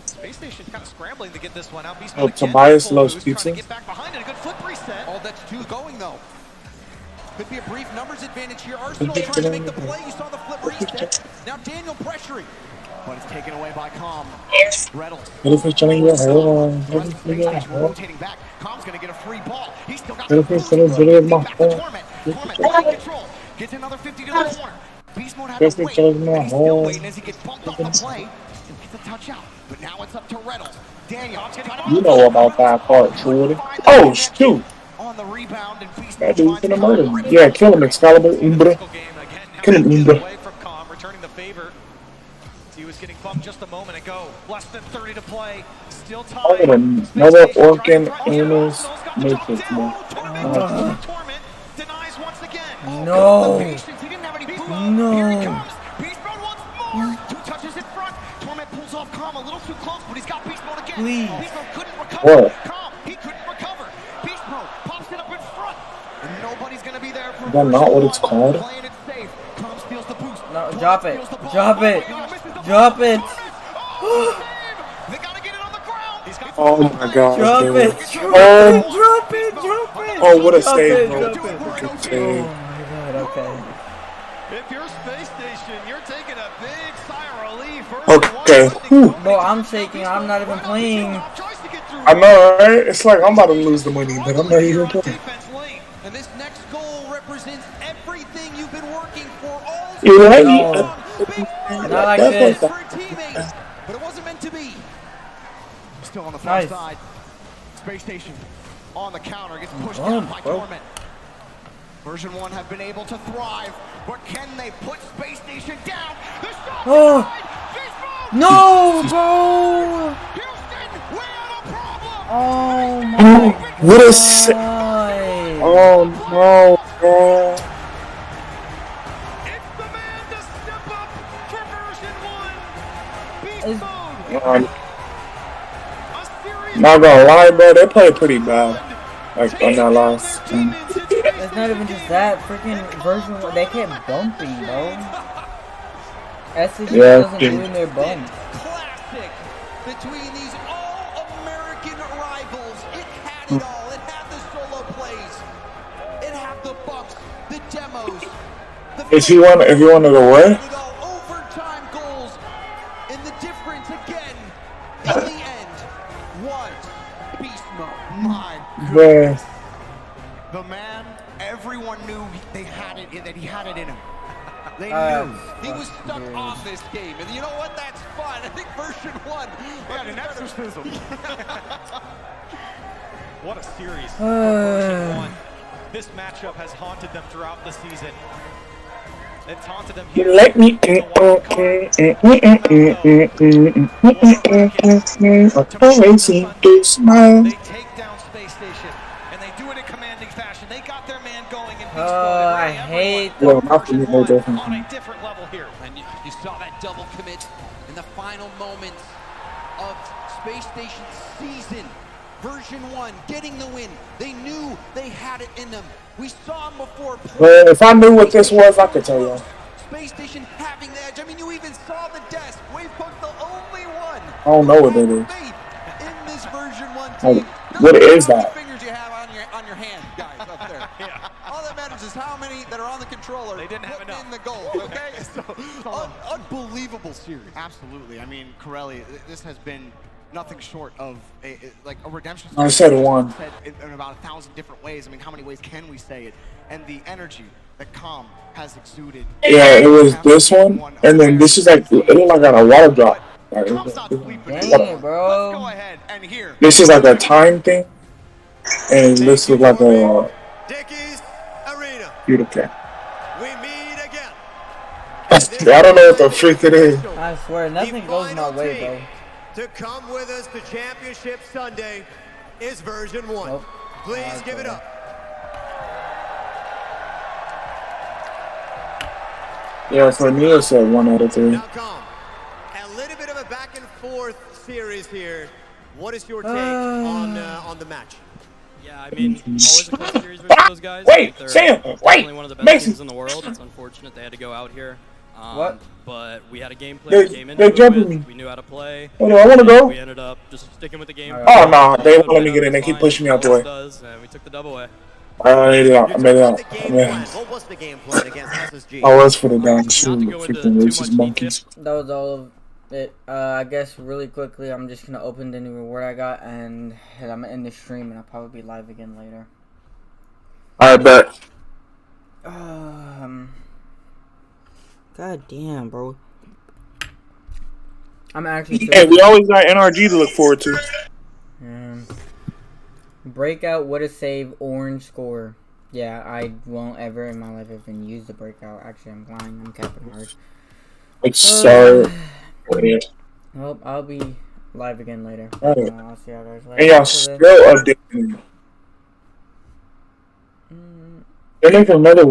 Space Station kind of scrambling to get this one out. Beast Mode Tobias loves pizza. get back behind it. A good flip reset. Oh, that's 2 going though. Could be a brief numbers advantage here. Arsenal trying to make the play. You saw the flip reset. Now Daniel pressuring. But it's taken away by Calm. Reynolds. What if it's on your horn? Rotating back. Calm's going to get a free ball. He's still got What if it's on your back to Torment. Torment taking control. Gets another 50 to the corner. Beast Mode has to wait. He's still waiting as he gets bumped off the play. And gets a touch out. But now it's up to Reynolds. Daniel. You know about that part, Shorty. Oh, shoot. On the rebound and Beast That dude's gonna murder me. Yeah, kill him, Excalibur. Umbra. Kill him, Umbra. Away from Calm, returning the favor. He was getting bumped just a moment ago. Less than 30 to play. Still tied. I got another Orkin Animus Matrix, man. Torment denies once again. No. He didn't have any No. Here he comes. Beast Mode once more. 2 touches in front. Torment pulls off Calm a little too close, but he's got Beast Mode again. Please. Beast Mode couldn't recover. What? Calm, he couldn't recover. Beast Mode pops it up in front. And nobody's going to be there for Is that not what it's called? playing it safe. Calm steals the boost. No, drop it. Drop it. Drop it. Oh my god. Drop dude. it. Oh, Drop it. Drop it. oh, what a Drop save, it, bro. drop it. Good save. Oh my god, okay. If you're Space Station, you're taking a big sigh of relief. Okay. Whew. Bro, I'm shaking. I'm not even playing. I know, right? It's like I'm about to lose the money, but I'm not even playing. And this next goal represents everything you've been working for all You're right. No. Not like this. for a teammate, but it wasn't meant to be. Still on the far Nice. side. Space Station on the counter gets pushed down by Torment. Version 1 have been able to thrive, but can they put Space Station down? The shot Oh. denied! No, bro. Houston, we have a problem! Oh my What a god. Oh no, bro. It's the man to step up for version 1. Beast Is- Mode. Not gonna lie, bro. They played pretty bad. Like on that last. It's not even just that. Freaking version 1, they kept bumping, bro. SCG Yeah, wasn't doing their bumps. Classic between these all-American rivals. It had it all. It had the solo plays. It had the bumps, the demos. If you want to go away? Overtime goals. And the difference again, in the end, was Beast Mode. My Bro. goodness. The man, everyone knew they had it, that he had it in him. They knew. He was stuck on this game. And you know what? That's fun. I think version 1. Yeah, an exorcism. What a series for version 1. This matchup has haunted them throughout the season. and taunted him You here. let me. To smile. They take down Space Station, and they do it in commanding fashion. They got their man going in beast mode. Oh, I hate Well, not for me, no different. On a different level here. And you saw that double commit in the final moments of Space Station's season. Version 1 getting the win. They knew they had it in them. We saw them before. Well, if I knew what this was, I could tell you. Space Station having the edge. I mean, you even saw the desk. Wavepunk the only one. I don't know what that is. In this version 1 Oh, team. what is that? Fingers you have on your hand, guys, up there. Yeah. All that matters is how many that are on the controller. They didn't have enough in the goal. Okay, unbelievable series. Absolutely. I mean, Corelli, this has been nothing short of a redemption I story. said one. Said in about 1,000 different ways. I mean, how many ways can we say it? And the energy that Calm has exuded. Yeah, it was this one, and then this is like, it looked like a water drop. Like, Dang, bro. Go ahead and hear. this is like a time thing, and this is like a beautiful. We meet again. I don't know what the freak it is. I swear, nothing goes my way, bro. To come with us to Championship Sunday is version 1. Please give it up. Yeah, for me it's a 1 out of 3. Now, Calm, a little bit of a back and forth series here. What is your take on the match? Yeah, I mean, always a close series with those guys. Wait, they're Sam, definitely one of the best Mason. teams in the world. It's unfortunate they had to go out here. What? But we had a game plan They- we came they into it jumping with. me. We knew how to play. Oh, no, I wanna go. We ended up just sticking with the game. Oh, no, they won't let me get in. They keep pushing me out the way. Does, and we took the double away. I made it out. I made it out. Yeah. What was the game plan against SSG? I was for the down shoot, freaking racist monkeys. That was all of it. I guess really quickly, I'm just gonna open the new reward I got, and I'm gonna end the stream, and I'll probably be live again later. I bet. God damn, bro. I'm actually. Hey, we always got NRG to look forward to. Breakout would have saved orange score. Yeah, I won't ever in my life even use the breakout. Actually, I'm lying. I'm capping hard. It's so weird. Well, I'll be live again later. Alright. I'll see y'all guys later. And y'all After this- still updating. They're making another